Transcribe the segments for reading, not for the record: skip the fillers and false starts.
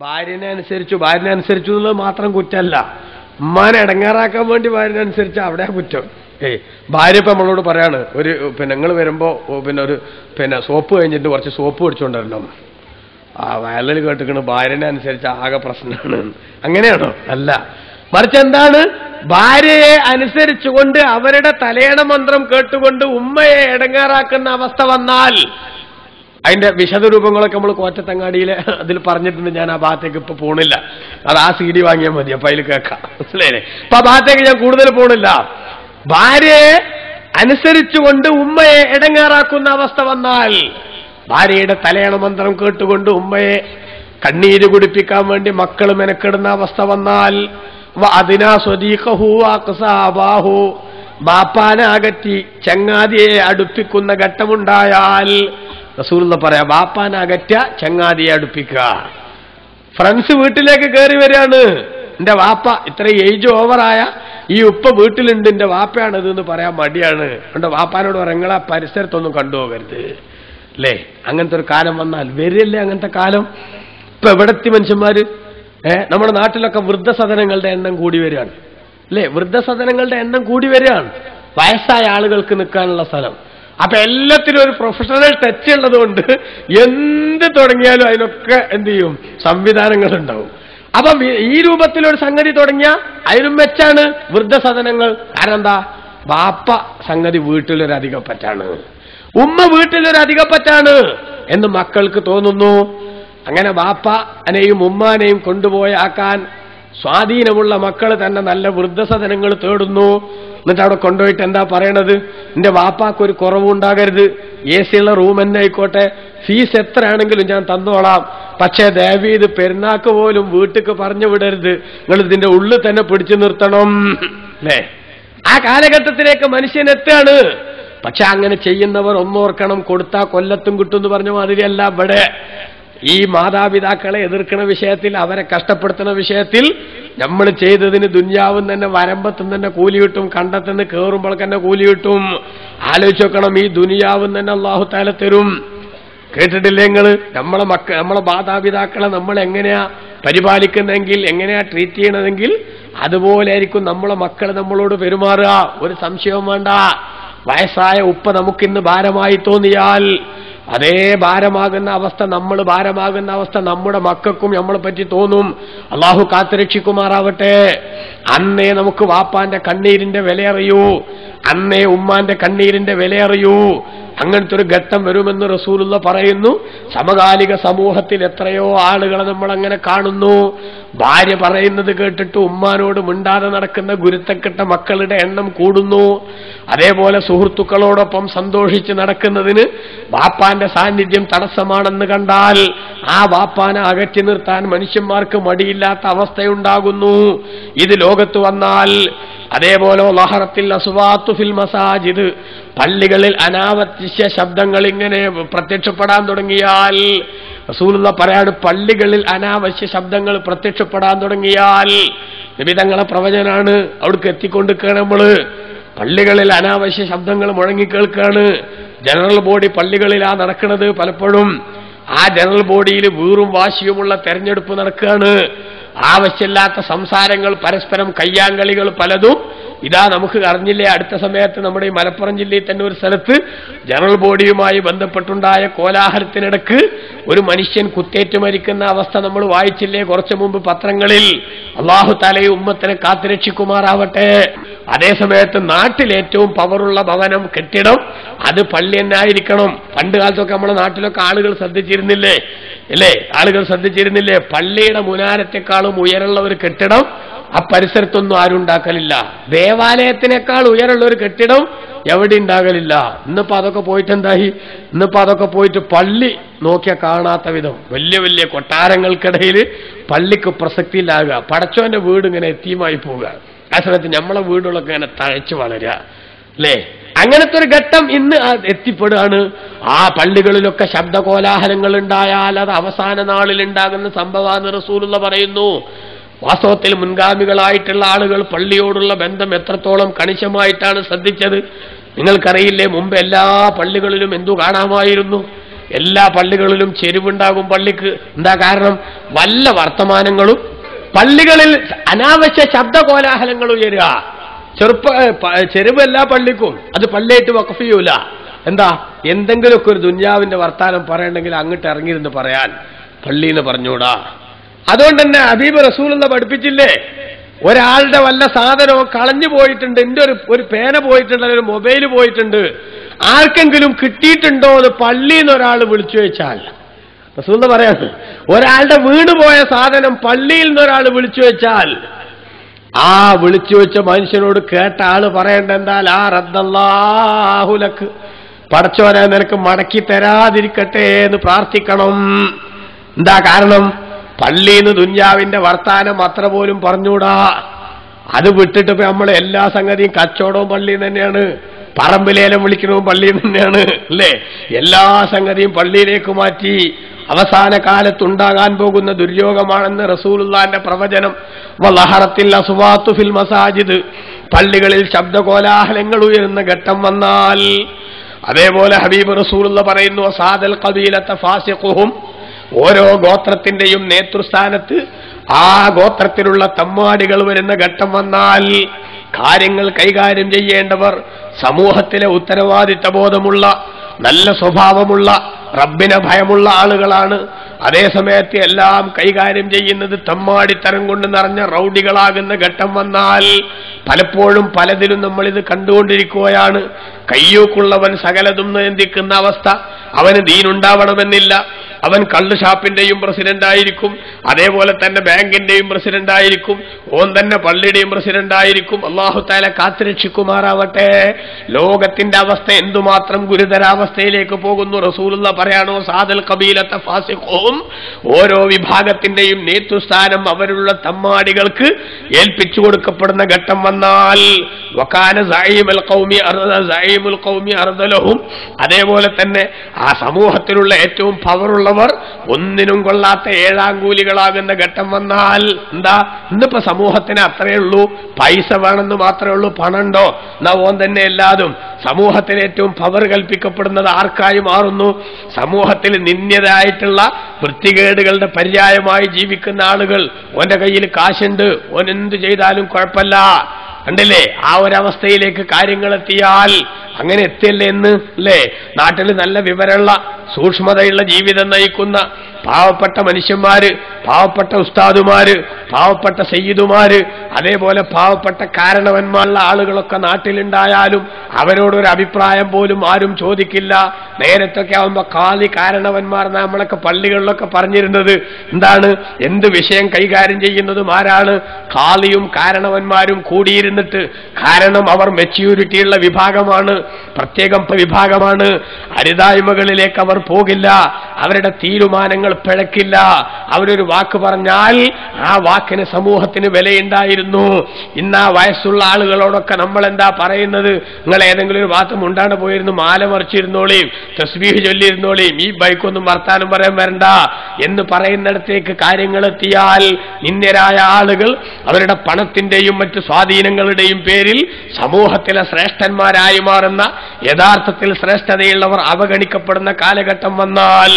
ഭാര്യനെ അനുസരിച്ചു എന്നുള്ളത് മാത്രം കുറ്റമല്ല. ഉമ്മാനെ ഇടങ്ങാറാക്കാൻ വേണ്ടി ഭാര്യനെ അനുസരിച്ച അവിടെ കുറ്റം. ഭാര്യ ഇപ്പം നമ്മളോട് പറയാണ്, നിങ്ങൾ വരുമ്പോൾ ഒരു സോപ്പ് കഴിഞ്ഞിട്ട് കുറച്ച് സോപ്പ് മേടിച്ചുകൊണ്ടിരണം. ആ വയലിൽ കേട്ടിക്കണ് ഭാര്യനെ അനുസരിച്ച് ആകെ പ്രശ്നമാണ്. അങ്ങനെയാണോ? അല്ല, മറിച്ച് എന്താണ്, ഭാര്യയെ അനുസരിച്ചുകൊണ്ട് അവരുടെ തലയണ മന്ത്രം കേട്ടുകൊണ്ട് ഉമ്മയെ ഇടങ്ങാറാക്കുന്ന അവസ്ഥ വന്നാൽ അതിന്റെ വിശദരൂപങ്ങളൊക്കെ നമ്മൾ കോറ്റത്തങ്ങാടിയിലെ അതിൽ പറഞ്ഞിട്ടുണ്ട്. ഞാൻ ആ ഭാഗത്തേക്ക് ഇപ്പൊ പോണില്ല, അത് ആ CD വാങ്ങിയാൽ മതി, അപ്പൊ അതിൽ കേൾക്കാം. മനസ്സിലായില്ലേ? അപ്പൊ ആ ഭാഗത്തേക്ക് ഞാൻ കൂടുതൽ പോണില്ല. ഭാര്യയെ അനുസരിച്ചുകൊണ്ട് ഉമ്മയെ ഇടങ്ങാറാക്കുന്ന അവസ്ഥ വന്നാൽ, ഭാര്യയുടെ തലയണ മന്ത്രം കേട്ടുകൊണ്ട് ഉമ്മയെ കണ്ണീര് കുടിപ്പിക്കാൻ വേണ്ടി മക്കൾ മെനക്കെടുന്ന അവസ്ഥ വന്നാൽ, അതിനാ സ്വദീഖഹു അഖ്സാബാഹു, ബാപ്പാനെ അകറ്റി ചങ്ങാതിയെ അടുപ്പിക്കുന്ന ഘട്ടമുണ്ടായാൽ, റസൂലുള്ള പറയാ, ബാപ്പാനെ അകറ്റ ചങ്ങാതിയെ അടുപ്പിക്കുക. ഫ്രണ്ട്സ് വീട്ടിലേക്ക് കയറി വരികയാണ്, എന്റെ വാപ്പ ഇത്ര ഏജ് ഓവറായ ഈ ഉപ്പ വീട്ടിലുണ്ട്, എന്റെ വാപ്പയാണിത് എന്ന് പറയാൻ മടിയാണ്. എന്റെ വാപ്പാനോട് പറയാം, നിങ്ങളെ പരിസരത്തൊന്നും കണ്ടുപോകരുത്. അല്ലേ? അങ്ങനത്തെ ഒരു കാലം വന്നാൽ വരില്ലേ അങ്ങനത്തെ കാലം? ഇപ്പൊ എവിടെത്തി മനുഷ്യന്മാര്? നമ്മുടെ നാട്ടിലൊക്കെ വൃദ്ധസദനങ്ങളുടെ എണ്ണം കൂടി വരികയാണ്. അല്ലേ? വൃദ്ധസദനങ്ങളുടെ എണ്ണം കൂടി വരികയാണ്, വയസ്സായ ആളുകൾക്ക് നിൽക്കാനുള്ള സ്ഥലം. അപ്പൊ എല്ലാത്തിനും ഒരു പ്രൊഫഷണൽ ടച്ച് ഉള്ളതുകൊണ്ട് എന്ത് തുടങ്ങിയാലും അതിനൊക്കെ എന്ത് ചെയ്യും, സംവിധാനങ്ങൾ ഉണ്ടാവും. അപ്പൊ ഈ രൂപത്തിലൊരു സംഗതി തുടങ്ങിയ അതിനും വെച്ചാണ് വൃദ്ധസദനങ്ങൾ. കാരണം എന്താ? ബാപ്പ സംഗതി വീട്ടിലൊരു അധികപ്പറ്റാണ്, ഉമ്മ വീട്ടിലൊരു അധികപ്പറ്റാണ് എന്ന് മക്കൾക്ക് തോന്നുന്നു. അങ്ങനെ ബാപ്പനെയും ഉമ്മാനെയും കൊണ്ടുപോയാക്കാൻ സ്വാധീനമുള്ള മക്കൾ തന്നെ നല്ല വൃദ്ധസദനങ്ങൾ തേടുന്നു. എന്നിട്ട് അവിടെ കൊണ്ടുപോയിട്ട് എന്താ പറയണത്? എന്റെ വാപ്പാക്കൊരു കുറവുണ്ടാകരുത്, AC ഉള്ള റൂം തന്നെ ആയിക്കോട്ടെ, ഫീസ് എത്രയാണെങ്കിലും ഞാൻ തന്നോളാം, പക്ഷേ ദയവീത് പെരുന്നാക്ക് പോലും വീട്ടിക്ക് പറഞ്ഞു വിടരുത്, നിങ്ങൾ ഇതിന്റെ ഉള്ളിൽ തന്നെ പിടിച്ചു നിർത്തണം. അല്ലേ? ആ കാലഘട്ടത്തിലേക്ക് മനുഷ്യനെത്താണ്. പക്ഷെ അങ്ങനെ ചെയ്യുന്നവർ ഒന്നോർക്കണം, കൊടുത്താ കൊല്ലത്തും കിട്ടും എന്ന് പറഞ്ഞ മാതിരിയല്ല ഇവിടെ. ഈ മാതാപിതാക്കളെ എതിർക്കുന്ന വിഷയത്തിൽ, അവരെ കഷ്ടപ്പെടുത്തുന്ന വിഷയത്തിൽ നമ്മൾ ചെയ്തതിന് ദുന്യാവും തന്നെ വരമ്പത്തും തന്നെ കൂലി കിട്ടും, കണ്ടത്തുനിന്ന് കയറുമ്പോൾ തന്നെ കൂലി കിട്ടും. ആലോചിച്ച് നോക്കണം, ഈ ദുനിയാവും തന്നെ അല്ലാഹു തആല തരും. കേട്ടിട്ടില്ലേ നിങ്ങൾ? നമ്മളെ മാതാപിതാക്കളെ നമ്മൾ എങ്ങനെയാ പരിപാലിക്കുന്നെങ്കിൽ, എങ്ങനെയാ ട്രീറ്റ് ചെയ്യണതെങ്കിൽ അതുപോലെ ആയിരിക്കും നമ്മളെ മക്കൾ നമ്മളോട് പെരുമാറുക. ഒരു സംശയവും വേണ്ട. വയസ്സായ ഉപ്പ നമുക്കിന്ന് ഭാരമായി തോന്നിയാൽ അതേ ഭാരമാകുന്ന അവസ്ഥ, നമ്മൾ ഭാരമാകുന്ന അവസ്ഥ നമ്മുടെ മക്കൾക്കും നമ്മളെ പറ്റി തോന്നും. അള്ളാഹു കാത്തുരക്ഷിക്കുമാറാവട്ടെ. അന്നേ നമുക്ക് വാപ്പാന്റെ കണ്ണീരിന്റെ വിലയറിയൂ, അന്നേ ഉമ്മാന്റെ കണ്ണീരിന്റെ വിലയറിയൂ. അങ്ങനത്തെ ഒരു ഘട്ടം വരുമെന്ന് റസൂലുള്ള പറയുന്നു. സമകാലിക സമൂഹത്തിൽ എത്രയോ ആളുകളെ നമ്മൾ അങ്ങനെ കാണുന്നു. ഭാര്യ പറയുന്നത് കേട്ടിട്ട് ഉമ്മാനോട് മിണ്ടാതെ നടക്കുന്ന ഗുരുത്തക്കെട്ട മക്കളുടെ എണ്ണം കൂടുന്നു. അതേപോലെ സുഹൃത്തുക്കളോടൊപ്പം സന്തോഷിച്ച് നടക്കുന്നതിന് വാപ്പാന്റെ സാന്നിധ്യം തടസ്സമാണെന്ന് കണ്ടാൽ ആ വാപ്പാനെ അകറ്റി നിർത്താൻ മനുഷ്യന്മാർക്ക് മടിയില്ലാത്ത അവസ്ഥയുണ്ടാകുന്നു. ഇത് ലോകത്ത് വന്നാൽ. അതേപോലെ ലഹറത്തിൽ അസ്വാത്തു ഫിൽ മസാജിദ്, പള്ളികളിൽ അനാവശ്യ ശബ്ദങ്ങൾ ഇങ്ങനെ പ്രത്യക്ഷപ്പെടാൻ തുടങ്ങിയാൽ, റസൂലുള്ള പറയാണ്, പള്ളികളിൽ അനാവശ്യ ശബ്ദങ്ങൾ പ്രത്യക്ഷപ്പെടാൻ തുടങ്ങിയാൽ, നബി തങ്ങളെ പ്രവചനാണ്, അവിടേക്ക് എത്തിക്കൊണ്ടിരിക്കുകയാണ് നമ്മള്. പള്ളികളിൽ അനാവശ്യ ശബ്ദങ്ങൾ മുഴങ്ങിക്കേൾക്കാണ്. ജനറൽ ബോഡി പള്ളികളിലാ നടക്കുന്നത്. പലപ്പോഴും ആ ജനറൽ ബോഡിയിൽ വീറും വാശിയുമുള്ള തെരഞ്ഞെടുപ്പ് നടക്കുകയാണ്. ആവശ്യമില്ലാത്ത സംസാരങ്ങൾ, പരസ്പരം കയ്യാങ്കളികൾ പലതും. ഇതാ നമുക്ക് അറിഞ്ഞില്ലേ, അടുത്ത സമയത്ത് നമ്മുടെ ഈ മലപ്പുറം ജില്ലയിൽ തന്നെ ഒരു സ്ഥലത്ത് ജനറൽ ബോഡിയുമായി ബന്ധപ്പെട്ടുണ്ടായ കോലാഹലത്തിനിടക്ക് ഒരു മനുഷ്യൻ കുത്തേറ്റ് മരിക്കുന്ന അവസ്ഥ നമ്മൾ വായിച്ചില്ലേ കുറച്ചു മുമ്പ് പത്രങ്ങളിൽ? അല്ലാഹു തആല ഉമ്മത്തിനെ കാത്തുരക്ഷിക്കുമാറാവട്ടെ. അതേസമയത്ത് നാട്ടിൽ ഏറ്റവും പവറുള്ള ഭവനം, കെട്ടിടം, അത് പള്ളി തന്നെ ആയിരിക്കണം. പണ്ട് കാലത്തൊക്കെ നമ്മുടെ നാട്ടിലൊക്കെ ആളുകൾ ശ്രദ്ധിച്ചിരുന്നില്ലേ? അല്ലേ? ആളുകൾ ശ്രദ്ധിച്ചിരുന്നില്ലേ? പള്ളിയുടെ മുനാരത്തെക്കാളും ഉയരമുള്ള ഒരു കെട്ടിടം ആ പരിസരത്തൊന്നും ആരും ഉണ്ടാക്കലില്ല. ദേവാലയത്തിനേക്കാൾ ഉയരമുള്ള ഒരു കെട്ടിടം എവിടെ ഉണ്ടാകലില്ല. ഇന്നിപ്പോ അതൊക്കെ പോയിട്ട് എന്തായി? ഇന്നിപ്പോ അതൊക്കെ പോയിട്ട് പള്ളി നോക്കിയാൽ കാണാത്ത വിധം വലിയ വലിയ കൊട്ടാരങ്ങൾക്കിടയിൽ പള്ളിക്ക് പ്രസക്തിയിലാകുക. പടച്ചോന്റെ വീട് ഇങ്ങനെ എത്തിയുമായി പോവുക. ആ സമയത്ത് നമ്മളെ വീടുകളൊക്കെ ഇങ്ങനെ തഴച്ചു വളരുക. അല്ലേ? അങ്ങനത്തെ ഒരു ഘട്ടം ഇന്ന് എത്തിപ്പെടുകയാണ്. ആ പള്ളികളിലൊക്കെ ശബ്ദകോലാഹലങ്ങൾ ഉണ്ടായാൽ അത് അവസാന നാളിൽ ഉണ്ടാകുന്ന സംഭവമാണെന്ന് റസൂലുള്ള പറയുന്നു. വാസ്തവത്തിൽ മുൻഗാമികളായിട്ടുള്ള ആളുകൾ പള്ളിയോടുള്ള ബന്ധം എത്രത്തോളം കണിശമായിട്ടാണ് ശ്രദ്ധിച്ചത് നിങ്ങൾക്കറിയില്ലേ? മുമ്പ് എല്ലാ പള്ളികളിലും എന്തു കാണാമായിരുന്നു? എല്ലാ പള്ളികളിലും ചെരുവുണ്ടാകും പള്ളിക്ക്. എന്താ കാരണം? വല്ല വർത്തമാനങ്ങളും പള്ളികളിൽ അനാവശ്യ ശബ്ദകോലാഹലങ്ങൾ ഉയരുക. ചെരുവ് എല്ലാ പള്ളിക്കും, അത് പള്ളിയായിട്ട് വഖഫ് ചെയ്യൂല. എന്താ? എന്തെങ്കിലുമൊക്കെ ഒരു ദുന്യാവിന്റെ വർത്താനം പറയണമെങ്കിൽ അങ്ങോട്ട് ഇറങ്ങിയിരുന്ന് പറയാൻ പള്ളിന്ന് പറഞ്ഞൂടാ. അതുകൊണ്ട് തന്നെ ഹബീബ് റസൂലുള്ള പഠിപ്പിച്ചില്ലേ, ഒരാളുടെ വല്ല സാധനവും കളഞ്ഞു പോയിട്ടുണ്ട്, എന്റെ ഒരു പേന പോയിട്ടുണ്ട്, ഒരു മൊബൈൽ പോയിട്ടുണ്ട്, ആർക്കെങ്കിലും കിട്ടിയിട്ടുണ്ടോ എന്ന് പള്ളിയിൽ നിന്ന് ഒരാൾ വിളിച്ചു വെച്ചാൽ, റസൂലുള്ള പറയാണ്, ഒരാളുടെ വീണ് പോയ സാധനം പള്ളിയിൽ നിന്ന് ഒരാൾ വിളിച്ചു വെച്ചാൽ ആ വിളിച്ചു വെച്ച മനുഷ്യനോട് കേട്ട ആള് പറയേണ്ട എന്താ? ലാ റദ്ദല്ലാഹു ലക്ക്, പടച്ചോനെ നിനക്ക് മടക്കി തരാതിരിക്കട്ടെ എന്ന് പ്രാർത്ഥിക്കണം. എന്താ കാരണം? പള്ളിന്ന് ദുന്യാവിന്റെ വർത്താനം അത്ര പോലും പറഞ്ഞൂടാ. അത് വിട്ടിട്ട് ഇപ്പൊ നമ്മളെ എല്ലാ സംഗതിയും കച്ചവടവും പള്ളിയിൽ തന്നെയാണ്, പറമ്പിലേലം വിളിക്കണവും പള്ളിയിൽ തന്നെയാണ് അല്ലേ? എല്ലാ സംഗതിയും പള്ളിയിലേക്ക് മാറ്റി. അവസാന കാലത്തുണ്ടാകാൻ പോകുന്ന ദുര്യോഗമാണെന്ന് റസൂലുള്ളാഹിന്റെ പ്രവചനം. വലഹറത്തിൽ അസ്വാത്തു ഫിൽ മസാജിദ്, പള്ളികളിൽ ശബ്ദകോലാഹലങ്ങൾ ഉയരുന്ന ഘട്ടം വന്നാൽ, അതേപോലെ ഹബീബ് റസൂലുള്ള പറയുന്നു, അസാദൽ ഖബീലത ഫാസിഖുഹും, ഓരോ ഗോത്രത്തിന്റെയും നേതൃസ്ഥാനത്ത് ആ ഗോത്രത്തിലുള്ള തമ്മാടികൾ വരുന്ന ഘട്ടം വന്നാൽ, കാര്യങ്ങൾ കൈകാര്യം ചെയ്യേണ്ടവർ സമൂഹത്തിലെ ഉത്തരവാദിത്ത ബോധമുള്ള നല്ല സ്വഭാവമുള്ള റബ്ബിനെ ഭയമുള്ള ആളുകളാണ്. അതേസമയത്ത് എല്ലാം കൈകാര്യം ചെയ്യുന്നത് തമ്മാടിത്തരം കൊണ്ട് നിറഞ്ഞ റൗഡികളാകുന്ന ഘട്ടം വന്നാൽ, പലപ്പോഴും പലതിലും നമ്മളിത് കണ്ടുകൊണ്ടിരിക്കുകയാണ്. കയ്യൂക്കുള്ളവൻ സകലതും നിയന്ത്രിക്കുന്ന അവസ്ഥ. അവന് ദീനുണ്ടാവണമെന്നില്ല. അവൻ കള്ള് ഷാപ്പിന്റെയും പ്രസിഡന്റായിരിക്കും, അതേപോലെ തന്നെ ബാങ്കിന്റെയും പ്രസിഡന്റായിരിക്കും, ഓൻ തന്നെ പള്ളിയുടെയും പ്രസിഡന്റായിരിക്കും. അല്ലാഹു തആല കാത്തുരക്ഷിക്കുമാറാവട്ടെ. ലോകത്തിന്റെ അവസ്ഥ എന്തുമാത്രം ഗുരുതരാവസ്ഥയിലേക്ക് പോകുന്നു. റസൂലുള്ള പറയാണോ, സാദൽ ഖബീലത ഫാസിഖും, ഓരോ വിഭാഗത്തിന്റെയും നേതൃസ്ഥാനം അവരുള്ള തമ്മാടികൾക്ക് ഏൽപ്പിച്ചു കൊടുക്കപ്പെടുന്ന ഘട്ടം വന്നാൽ, വകാന സഈമുൽ ഖൗമി അർദലഹും, അതേപോലെ തന്നെ ആ സമൂഹത്തിലുള്ള ഏറ്റവും പവറുള്ളവർ ഒന്നിനും കൊള്ളാത്ത ഏഴാങ്കൂലികളാകുന്ന ഘട്ടം വന്നാൽ, എന്താ ഇന്നിപ്പോ സമൂഹത്തിന് അത്രയേ ഉള്ളൂ, പൈസ വേണമെന്ന് മാത്രമേ ഉള്ളൂ, പണമുണ്ടോ എന്നാ ഓൻ തന്നെ എല്ലാതും. സമൂഹത്തിൽ ഏറ്റവും പവർ കൽപ്പിക്കപ്പെടുന്നത് ആർക്കായി മാറുന്നു? സമൂഹത്തിൽ നിന്ദ്യരായിട്ടുള്ള വൃത്തികേടുകളുടെ പര്യായമായി ജീവിക്കുന്ന ആളുകൾ. ഓന്റെ കയ്യിൽ കാശുണ്ട്, ഓൻ എന്ത് ചെയ്താലും കുഴപ്പമില്ല. കണ്ടില്ലേ ആ ഒരവസ്ഥയിലേക്ക് കാര്യങ്ങൾ എത്തിയാൽ? അങ്ങനെ എത്തിയല്ലേ എന്ന് അല്ലേ? നാട്ടിൽ നല്ല വിവരമുള്ള സൂക്ഷ്മതയുള്ള ജീവിതം നയിക്കുന്ന പാവപ്പെട്ട മനുഷ്യന്മാര്, പാവപ്പെട്ട ഉസ്താദുമാര്, പാവപ്പെട്ട സയ്യിദുമാര്, അതേപോലെ പാവപ്പെട്ട കാരണവന്മാരുള്ള ആളുകളൊക്കെ നാട്ടിലുണ്ടായാലും അവരോടൊരു അഭിപ്രായം പോലും ആരും ചോദിക്കില്ല. നേരത്തൊക്കെ ആവുമ്പോ കാലി കാരണവന്മാർ നമ്മളൊക്കെ പള്ളികളിലൊക്കെ പറഞ്ഞിരുന്നത് എന്താണ്? എന്ത് വിഷയം കൈകാര്യം ചെയ്യുന്നതും ആരാണ്? കാലിയും കാരണവന്മാരും കൂടിയിരുന്നിട്ട്. കാരണം അവർ മെച്യൂരിറ്റിയുള്ള വിഭാഗമാണ്, പ്രത്യേകം വിഭാഗമാണ്. അരുതായ്മകളിലേക്ക് അവർ പോകില്ല, അവരുടെ തീരുമാനങ്ങൾ പിഴക്കില്ല. അവരൊരു വാക്ക് പറഞ്ഞാൽ ആ വാക്കിന് സമൂഹത്തിന് വിലയുണ്ടായിരുന്നു. ഇന്ന് ആ വയസ്സുള്ള ആളുകളോടൊക്കെ നമ്മൾ എന്താ പറയുന്നത്? നിങ്ങൾ ഏതെങ്കിലും ഒരു ഭാഗത്ത് മുണ്ടാണ്ട് പോയിരുന്നു, മാല മറിച്ചിരുന്നോളീം, തസ്ബീഹ് ചൊല്ലിയിരുന്നോളീം, ഈ ബൈക്കൊന്നും വർത്താനം പറയാൻ വരണ്ട എന്ന് പറയുന്നിടത്തേക്ക് കാര്യങ്ങൾ എത്തിയാൽ, നിന്ദ്യരായ ആളുകൾ അവരുടെ പണത്തിന്റെയും മറ്റു സ്വാധീനങ്ങളുടെയും പേരിൽ സമൂഹത്തിലെ ശ്രേഷ്ഠന്മാരായി മാറുന്ന, യഥാർത്ഥത്തിൽ ശ്രേഷ്ഠതയുള്ളവർ അവഗണിക്കപ്പെടുന്ന കാലഘട്ടം വന്നാൽ,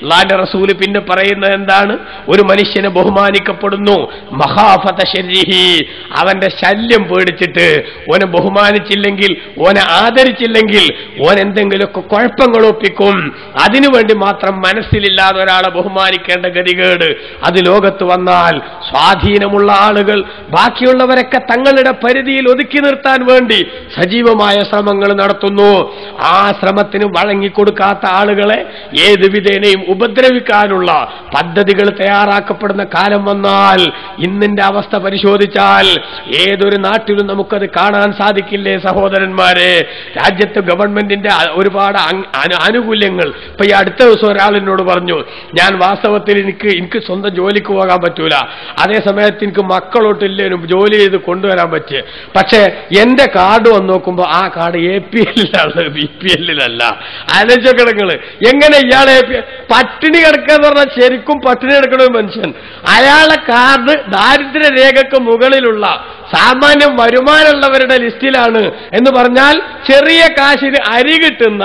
അല്ലാഹുവിന്റെ റസൂല് പിന്നെ പറയുന്നത് എന്താണ്? ഒരു മനുഷ്യനെ ബഹുമാനിക്കപ്പെടുന്നു മഖാഫത ശർരിഹി, അവന്റെ ശല്യം പേടിച്ചിട്ട്. ഓനെ ബഹുമാനിച്ചില്ലെങ്കിൽ, ഓനെ ആദരിച്ചില്ലെങ്കിൽ ഓൻ എന്തെങ്കിലുമൊക്കെ കുഴപ്പങ്ങൾ ഒപ്പിക്കും. അതിനുവേണ്ടി മാത്രം മനസ്സിലില്ലാതെ ഒരാളെ ബഹുമാനിക്കേണ്ട ഗതികേട് അത് ലോകത്ത് വന്നാൽ, സ്വാധീനമുള്ള ആളുകൾ ബാക്കിയുള്ളവരൊക്കെ തങ്ങളുടെ പരിധിയിൽ ഒതുക്കി നിർത്താൻ വേണ്ടി സജീവമായ ശ്രമങ്ങൾ നടത്തുന്നു. ആ ശ്രമത്തിന് വഴങ്ങിക്കൊടുക്കാത്ത ആളുകളെ ഏത് വിധേനയും ഉപദ്രവിക്കാനുള്ള പദ്ധതികൾ തയ്യാറാക്കപ്പെടുന്ന കാലം വന്നാൽ, ഇന്നിന്റെ അവസ്ഥ പരിശോധിച്ചാൽ ഏതൊരു നാട്ടിലും നമുക്കത് കാണാൻ സാധിക്കില്ലേ സഹോദരന്മാരെ? രാജ്യത്ത് ഗവൺമെന്റിന്റെ ഒരുപാട് ആനുകൂല്യങ്ങൾ ആനുകൂല്യങ്ങൾ. ഇപ്പൊ ഈ അടുത്ത ദിവസം ഒരാൾ എന്നോട് പറഞ്ഞു, ഞാൻ വാസ്തവത്തിൽ എനിക്ക് സ്വന്തം ജോലിക്ക് പോകാൻ പറ്റൂല, അതേ സമയത്ത് എനിക്ക് മക്കളോട്ടില്ലേനും ജോലി ചെയ്ത് കൊണ്ടുവരാൻ പറ്റുക, പക്ഷെ എന്റെ കാർഡ് വന്ന് നോക്കുമ്പോൾ ആ കാർഡ് APL-ലാണ്, BPL-ലല്ല. ആലോചിക്കണങ്ങള് എങ്ങനെ ഇയാളെ പട്ടിണി കിടക്കുക എന്ന് പറഞ്ഞാൽ ശരിക്കും പട്ടിണി കിടക്കണ ഒരു മനുഷ്യൻ, അയാളെ കാർഡ് ദാരിദ്ര്യ രേഖക്ക് മുകളിലുള്ള സാമാന്യം വരുമാനമുള്ളവരുടെ ലിസ്റ്റിലാണ് എന്ന് പറഞ്ഞാൽ ചെറിയ കാശിന് അരി കിട്ടുന്ന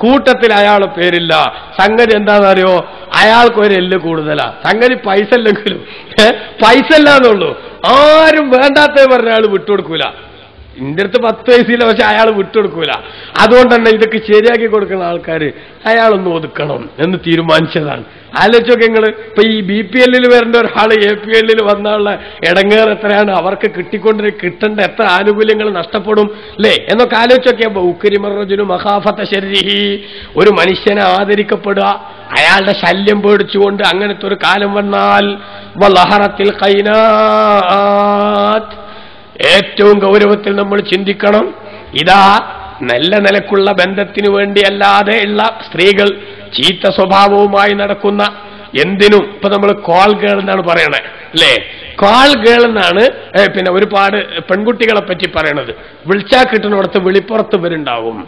കൂട്ടത്തിൽ അയാളെ പേരില്ല. സംഗതി എന്താണെന്നറിയോ, അയാൾക്കൊരു എല്ല് കൂടുതലാ. സംഗതി പൈസ ഇല്ലെങ്കിലും പൈസ ഇല്ലാന്നുള്ളൂ. ആരും വേണ്ടാത്തത് പറഞ്ഞ അയാൾ വിട്ടുകൊടുക്കൂല. എന്റെ അടുത്ത് 10 പൈസയില്ല, പക്ഷെ അയാൾ വിട്ടുകൊടുക്കൂല. അതുകൊണ്ട് തന്നെ ഇതൊക്കെ ശരിയാക്കി കൊടുക്കുന്ന ആൾക്കാർ അയാളൊന്ന് ഒതുക്കണം എന്ന് തീരുമാനിച്ചതാണ്. ആലോചിച്ചൊക്കെ നിങ്ങള് ഇപ്പൊ ഈ BPL-ൽ വരേണ്ട ഒരാൾ APL-ൽ വന്നുള്ള ഇടങ്ങേറ് എത്രയാണ്, അവർക്ക് കിട്ടേണ്ട എത്ര ആനുകൂല്യങ്ങൾ നഷ്ടപ്പെടും അല്ലേ എന്നൊക്കെ ആലോചിച്ചൊക്കെ. ബൗക്കരിമറജുനു മഖാഫത ശർരിഹി, ഒരു മനുഷ്യനെ ആദരിക്കപ്പെടുക അയാളുടെ ശല്യം പേടിച്ചുകൊണ്ട് അങ്ങനത്തെ ഒരു കാലം വന്നാൽ വലഹറത്തിൽ ഖൈനാത്ത്, ഏറ്റവും ഗൗരവത്തിൽ നമ്മൾ ചിന്തിക്കണം. ഇതാ നല്ല നിലക്കുള്ള ബന്ധത്തിനു വേണ്ടിയല്ലാതെ ഉള്ള സ്ത്രീകൾ ചീത്ത സ്വഭാവവുമായി നടക്കുന്ന എന്തിനും ഇപ്പൊ നമ്മൾ കോൾ ഗേൾ എന്നാണ് പറയണേ അല്ലേ, കോൾ ഗേൾ എന്നാണ് പിന്നെ ഒരുപാട് പെൺകുട്ടികളെ പറ്റി പറയണത്. വിളിച്ചാൽ കിട്ടുന്നിടത്ത് വിളിപ്പുറത്ത് വരുണ്ടാവും.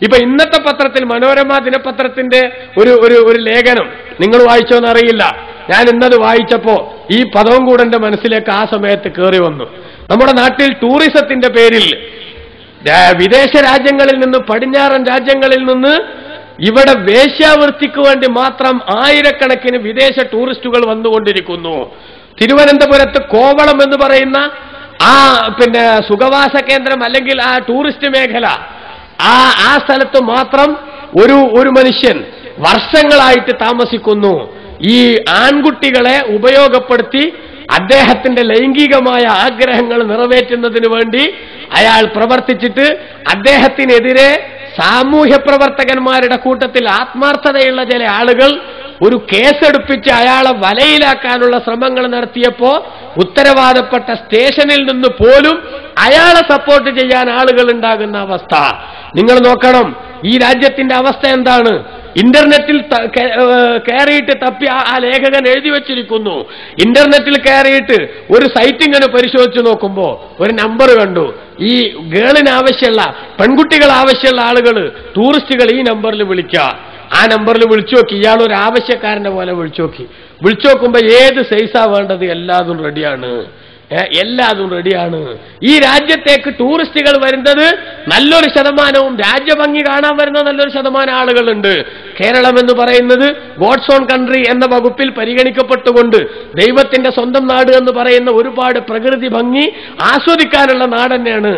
ഇപ്പൊ ഇന്നത്തെ പത്രത്തിൽ മനോരമ ദിനപത്രത്തിന്റെ ഒരു ലേഖനം നിങ്ങൾ വായിച്ചോന്നറിയില്ല, ഞാൻ ഇന്നത് വായിച്ചപ്പോ ഈ പദവും കൂടെ എന്റെ മനസ്സിലേക്ക് ആ സമയത്ത് കയറി വന്നു. നമ്മുടെ നാട്ടിൽ ടൂറിസത്തിന്റെ പേരിൽ വിദേശ രാജ്യങ്ങളിൽ നിന്ന്, പടിഞ്ഞാറൻ രാജ്യങ്ങളിൽ നിന്ന് ഇവിടെ വേശ്യാവൃത്തിക്ക് വേണ്ടി മാത്രം ആയിരക്കണക്കിന് വിദേശ ടൂറിസ്റ്റുകൾ വന്നുകൊണ്ടിരിക്കുന്നു. തിരുവനന്തപുരത്ത് കോവളം എന്ന് പറയുന്ന ആ പിന്നെ സുഖവാസ കേന്ദ്രം അല്ലെങ്കിൽ ആ ടൂറിസ്റ്റ് മേഖല, ആ സ്ഥലത്ത് മാത്രം ഒരു മനുഷ്യൻ വർഷങ്ങളായിട്ട് താമസിക്കുന്നു. ഈ ആൺകുട്ടികളെ ഉപയോഗപ്പെടുത്തി അദ്ദേഹത്തിന്റെ ലൈംഗികമായ ആഗ്രഹങ്ങൾ നിറവേറ്റുന്നതിന് വേണ്ടി അയാൾ പ്രവർത്തിച്ചിട്ട് അദ്ദേഹത്തിനെതിരെ സാമൂഹ്യ പ്രവർത്തകന്മാരുടെ കൂട്ടത്തിൽ ആത്മാർത്ഥതയുള്ള ചില ആളുകൾ ഒരു കേസെടുപ്പിച്ച് അയാളെ വലയിലാക്കാനുള്ള ശ്രമങ്ങൾ നടത്തിയപ്പോ ഉത്തരവാദപ്പെട്ട സ്റ്റേഷനിൽ നിന്ന് പോലും അയാളെ സപ്പോർട്ട് ചെയ്യാൻ ആളുകൾ ഉണ്ടാകുന്ന അവസ്ഥ നിങ്ങൾ നോക്കണം. ഈ രാജ്യത്തിന്റെ അവസ്ഥ എന്താണ്? ഇന്റർനെറ്റിൽ കയറിയിട്ട് തപ്പി ആ ലേഖകൻ എഴുതി വച്ചിരിക്കുന്നു. ഇന്റർനെറ്റിൽ കയറിയിട്ട് ഒരു സൈറ്റ് ഇങ്ങനെ പരിശോധിച്ച് നോക്കുമ്പോ ഒരു നമ്പർ കണ്ടു. ഈ ഗേളിന് ആവശ്യമുള്ള, പെൺകുട്ടികൾ ആവശ്യമുള്ള ആളുകൾ, ടൂറിസ്റ്റുകൾ ഈ നമ്പറിൽ വിളിക്കുക. ആ നമ്പറിൽ വിളിച്ചു നോക്കി, ഇയാൾ ഒരു ആവശ്യക്കാരന്റെ പോലെ വിളിച്ചു നോക്കുമ്പോ ഏത് സൈസാ വേണ്ടത് എല്ലാതും റെഡിയാണ്. ഈ രാജ്യത്തേക്ക് ടൂറിസ്റ്റുകൾ വരുന്നത് നല്ലൊരു ശതമാനവും രാജ്യഭംഗി കാണാൻ വരുന്ന നല്ലൊരു ശതമാനം ആളുകളുണ്ട്. കേരളം എന്ന് പറയുന്നത് ഗോഡ്സ് ഓൺ കൺട്രി എന്ന വകുപ്പിൽ പരിഗണിക്കപ്പെട്ടുകൊണ്ട് ദൈവത്തിന്റെ സ്വന്തം നാട് എന്ന് പറയുന്ന ഒരുപാട് പ്രകൃതി ഭംഗി ആസ്വദിക്കാനുള്ള നാട് തന്നെയാണ്.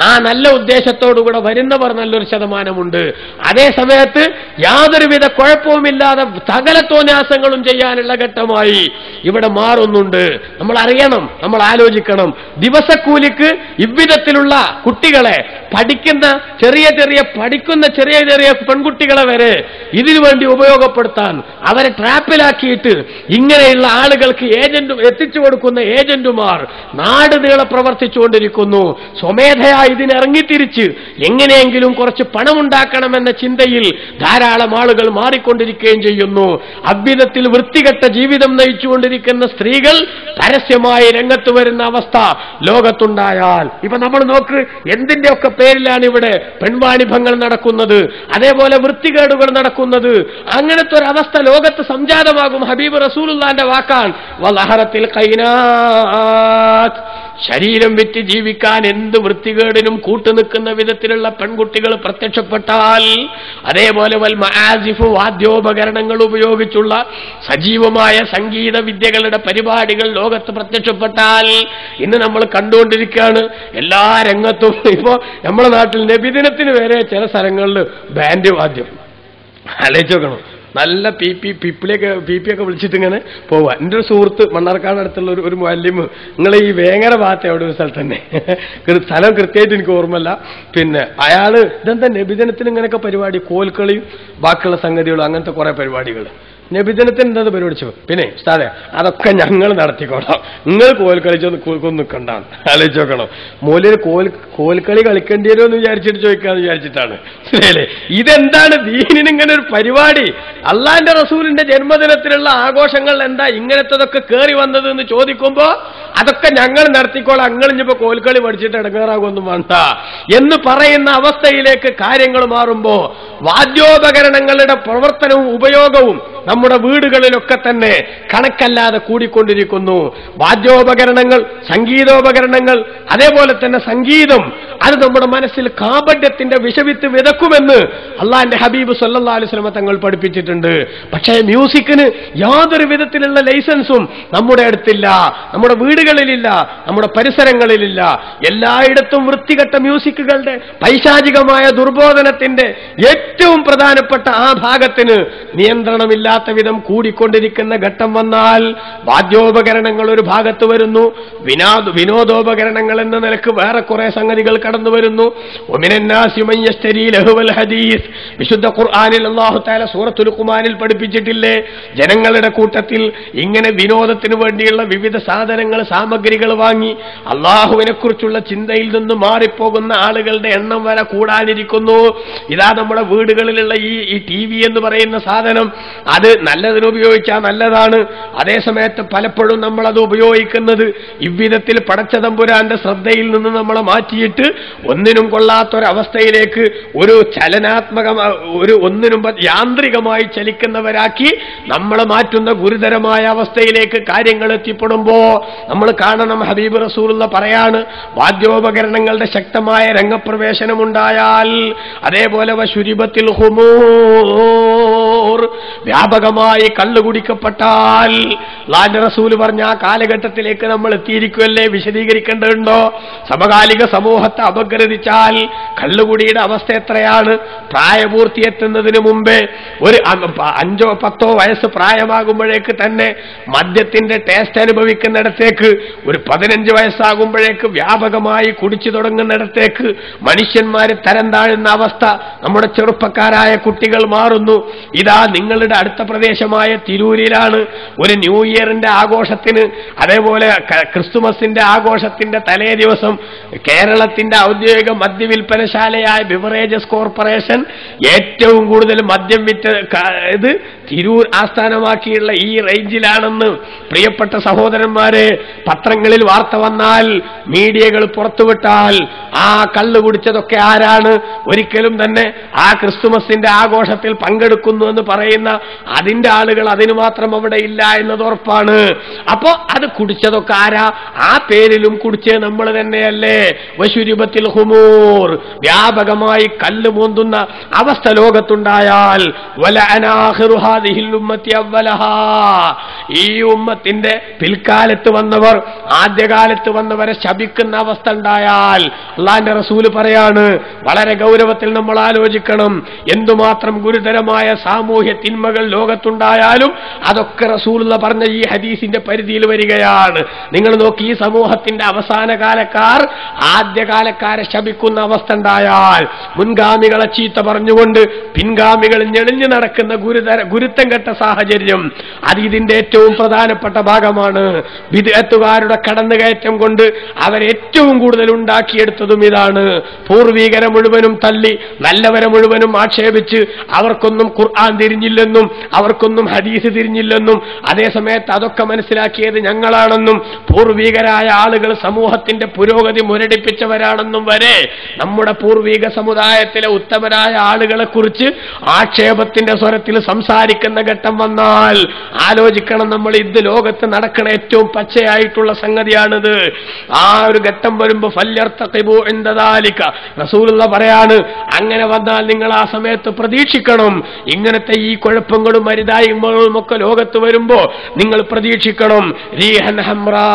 ആ നല്ല ഉദ്ദേശത്തോടുകൂടെ വരുന്നവർ നല്ലൊരു ശതമാനമുണ്ട്. അതേ സമയത്ത് യാതൊരുവിധ കുഴപ്പവുമില്ലാതെ സകല തോന്യാസങ്ങളും ചെയ്യാനുള്ള ഘട്ടമായി ഇവിടെ മാറുന്നുണ്ട്. നമ്മൾ അറിയണം, നമ്മൾ ആലോചിക്കണം. ദിവസക്കൂലിക്ക് ഇவ்விധത്തിലുള്ള കുട്ടികളെ പഠിക്കുന്ന ചെറിയ പെൺകുട്ടികളെ വരെ ഇതിനു വേണ്ടി ഉപയോഗപ്പെടുത്താൻ അവരെ ട്രാപ്പിലാക്കിയിട്ട് ഇങ്ങനെയുള്ള ആളുകൾക്ക് എത്തിച്ചു കൊടുക്കുന്ന ഏജന്റുമാർ നാട് നീളെ പ്രവർത്തിച്ചുകൊണ്ടിരിക്കുന്നു. സ്വമേധയായി ഇതിനിറങ്ങിത്തിരിച്ച് എങ്ങനെയെങ്കിലും കുറച്ച് പണമുണ്ടാക്കണമെന്ന ചിന്തയിൽ ധാരാളം ആളുകൾ മാറിക്കൊണ്ടിരിക്കുകയും ചെയ്യുന്നു. അவ்விധത്തിൽ വൃത്തികെട്ട ജീവിതം നയിച്ചുകൊണ്ടിരിക്കുന്ന സ്ത്രീകൾ പരസ്യമായി രംഗത്ത് വരുന്ന അവസ്ഥ ലോകത്തുണ്ടായാൽ, ഇപ്പൊ നമ്മൾ നോക്ക്, എന്തിന്റെയൊക്കെ പേരിലാണ് ഇവിടെ പെൺവാണിഭങ്ങൾ നടക്കുന്നത്, അതേപോലെ വൃത്തികേടുകൾ നടക്കുന്നത്. അങ്ങനത്തെ ഒരു അവസ്ഥ ലോകത്ത് സംജാതമാകും. ഹബീബ് റസൂലുള്ളാന്റെ വാക്കാൻ, വലഹറത്തിൽ ഖൈനാത്ത്, ശരീരം വിറ്റ് ജീവിക്കാൻ എന്ത് വൃത്തികേടിനും കൂട്ടുനിൽക്കുന്ന വിധത്തിലുള്ള പെൺകുട്ടികൾ പ്രത്യക്ഷപ്പെട്ടാൽ, അതേപോലെ വൽ മആസിഫു, വാദ്യോപകരണങ്ങൾ ഉപയോഗിച്ചുള്ള സജീവമായ സംഗീത വിദ്യകളുടെ പരിപാടികൾ ലോകത്ത് പ്രത്യക്ഷപ്പെട്ടാൽ, ഇന്ന് നമ്മൾ കണ്ടുകൊണ്ടിരിക്കുകയാണ് എല്ലാ രംഗത്തും. ഇപ്പോ നമ്മുടെ നാട്ടിൽ നബിദിനത്തിന് വരെ ചില സ്ഥലങ്ങളിൽ ബാൻഡ് വാദ്യം. ആലോചിച്ച് നോക്കണം, നല്ല പിപ്പിയൊക്കെ വിളിച്ചിട്ട് ഇങ്ങനെ പോവുക. എൻ്റെ ഒരു സുഹൃത്ത് മണ്ണാർക്കാട് അടുത്തുള്ള ഒരു മുഅല്ലിം, നിങ്ങൾ ഈ വേങ്ങര ഭാഗത്ത് എവിടെ ഒരു സ്ഥലത്ത് തന്നെ, സ്ഥലം കൃത്യമായിട്ട് എനിക്ക് ഓർമ്മല്ല. പിന്നെ അയാള് ഇതെന്താ നബിദിനത്തിന് ഇങ്ങനെയൊക്കെ പരിപാടി, കോൽക്കളിയും ബാക്കിയുള്ള സംഗതികളും അങ്ങനത്തെ കുറെ പരിപാടികൾ. നബിദിനത്തിന് എന്താ പരിപാടിച്ചു? പിന്നെ ഉസ്താദെ അതൊക്കെ ഞങ്ങൾ നടത്തിക്കോളാം, നിങ്ങൾ കോൽ കളിച്ചൊന്ന് നിൽക്കണ്ടാണ് ആലോചിച്ച് നോക്കണം. മൂലര് കോൽക്കളി കളിക്കേണ്ടി വരുമോ എന്ന് വിചാരിച്ചിട്ട് ചോദിക്കാന്ന് വിചാരിച്ചിട്ടാണ്. ശരിയല്ലേ? ഇതെന്താണ് ദീനിന് ഇങ്ങനെ ഒരു പരിപാടി? അള്ളാന്റെ റസൂലിന്റെ ജന്മദിനത്തിലുള്ള ആഘോഷങ്ങൾ എന്താ ഇങ്ങനത്തതൊക്കെ കയറി വന്നത് എന്ന് ചോദിക്കുമ്പോ അതൊക്കെ ഞങ്ങൾ നടത്തിക്കോളാം, അങ്ങളിഞ്ഞിപ്പോ കോൽക്കളി പഠിച്ചിട്ട് ഇടങ്ങേറാകൊന്നും വേണ്ട എന്ന് പറയുന്ന അവസ്ഥയിലേക്ക് കാര്യങ്ങൾ മാറുമ്പോ വാദ്യോപകരണങ്ങളുടെ പ്രവർത്തനവും ഉപയോഗവും നമ്മുടെ വീടുകളിലൊക്കെ തന്നെ കണക്കല്ലാതെ കൂടിക്കൊണ്ടിരിക്കുന്നു. വാദ്യോപകരണങ്ങൾ, സംഗീതോപകരണങ്ങൾ, അതേപോലെ തന്നെ സംഗീതം, അത് നമ്മുടെ മനസ്സിൽ കാപട്യത്തിന്റെ വിഷവിത്ത് വിതക്കുമെന്ന് അള്ളാന്റെ ഹബീബ് സല്ലല്ലാഹു അലൈഹി വസല്ലം തങ്ങൾ പഠിപ്പിച്ചിട്ടുണ്ട്. പക്ഷേ മ്യൂസിക്കിന് യാതൊരു വിധത്തിലുള്ള ലൈസൻസും നമ്മുടെ അടുത്തില്ല, നമ്മുടെ വീടുകളിലില്ല, നമ്മുടെ പരിസരങ്ങളിലില്ല. എല്ലായിടത്തും വൃത്തികെട്ട മ്യൂസിക്കുകളുടെ പൈശാചികമായ ദുർബോധനത്തിന്റെ ഏറ്റവും പ്രധാനപ്പെട്ട ആ ഭാഗത്തിന് നിയന്ത്രണമില്ലാത്ത വിധം കൂടിക്കൊണ്ടിരിക്കുന്ന ഘട്ടം വന്നാൽ വാദ്യോപകരണങ്ങൾ ഒരു ഭാഗത്ത് വരുന്നു, വിനോദോപകരണങ്ങൾ എന്ന നിലക്ക് വേറെ കുറെ സംഗതികൾ കടന്നു വരുന്നു. വിശുദ്ധ ഖുർആനിൽ അല്ലാഹു തആല സൂറത്തുൽ ലുഖ്മാനിൽ പഠിപ്പിച്ചിട്ടില്ലേ, ജനങ്ങളുടെ കൂട്ടത്തിൽ ഇങ്ങനെ വിനോദത്തിന് വേണ്ടിയുള്ള വിവിധ സാധനങ്ങൾ, സാമഗ്രികൾ വാങ്ങി അള്ളാഹുവിനെ കുറിച്ചുള്ള ചിന്തയിൽ നിന്ന് മാറിപ്പോകുന്ന ആളുകളുടെ എണ്ണം വരെ കൂടാനിരിക്കുന്നു. ഇതാ നമ്മുടെ വീടുകളിലുള്ള ഈ TV എന്ന് പറയുന്ന സാധനം, അത് നല്ലതിന് ഉപയോഗിച്ചാൽ നല്ലതാണ്. അതേസമയത്ത് പലപ്പോഴും നമ്മൾ അത് ഉപയോഗിക്കുന്നത് ഇவ்விധത്തിൽ പടച്ച തമ്പുരാന്റെ ശ്രദ്ധയിൽ നിന്ന് നമ്മളെ മാറ്റിയിട്ട് ഒന്നിനും കൊള്ളാത്തൊരവസ്ഥയിലേക്ക്, ഒരു ഒരു ഒന്നിനും യാന്ത്രികമായി ചലിക്കുന്നവരാക്കി നമ്മളെ മാറ്റുന്ന ഗുരുതരമായ അവസ്ഥയിലേക്ക് കാര്യങ്ങൾ എത്തിപ്പെടുമ്പോ നമ്മൾ കാണണം, ഹബീബ് റസൂലുള്ള പറയാണ്, വാദ്യോപകരണങ്ങളുടെ ശക്തമായ രംഗപ്രവേശനമുണ്ടായാൽ, അതേപോലെ വശുരിബത്തിൽ ഹുമൂർ, വ്യാപകമായി കള്ളു കുടിക്കപ്പെട്ടാൽ, അല്ലാഹുവിന്റെ റസൂൽ പറഞ്ഞ ആ കാലഘട്ടത്തിലേക്ക് നമ്മൾ എത്തിയിരിക്കുമല്ലേ, വിശദീകരിക്കേണ്ടതുണ്ടോ? സമകാലിക സമൂഹത്തെ അപഗ്രഥിച്ചാൽ കള്ളുകുടിയുടെ അവസ്ഥ എത്രയാണ്? പ്രായപൂർത്തിയെത്തുന്നതിന് മുമ്പേ ഒരു 5-10 വയസ്സ് പ്രായമാകുമ്പോഴേക്ക് തന്നെ മദ്യത്തിന്റെ ടേസ്റ്റ് അനുഭവിക്കുന്നിടത്തേക്ക്, ഒരു 15 വയസ്സാകുമ്പോഴേക്ക് വ്യാപകമായി കുടിച്ചു തുടങ്ങുന്നിടത്തേക്ക് മനുഷ്യന്മാര് തരം താഴുന്ന അവസ്ഥ നമ്മുടെ ചെറുപ്പക്കാരായ കുട്ടികൾ മാറുന്നു. ഇതാ നിങ്ങളുടെ അടുത്ത പ്രദേശമായ തിരൂരിലാണ് ഒരു ന്യൂ ഇയറിന്റെ ആഘോഷത്തിന്, അതേപോലെ ക്രിസ്തുമസിന്റെ ആഘോഷത്തിന്റെ തലേ ദിവസം കേരളത്തിന്റെ ഔദ്യോഗിക മദ്യവിൽപ്പനശാലയായ ബിവറേജസ് കോർപ്പറേഷൻ ഏറ്റവും കൂടുതൽ മദ്യം ഇത് തിരൂർ ആസ്ഥാനമാക്കിയുള്ള ഈ റേഞ്ചിലാണെന്ന് പ്രിയപ്പെട്ട സഹോദരന്മാരെ, പത്രങ്ങളിൽ വാർത്ത വന്നാൽ, മീഡിയകൾ പുറത്തുവിട്ടാൽ ആ കള്ളു കുടിച്ചതൊക്കെ ആരാണ്? ഒരിക്കലും തന്നെ ആ ക്രിസ്തുമസിന്റെ ആഘോഷത്തിൽ പങ്കെടുക്കുന്നു എന്ന് പറയുന്ന അതിന്റെ ആളുകൾ അതിന് മാത്രം അവിടെ ഇല്ല എന്നത് ഉറപ്പാണ്. അപ്പോ അത് കുടിച്ചതൊക്കെ ആരാ? ആ പേരിലും കുടിച്ചേ നമ്മൾ തന്നെയല്ലേ? വശുരിബത്തിൽ ഹുമൂർ, വ്യാപകമായി കല്ല് മോന്തുന്ന അവസ്ഥ ലോകത്തുണ്ടായാൽ, ഈ ഉമ്മത്തിന്റെ പിൽക്കാലത്ത് വന്നവർ ആദ്യകാലത്ത് വന്നവരെ ശപിക്കുന്ന അവസ്ഥ ഉണ്ടായാൽ, അല്ലാഹുവിന്റെ റസൂല് പറയാണ്, വളരെ ഗൗരവത്തിൽ നമ്മൾ ആലോചിക്കണം. എന്തുമാത്രം ഗുരുതരമായ സാമൂഹ്യ തിന്മകൾ ലോകത്തുണ്ടായാലും അതൊക്കെ റസൂലുള്ള പറഞ്ഞ ഈ ഹദീസിന്റെ പരിധിയിൽ വരികയാണ്. നിങ്ങൾ നോക്കി, ഈ സമൂഹത്തിന്റെ അവസാന കാലക്കാർ ആദ്യകാലക്കാരെ ശപിക്കുന്ന അവസ്ഥ ഉണ്ടായാൽ, മുൻഗാമികളെ ചീത്ത പറഞ്ഞുകൊണ്ട് പിൻഗാമികൾ ഞെളിഞ്ഞു നടക്കുന്ന ഗുരുത്തം കെട്ട സാഹചര്യം, അത് ഇതിന്റെ ഏറ്റവും പ്രധാനപ്പെട്ട ഭാഗമാണ്. ബിദ്അത്തുകാരുടെ കടന്നുകയറ്റം കൊണ്ട് അവരേറ്റവും കൂടുതൽ ഉണ്ടാക്കിയെടുത്തതും ഇതാണ്. പൂർവീകരെ മുഴുവനും തള്ളി, നല്ലവരെ മുഴുവനും ആക്ഷേപിച്ച്, അവർക്കൊന്നും ഖുർആൻ തിരിഞ്ഞില്ലെന്നും അവർക്കൊന്നും ഹദീസ് തിരിഞ്ഞില്ലെന്നും, അതേസമയത്ത് അതൊക്കെ മനസ്സിലാക്കിയത് ഞങ്ങളാണെന്നും, പൂർവീകരായ ആളുകൾ സമൂഹത്തിന്റെ പുരോഗതി മുരടിപ്പിച്ചവരാണെന്നും വരെ നമ്മുടെ പൂർവീക സമുദായത്തിലെ ഉത്തമരായ ആളുകളെ കുറിച്ച് ആക്ഷേപത്തിന്റെ സ്വരത്തിൽ സംസാരിക്കുന്ന ഘട്ടം വന്നാൽ ആലോചിക്കണം, നമ്മൾ ഇത് ലോകത്ത് നടക്കണ ഏറ്റവും പച്ചയായിട്ടുള്ള സംഗതിയാണിത്. ആ ഒരു ഘട്ടം വരുമ്പോ ഫല്യർതഖിബു ഇൻദ ദാലിക, റസൂലുള്ള പറയാണ്, അങ്ങനെ വന്നാൽ നിങ്ങൾ ആ സമയത്ത് പ്രതീക്ഷിക്കണം. ഇങ്ങനത്തെ ഈ കുഴപ്പങ്ങളും മരുതായ്മകളും ഒക്കെ ലോകത്ത് വരുമ്പോ നിങ്ങൾ പ്രതീക്ഷിക്കണം. റീഹൻ ഹംറാ,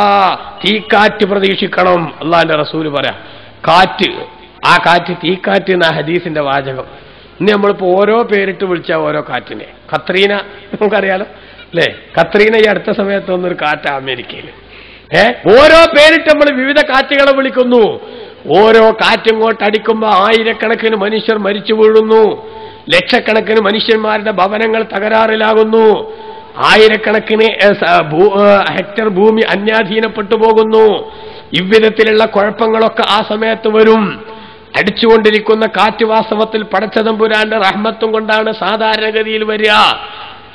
തീക്കാറ്റ് പ്രതീക്ഷിക്കണം. അല്ലാഹുവിന്റെ റസൂല് പറയാം, കാറ്റ്, ആ കാറ്റ് തീക്കാറ്റ് എന്ന ഹദീസിന്റെ വാചകം. ഇന്ന് നമ്മളിപ്പോ ഓരോ പേരിട്ട് വിളിച്ചാൽ ഓരോ കാറ്റിനെ, കത്രീന നമുക്കറിയാലോ അല്ലേ? കത്രീന ഈ അടുത്ത സമയത്ത് വന്നൊരു കാറ്റ് അമേരിക്കയിൽ. ഓരോ പേരിട്ട് നമ്മൾ വിവിധ കാറ്റുകളെ വിളിക്കുന്നു. ഓരോ കാറ്റിങ്ങോട്ട് അടിക്കുമ്പോ ആയിരക്കണക്കിന് മനുഷ്യർ മരിച്ചു വീഴുന്നു. ലക്ഷക്കണക്കിന് മനുഷ്യന്മാരുടെ ഭവനങ്ങൾ തകരാറിലാകുന്നു, ആയിരക്കണക്കിന് ഹെക്ടർ ഭൂമി അന്യാധീനപ്പെട്ടു പോകുന്നു. ഇவ்விധത്തിലുള്ള കുഴപ്പങ്ങളൊക്കെ ആ സമയത്ത് വരും. അടിച്ചുകൊണ്ടിരിക്കുന്ന കാറ്റ് വാസ്തവത്തിൽ പടച്ചതമ്പുരാന്റെ റഹ്മത്തും കൊണ്ടാണ് സാധാരണഗതിയിൽ വരിക.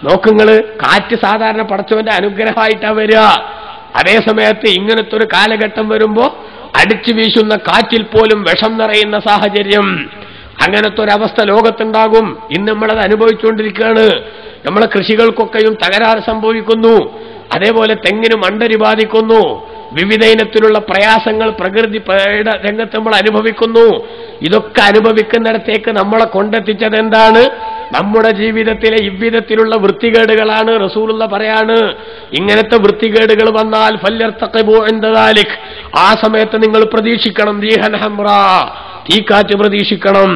നോക്കുങ്ങള്, കാറ്റ് സാധാരണ പടച്ചവന്റെ അനുഗ്രഹമായിട്ടാ വരിക. അതേ സമയത്ത് ഇങ്ങനത്തെ ഒരു കാലഘട്ടം വരുമ്പോ അടിച്ചു വീശുന്ന കാറ്റിൽ പോലും വിഷം നിറയുന്ന സാഹചര്യം, അങ്ങനത്തെ ഒരവസ്ഥ ലോകത്തുണ്ടാകും. ഇന്ന് നമ്മളത് അനുഭവിച്ചുകൊണ്ടിരിക്കുകയാണ്. നമ്മളെ കൃഷികൾക്കൊക്കെയും തകരാറ് സംഭവിക്കുന്നു. അതേപോലെ തെങ്ങിന് മണ്ടരി ബാധിക്കുന്നു. വിവിധ ഇനത്തിലുള്ള പ്രയാസങ്ങൾ പ്രകൃതിയുടെ രംഗത്ത് നമ്മൾ അനുഭവിക്കുന്നു. ഇതൊക്കെ അനുഭവിക്കുന്നിടത്തേക്ക് നമ്മളെ കൊണ്ടെത്തിച്ചത് എന്താണ്? നമ്മുടെ ജീവിതത്തിലെ ഇவ்விധത്തിലുള്ള വൃത്തികേടുകളാണ്. റസൂലുള്ള പറയാണ്, ഇങ്ങനത്തെ വൃത്തികേടുകൾ വന്നാൽ ഫല്യർതഖിബു ഇൻദ ദാലിക്, ആ സമയത്ത് നിങ്ങൾ പ്രതീക്ഷിക്കണം റീഹൻ ഹംറാ, തീക്കാറ്റ് പ്രതീക്ഷിക്കണം.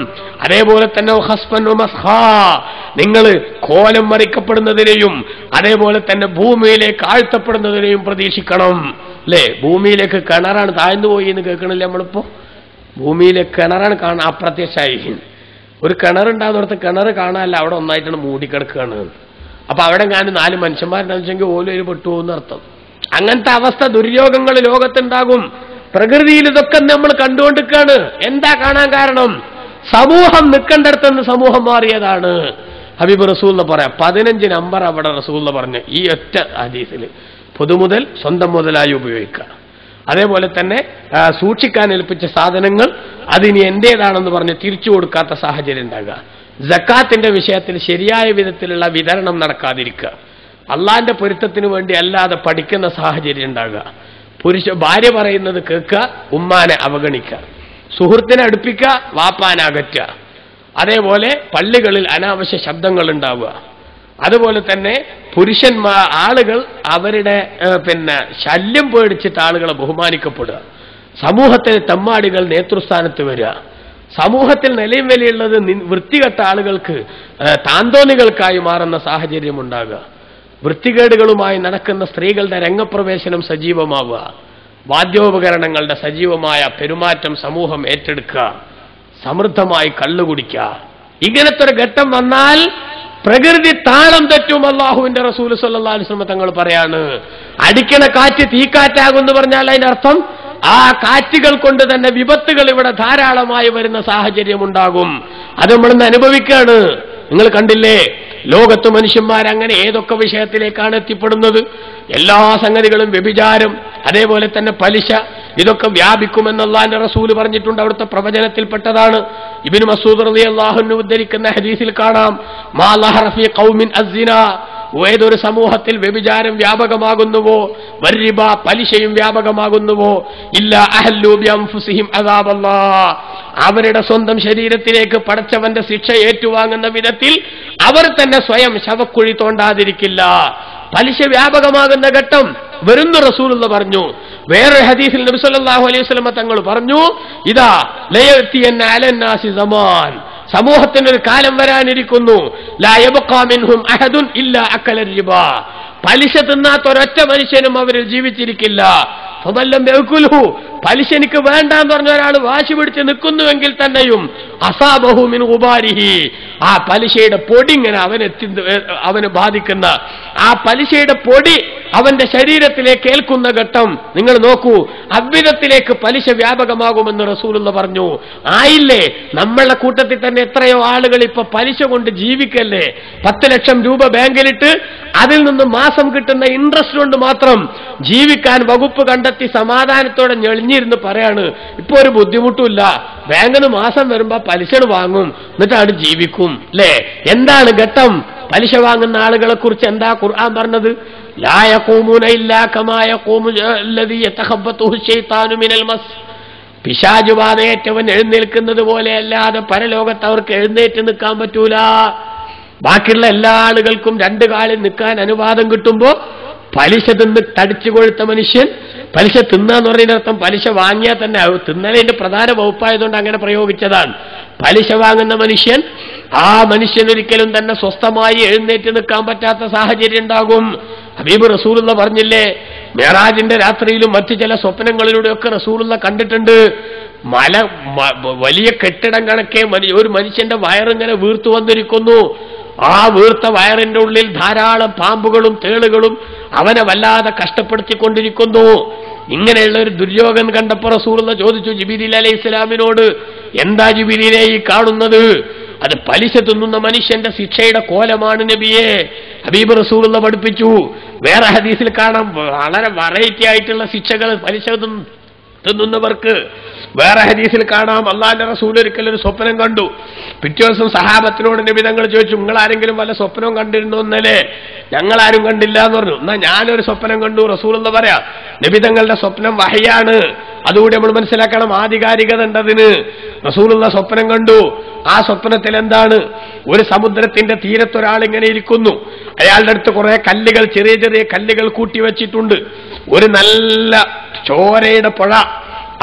അതേപോലെ തന്നെ ഹസ്ഫൻ വമസ്ഖാ, നിങ്ങൾ കോലം മറിക്കപ്പെടുന്നതിനെയും അതേപോലെ തന്നെ ഭൂമിയിലേക്ക് ആഴ്ത്തപ്പെടുന്നതിനെയും പ്രതീക്ഷിക്കണം. അല്ലേ, ഭൂമിയിലേക്ക് കിണറാണ് താഴ്ന്നു പോയി എന്ന് കേൾക്കണില്ലേ നമ്മളിപ്പോ? ഭൂമിയിലേക്ക് കിണറാണ് കാണാൻ അപ്രത്യക്ഷമായി. ഒരു കിണറുണ്ടാകുന്നിടത്ത് കിണർ കാണാനല്ല, അവിടെ ഒന്നായിട്ടാണ് മൂടിക്കിടക്കുകയാണ്. അപ്പൊ അവിടെ ഞാൻ 4 മനുഷ്യന്മാരുണ്ടെന്ന് വെച്ചെങ്കിൽ ഓലൊരു പെട്ടുപോകുന്ന അർത്ഥം. അങ്ങനത്തെ അവസ്ഥ, ദുര്യോഗങ്ങൾ ലോകത്തുണ്ടാകും. പ്രകൃതിയിൽ ഇതൊക്കെ നമ്മൾ കണ്ടുകൊണ്ടിരിക്കുകയാണ്. എന്താ കാണാൻ കാരണം? സമൂഹം നിൽക്കേണ്ടടുത്തുനിന്ന് സമൂഹം മാറിയതാണ്. ഹബീബ് റസൂൽ പറയാം, 15 നമ്പർ അവിടെ റസൂൽ പറഞ്ഞു ഈ ഒറ്റ ഹദീസിൽ. പൊതുമുതൽ സ്വന്തം മുതലായി ഉപയോഗിക്കുക, അതേപോലെ തന്നെ സൂക്ഷിക്കാൻ ഏൽപ്പിച്ച സാധനങ്ങൾ അതിനി എന്റേതാണെന്ന് പറഞ്ഞ് തിരിച്ചു കൊടുക്കാത്ത സാഹചര്യം ഉണ്ടാകുക, സക്കാത്തിന്റെ വിഷയത്തിൽ ശരിയായ വിധത്തിലുള്ള വിതരണം നടക്കാതിരിക്കുക, അള്ളാന്റെ പൊരുത്തത്തിന് വേണ്ടി അല്ലാതെ പഠിക്കുന്ന സാഹചര്യം ഉണ്ടാകുക, ഭാര്യ പറയുന്നത് കേൾക്കുക, ഉമ്മാനെ അവഗണിക്കുക, സുഹൃത്തിനെ അടുപ്പിക്കുക, വാപ്പാനെ അകറ്റുക, അതേപോലെ പള്ളികളിൽ അനാവശ്യ ശബ്ദങ്ങൾ ഉണ്ടാവുക, അതുപോലെ തന്നെ ആളുകൾ അവരുടെ ശല്യം പേടിച്ചിട്ട് ആളുകളെ ബഹുമാനിക്കപ്പെടുക, സമൂഹത്തിലെ തെമ്മാടികൾ നേതൃസ്ഥാനത്ത് വരിക, സമൂഹത്തിൽ നിലയും വിലയുള്ളത് വൃത്തികെട്ട ആളുകൾക്ക് താന്തോന്നികൾക്കായി മാറുന്ന സാഹചര്യം ഉണ്ടാകുക, വൃത്തികേടുകളുമായി നടക്കുന്ന സ്ത്രീകളുടെ രംഗപ്രവേശനം സജീവമാവുക, വാദ്യോപകരണങ്ങളുടെ സജീവമായ പെരുമാറ്റം സമൂഹം ഏറ്റെടുക്കുക, സമൃദ്ധമായി കള്ളുകുടിക്കുക. ഇങ്ങനത്തെ ഒരു ഘട്ടം വന്നാൽ പ്രകൃതി താളം തെറ്റും. അല്ലാഹുവിന്റെ റസൂൽ സല്ലല്ലാഹു അലൈഹി വസല്ലം തങ്ങൾ പറയാണ്, അടിക്കണ കാറ്റ് തീക്കാറ്റാകുമെന്ന് പറഞ്ഞാൽ അതിനർത്ഥം ആ കാറ്റുകൾ കൊണ്ട് തന്നെ വിപത്തുകൾ ഇവിടെ ധാരാളമായി വരുന്ന സാഹചര്യം ഉണ്ടാകും. അത് നമ്മളിന്ന് അനുഭവിക്കുകയാണ്. നിങ്ങൾ കണ്ടില്ലേ, ലോകത്ത് മനുഷ്യന്മാരങ്ങനെ ഏതൊക്കെ വിഷയത്തിലേക്കാണ് എത്തിപ്പെടുന്നത്? എല്ലാ സംഗതികളും വ്യഭിചാരം, അതേപോലെ തന്നെ പലിശ, ഇതൊക്കെ വ്യാപിക്കുമെന്ന് അല്ലാഹുവിന്റെ റസൂല് പറഞ്ഞിട്ടുണ്ട്. അവിടുത്തെ പ്രവചനത്തിൽപ്പെട്ടതാണ്. ഇബ്നു മസ്ഊദ് റളിയല്ലാഹു അൻഹു ഉദ്ധരിക്കുന്ന ഹദീസിൽ കാണാം, മാ ലഹറ ഫീ ഖൗമിൻ അസ്സിന, ഏതൊരു സമൂഹത്തിൽ വ്യഭിചാരം വ്യാപകമാകുന്നുവോ, വരിബ പലിശയും വ്യാപകമാകുന്നുവോ, ഇല്ല അഹല്ലു ബിഅൻഫുസിഹിം അദാബല്ലാഹ്, അവരുടെ സ്വന്തം ശരീരത്തിലേക്ക് പടച്ചവന്റെ ശിക്ഷ ഏറ്റുവാങ്ങുന്ന വിധത്തിൽ അവർ തന്നെ സ്വയം ശവക്കുഴി തോണ്ടാതിരിക്കില്ല. പലിശ വ്യാപകമാകുന്ന ഘട്ടം വരുന്നു റസൂലുള്ള പറഞ്ഞു. വേറൊരു ഹദീസിൽ നബി സല്ലല്ലാഹു അലൈഹി വസല്ലം തങ്ങൾ പറഞ്ഞു, ഇദാ ലയതിയന്ന അലന്നാസി സമാൻ, സമൂഹത്തിനൊരു കാലം വരാനിരിക്കുന്നു, ലാ യബ്ഖാ മിൻഹും അഹദുൻ ഇല്ലാ അക്കല റിബാ, പലിശ തിന്നാത്ത ഒരൊറ്റ മനുഷ്യനും അവരിൽ ജീവിച്ചിരിക്കില്ല. ഫദല്ലം യഅകുലുഹു, പലിശ എനിക്ക് വേണ്ടാന്ന് പറഞ്ഞ ഒരാൾ വാശി പിടിച്ച് നിൽക്കുന്നുവെങ്കിൽ തന്നെയും അസാബഹു മിൻ ഗുബാരിഹി, ആ പലിശയുടെ പൊടി ഇങ്ങനെ അവന് ബാധിക്കുന്ന ആ പലിശയുടെ പൊടി അവന്റെ ശരീരത്തിലേക്ക് ഏൽക്കുന്ന ഘട്ടം നിങ്ങൾ നോക്കൂ. അவ்விധത്തിലേക്ക് പലിശ വ്യാപകമാകുമെന്ന് റസൂലുള്ള പറഞ്ഞു. ആയില്ലേ, നമ്മളെ കൂട്ടത്തിൽ തന്നെ എത്രയോ ആളുകൾ ഇപ്പൊ പലിശ കൊണ്ട് ജീവിക്കല്ലേ. 10 ലക്ഷം രൂപ ബാങ്കിലിട്ട് അതിൽ നിന്ന് മാസം കിട്ടുന്ന ഇൻട്രസ്റ്റ് കൊണ്ട് മാത്രം ജീവിക്കാൻ വകുപ്പ് കണ്ടെത്തി സമാധാനത്തോടെ ഞെളിഞ്ഞിരുന്ന് പറയാണ്, ഇപ്പൊ ഒരു ബുദ്ധിമുട്ടുമില്ല, ബാങ്കിന് മാസം വരുമ്പോ പലിശ വാങ്ങും, എന്നിട്ടാണ് ജീവിക്കും. അല്ലേ? എന്താണ് ഘട്ടം? പലിശ വാങ്ങുന്ന ആളുകളെ കുറിച്ച് എന്താ ഖുർആൻ പറഞ്ഞത്? ലാ യഖൂമുന ഇല്ലാ കമാ യഖൂമു അല്ലദീ യതഖബ്ബതുഹു ശൈത്താനു മിനൽ മസ്, പിശാച് ബാധയേറ്റവൻ എഴുന്നേൽക്കുന്നത് പോലെ അല്ലാതെ പരലോകത്ത് അവർക്ക് എഴുന്നേറ്റ് നിൽക്കാൻ പറ്റൂല. ബാക്കിയുള്ള എല്ലാ ആളുകൾക്കും 2 കാലിൽ നിൽക്കാൻ അനുവാദം കിട്ടുമ്പോ പലിശ തിന്ന് തടിച്ചു കൊഴുത്ത മനുഷ്യൻ, പലിശ തിന്നാന്ന് പറയുന്നർത്ഥം പലിശ വാങ്ങിയാൽ തന്നെ തിന്നതിന്റെ പ്രധാന വകുപ്പായതുകൊണ്ട് അങ്ങനെ പ്രയോഗിച്ചതാണ്. പലിശ വാങ്ങുന്ന മനുഷ്യൻ, ആ മനുഷ്യനൊരിക്കലും തന്നെ സ്വസ്ഥമായി എഴുന്നേറ്റ് നിൽക്കാൻ പറ്റാത്ത സാഹചര്യം ഉണ്ടാകും. ഹബീബ് റസൂലുള്ള പറഞ്ഞില്ലേ, മെഹറാജിന്റെ രാത്രിയിലും മറ്റു ചില സ്വപ്നങ്ങളിലൂടെയൊക്കെ റസൂലുള്ള കണ്ടിട്ടുണ്ട്, വലിയ കെട്ടിടം കണക്കെ ഒരു മനുഷ്യന്റെ വയറിങ്ങനെ വീർത്തു വന്നിരിക്കുന്നു. ആ വീർത്ത വയറിന്റെ ഉള്ളിൽ ധാരാളം പാമ്പുകളും തേളുകളും അവനെ വല്ലാതെ കഷ്ടപ്പെടുത്തിക്കൊണ്ടിരിക്കുന്നു. ഇങ്ങനെയുള്ള ഒരു ദുര്യോഗം കണ്ടപ്പോൾ റസൂലുള്ളാഹി ചോദിച്ചു ജിബ്രീൽ അലൈഹിസ്സലാമിനോട്, എന്താ ജിബ്രീലേ ഈ കാണുന്നത്? അത് പലിശ തിന്നുന്ന മനുഷ്യന്റെ ശിക്ഷയുടെ കോലമാണ് നബിയെ. ഹബീബ് റസൂലുള്ളാഹി പഠിപ്പിച്ചു. വേറെ ഹദീസിൽ കാണാം വളരെ വെറൈറ്റി ആയിട്ടുള്ള ശിക്ഷകൾ പലിശ തിന്നുന്നവർക്ക്. വേറെ ഹദീസിൽ കാണാം അള്ളാഹിന്റെ റസൂൽ ഒരിക്കൽ ഒരു സ്വപ്നം കണ്ടു. പിറ്റേ ദിവസം സഹാബത്തിനോട് നബി തങ്ങൾ ചോദിച്ചു, നിങ്ങൾ ആരെങ്കിലും വല്ല സ്വപ്നവും കണ്ടിരുന്നോ ഇന്നലെ? ഞങ്ങളാരും കണ്ടില്ല എന്ന് പറഞ്ഞു. എന്നാ ഞാനൊരു സ്വപ്നം കണ്ടു. റസൂലുള്ളാഹി പറയാ, നബി തങ്ങളുടെ സ്വപ്നം വഹയാണ്. അതുകൂടി നമ്മൾ മനസ്സിലാക്കണം, ആധികാരികത ഉണ്ടതിന്. റസൂലുള്ളാഹി സ്വപ്നം കണ്ടു. ആ സ്വപ്നത്തിൽ എന്താണ്? ഒരു സമുദ്രത്തിന്റെ തീരത്തൊരാൾ ഇങ്ങനെ ഇരിക്കുന്നു. അയാളുടെ അടുത്ത് കുറെ കല്ലുകൾ, ചെറിയ ചെറിയ കല്ലുകൾ കൂട്ടിവെച്ചിട്ടുണ്ട്. ഒരു നല്ല ചോരയുടെ പുഴ.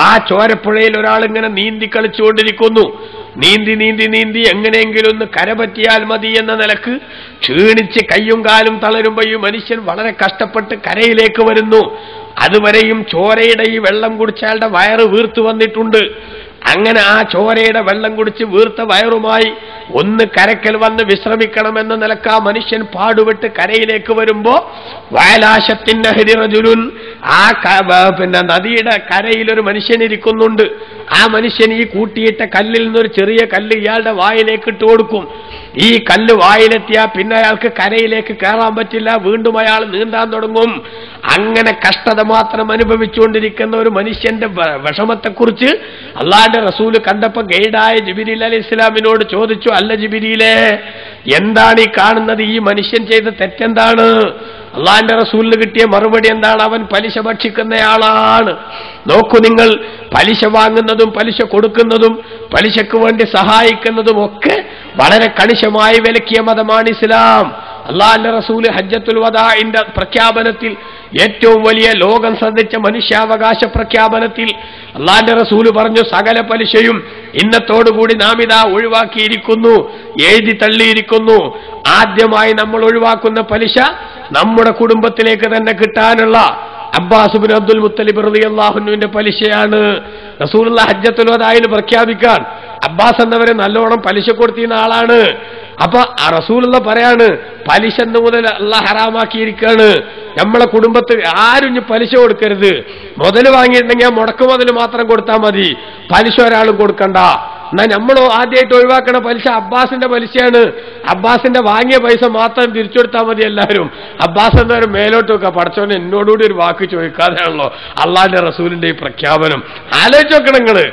ആ ചോരപ്പുഴയിൽ ഒരാൾ ഇങ്ങനെ നീന്തി കളിച്ചുകൊണ്ടിരിക്കുന്നു. നീന്തി നീന്തി നീന്തി എങ്ങനെയെങ്കിലും ഒന്ന് കരപറ്റിയാൽ മതി എന്ന നിലക്ക് ക്ഷീണിച്ച് കയ്യും കാലും തളരുമ്പോൾ ഈ മനുഷ്യൻ വളരെ കഷ്ടപ്പെട്ട് കരയിലേക്ക് വരുന്നു. അതുവരെയും ചോരയുടെ ഈ വെള്ളം കുടിച്ചയാളുടെ വയറ് വീർത്തു വന്നിട്ടുണ്ട്. അങ്ങനെ ആ ചോരയുടെ വെള്ളം കുടിച്ച് വീർത്ത വയറുമായി ഒന്ന് കരക്കൽ വന്ന് വിശ്രമിക്കണമെന്ന നിലക്ക് ആ മനുഷ്യൻ പാടുപെട്ട് കരയിലേക്ക് വരുമ്പോ വയലാശത്തിന്റെ ഹരിറജുലുൻ, ആ നദിയുടെ കരയിൽ ഒരു മനുഷ്യൻ ഇരിക്കുന്നുണ്ട്. ആ മനുഷ്യൻ ഈ കൂട്ടിയിട്ട കല്ലിൽ നിന്നൊരു ചെറിയ കല്ല് ഇയാളുടെ വായിലേക്ക് ഇട്ട് കൊടുക്കും. ഈ കല്ല് വായിലെത്തിയാൽ പിന്നെ അയാൾക്ക് കരയിലേക്ക് കയറാൻ പറ്റില്ല. വീണ്ടും അയാൾ നീന്താൻ തുടങ്ങും. അങ്ങനെ കഷ്ടത മാത്രം അനുഭവിച്ചുകൊണ്ടിരിക്കുന്ന ഒരു മനുഷ്യന്റെ വിഷമത്തെക്കുറിച്ച് അള്ളാഹിന്റെ റസൂല് കണ്ടപ്പോ ഗൈഡായ ജിബ്രീൽ അലൈഹിസ്സലാമിനോട് ചോദിച്ചു, അല്ല ജിബ്രീലേ, എന്താണ് ഈ കാണുന്നത്? ഈ മനുഷ്യൻ ചെയ്ത തെറ്റെന്താണ്? അള്ളാഹിന്റെ റസൂലിന് കിട്ടിയ മറുപടി എന്താണ്? അവൻ പലിശ ഭക്ഷിക്കുന്നയാളാണ്. നോക്കൂ നിങ്ങൾ, പലിശ വാങ്ങുന്നതും പലിശ കൊടുക്കുന്നതും പലിശക്ക് വേണ്ടി സഹായിക്കുന്നതും ഒക്കെ വളരെ കണിശമായി വിലക്കിയ മതമാണ് ഇസ്ലാം. അള്ളാഹിന്റെ റസൂല് ഹജ്ജത്തുൽ വദാഇന്റെ പ്രഖ്യാപനത്തിൽ, ഏറ്റവും വലിയ ലോകം ശ്രദ്ധിച്ച മനുഷ്യാവകാശ പ്രഖ്യാപനത്തിൽ അള്ളാഹിന്റെ റസൂല് പറഞ്ഞു, സകല പലിശയും ഇന്നത്തോടുകൂടി നാം ഇതാ ഒഴിവാക്കിയിരിക്കുന്നു, എഴുതി തള്ളിയിരിക്കുന്നു. ആദ്യമായി നമ്മൾ ഒഴിവാക്കുന്ന പലിശ നമ്മുടെ കുടുംബത്തിലേക്ക് തന്നെ കിട്ടാനുള്ള അബ്ബാസ് ഇബ്നു അബ്ദുൽ മുത്തലിബ് റളിയല്ലാഹു അൻഹുവിന്റെ പലിശയാണ് റസൂലുള്ളാഹി ഹജ്ജത്തുൽ വദാഇൽ പ്രഖ്യാപിക്കാൻ. അബ്ബാസ് എന്നവരെ നല്ലോണം പലിശ കൊടുത്തിരുന്ന ആളാണ്. അപ്പൊ ആ റസൂലുള്ളാഹി പറയാണ്, പലിശ എന്ന് മുതൽ അള്ളാഹ് ഹറാമാക്കിയിരിക്കുകയാണ്. നമ്മളെ കുടുംബത്തിൽ ആരും ഇനി പലിശ കൊടുക്കരുത്. മുതൽ വാങ്ങിയിട്ടുണ്ടെങ്കിൽ മുടക്ക് മുതൽ മാത്രം കൊടുത്താൽ മതി, പലിശ ഒരാളും കൊടുക്കണ്ട. എന്നാൽ നമ്മളോ ആദ്യമായിട്ട് ഒഴിവാക്കണ പലിശ അബ്ബാസിന്റെ പലിശയാണ്. അബ്ബാസിന്റെ വാങ്ങിയ പൈസ മാത്രം തിരിച്ചു കൊടുത്താൽ മതി എല്ലാവരും. അബ്ബാസ് എന്നവരും മേലോട്ട് വെക്കുക, പടച്ചോനെ എന്നോടുകൂടി ഒരു വാക്ക് ചോദിക്കാതെയാണല്ലോ അള്ളാഹിന്റെ റസൂലിന്റെ ഈ പ്രഖ്യാപനം. ആലോചിച്ച് നോക്കണം നിങ്ങള്.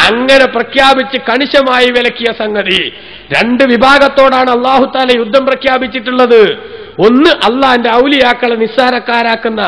അങ്ങനെ പ്രഖ്യാപിച്ച് കണിശമായി വിലക്കിയ സംഗതി. രണ്ട് വിഭാഗത്തോടാണ് അല്ലാഹു തആല യുദ്ധം പ്രഖ്യാപിച്ചിട്ടുള്ളത്. ഒന്ന് അള്ളാഹിന്റെ ഔലിയാക്കളെ നിസ്സാരക്കാരാക്കുന്ന,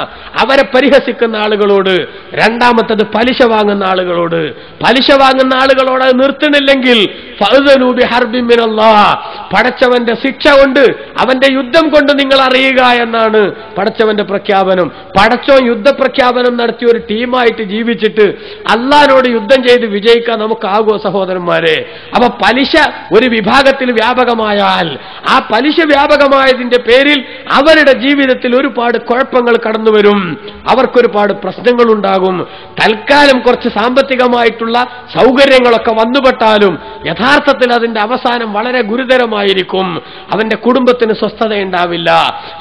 അവരെ പരിഹസിക്കുന്ന ആളുകളോട്. രണ്ടാമത്തത് പലിശ വാങ്ങുന്ന ആളുകളോട്. പലിശ വാങ്ങുന്ന ആളുകളോട് അത് നിർത്തണില്ലെങ്കിൽ ഫഅ്ദനൂ ബിഹർബിൻ മിനല്ലാഹ്, പടച്ചവന്റെ ശിക്ഷ കൊണ്ട്, അവന്റെ യുദ്ധം കൊണ്ട് നിങ്ങൾ അറിയുക എന്നാണ് പടച്ചവന്റെ പ്രഖ്യാപനം. പടച്ചവൻ യുദ്ധപ്രഖ്യാപനം നടത്തിയ ഒരു ടീമായിട്ട് ജീവിച്ചിട്ട് അള്ളാഹിനോട് യുദ്ധം ചെയ്ത് വിജയിക്കാൻ നമുക്കാകുമോ സഹോദരന്മാരെ? അപ്പൊ പലിശ ഒരു വിഭാഗത്തിൽ വ്യാപകമായാൽ, ആ പലിശ വ്യാപകമായതിന്റെ പേരിൽ അവരുടെ ജീവിതത്തിൽ ഒരുപാട് കുഴപ്പങ്ങൾ കടന്നു വരും, അവർക്കൊരുപാട് പ്രശ്നങ്ങൾ ഉണ്ടാകും. തൽക്കാലം കുറച്ച് സാമ്പത്തികമായിട്ടുള്ള സൗകര്യങ്ങളൊക്കെ വന്നുപെട്ടാലും യഥാർത്ഥത്തിൽ അതിന്റെ അവസാനം വളരെ ഗുരുതരമായിരിക്കും. അവന്റെ കുടുംബത്തിന് സ്വസ്ഥതയുണ്ടാവില്ല,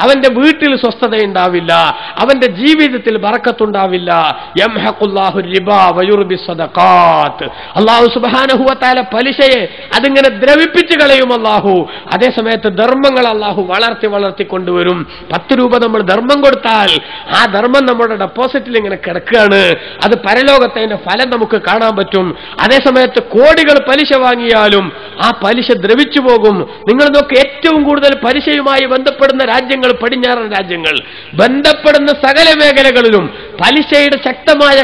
അവന്റെ വീട്ടിൽ സ്വസ്ഥതയുണ്ടാവില്ല, അവന്റെ ജീവിതത്തിൽ ബറക്കത്തുണ്ടാവില്ല. യംഹഖുല്ലാഹു റിബാ വയുർബി സദഖാത്ത്. അല്ലാഹു സുബ്ഹാനഹു വ തആല പലിശയെ അതിങ്ങനെ ദ്രവിപ്പിച്ചു കളയും അല്ലാഹു. അതേസമയത്ത് ധർമ്മങ്ങൾ അല്ലാഹു വളർത്തി വളർത്തി കൊണ്ടുവരും. 10 രൂപ നമ്മൾ ധർമ്മം കൊടുത്താൽ ആ ധർമ്മം നമ്മുടെ ഡെപ്പോസിറ്റിൽ ഇങ്ങനെ കിടക്കുകയാണ്. അത് പരലോകത്തെ അതിന്റെ ഫലം നമുക്ക് കാണാൻ പറ്റും. അതേസമയത്ത് കോടികൾ പലിശ വാങ്ങിയാലും ആ പലിശ ദ്രവിച്ചു പോകും. നിങ്ങൾ നോക്ക്, ഏറ്റവും കൂടുതൽ പലിശയുമായി ബന്ധപ്പെടുന്ന രാജ്യങ്ങൾ പടിഞ്ഞാറൻ രാജ്യങ്ങൾ. ബന്ധപ്പെടുന്ന സകല മേഖലകളിലും പലിശയുടെ ശക്തമായ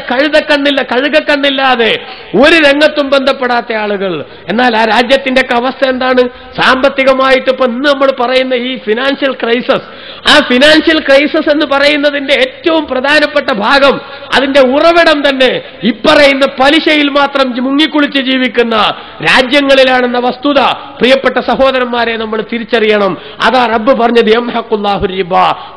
കഴുകക്കണ്ണില്ലാതെ ഒരു രംഗത്തും ബന്ധപ്പെടാത്ത ആളുകൾ. എന്നാൽ ആ രാജ്യത്തിന്റെ ഒക്കെ അവസ്ഥ എന്താണ്? സാമ്പത്തികമായിട്ട് ഇപ്പൊ ഇന്ന് നമ്മൾ പറയുന്ന ഈ ഫിനാൻഷ്യൽ ക്രൈസിസ്, ആ ഫിനാൻഷ്യൽ ക്രൈസിസ് എന്ന് പറയുന്നതിന്റെ ഏറ്റവും പ്രധാനപ്പെട്ട ഭാഗം, അതിന്റെ ഉറവിടം തന്നെ ഇപ്പറയുന്ന പലിശയിൽ മാത്രം മുങ്ങിക്കുളിച്ച് ജീവിക്കുന്ന രാജ്യങ്ങളിലാണെന്ന വസ്തുത പ്രിയപ്പെട്ട സഹോദരന്മാരെ നമ്മൾ തിരിച്ചറിയണം. അതാ റബ്ബ് പറഞ്ഞത് യംഹഖുല്ലാഹു റിബ,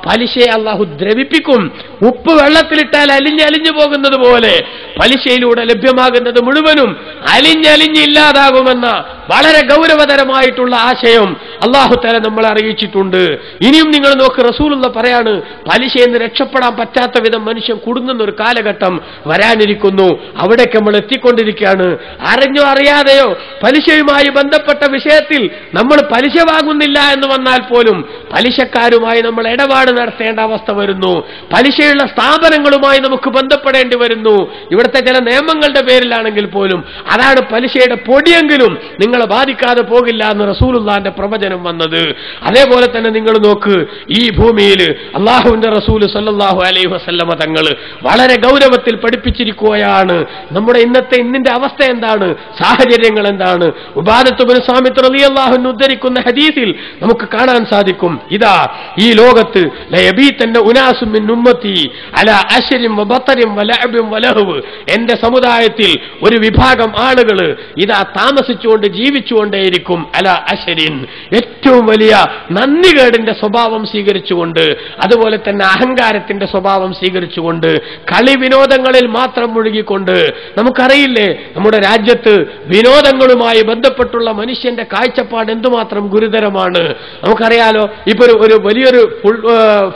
പലിശയെ അല്ലാഹു ദ്രവിപ്പിക്കും. ഉപ്പ് വെള്ളത്തിലിട്ടാൽ അലിഞ്ഞു പോകുന്നത് പോലെ പലിശയിലൂടെ ലഭ്യമാകുന്നത് മുഴുവനും അലിഞ്ഞില്ലാതാകുമെന്ന വളരെ ഗൗരവതരമായിട്ടുള്ള ആശയം അല്ലാഹു തആല നമ്മളെ അറിയിച്ചിട്ടുണ്ട്. ഇനിയും നിങ്ങൾ നോക്ക്, റസൂലുള്ള പറയാണ്, പലിശയിൽ നിന്ന് രക്ഷപ്പെടാൻ പറ്റാത്ത വിധം മനുഷ്യൻ കുടുങ്ങുന്ന ഒരു കാലഘട്ടം വരാനിരിക്കുന്നു. അവിടേക്ക് നമ്മൾ എത്തിക്കൊണ്ടിരിക്കുകയാണ്. അറിഞ്ഞോ അറിയാതെയോ പലിശയുമായി ബന്ധപ്പെട്ട വിഷയത്തിൽ നമ്മൾ പലിശ വാങ്ങുന്നില്ല എന്ന് വന്നാൽ പോലും പലിശക്കാരുമായി നമ്മൾ ഇടപാട് നടത്തേണ്ട അവസ്ഥ വരുന്നു. പലിശയുള്ള സ്ഥാപനങ്ങളുമായി നമുക്ക് ബന്ധപ്പെടേണ്ടി വരുന്നു. ഇവിടുത്തെ ചില നിയമങ്ങളുടെ പേരിലാണെങ്കിൽ പോലും അതാണ് പലിശയുടെ പൊടിയെങ്കിലും നിങ്ങളെ ബാധിക്കാതെ പോകില്ല എന്ന് റസൂലുള്ളാഹിന്റെ പ്രവചനം വന്നത്. അതേപോലെ തന്നെ നിങ്ങൾ നോക്ക്, ഈ ഭൂമിയിൽ അള്ളാഹുവിന്റെ റസൂൽ സല്ലല്ലാഹു അലൈഹി വസല്ലമ തങ്ങൾ വളരെ ഗൗരവത്തിൽ പഠിപ്പിച്ചിരിക്കുകയാണ്. നമ്മുടെ ഇന്നിന്റെ അവസ്ഥ എന്താണ്, സാഹചര്യങ്ങൾ എന്താണ്? ഉബാദത്ത് ഇബ്നു സാമിത്ത് റളിയല്ലാഹു അൻഹു ഉദ്ധരിക്കുന്ന ഹദീസിൽ നമുക്ക് കാണാൻ സാധിക്കും, ഇതാ ഈ ലോകത്ത് ലയബീതന്ന ഉനാസും മിൻ ഉമ്മത്തി അലാ അശ്രിൻ വബതരിൻ വലഅബിൻ വലഹവ്, എന്റെ സമുദായത്തിൽ ഒരു വിഭാഗം ആളുകൾ ഇതാ താമസിച്ചുകൊണ്ട് ജീവിച്ചുകൊണ്ടേയിരിക്കും, അലാ അശ്രിൻ, ഏറ്റവും വലിയ നന്ദികേടിന്റെ സ്വഭാവം സ്വീകരിച്ചുകൊണ്ട്, അതുപോലെ തന്നെ അഹങ്കാരത്തിന്റെ സ്വഭാവം സ്വീകരിച്ചുകൊണ്ട്, കളി വിനോദങ്ങളിൽ മാത്രം മുഴുകിക്കൊണ്ട്. നമുക്കറിയില്ലേ നമ്മുടെ രാജ്യത്ത് വിനോദങ്ങളുമായി ബന്ധപ്പെട്ടുള്ള മനുഷ്യന്റെ കാഴ്ചപ്പാട് എന്തുമാത്രം ഗുരുതരമാണ്. നമുക്കറിയാലോ, ഇപ്പൊ ഒരു വലിയൊരു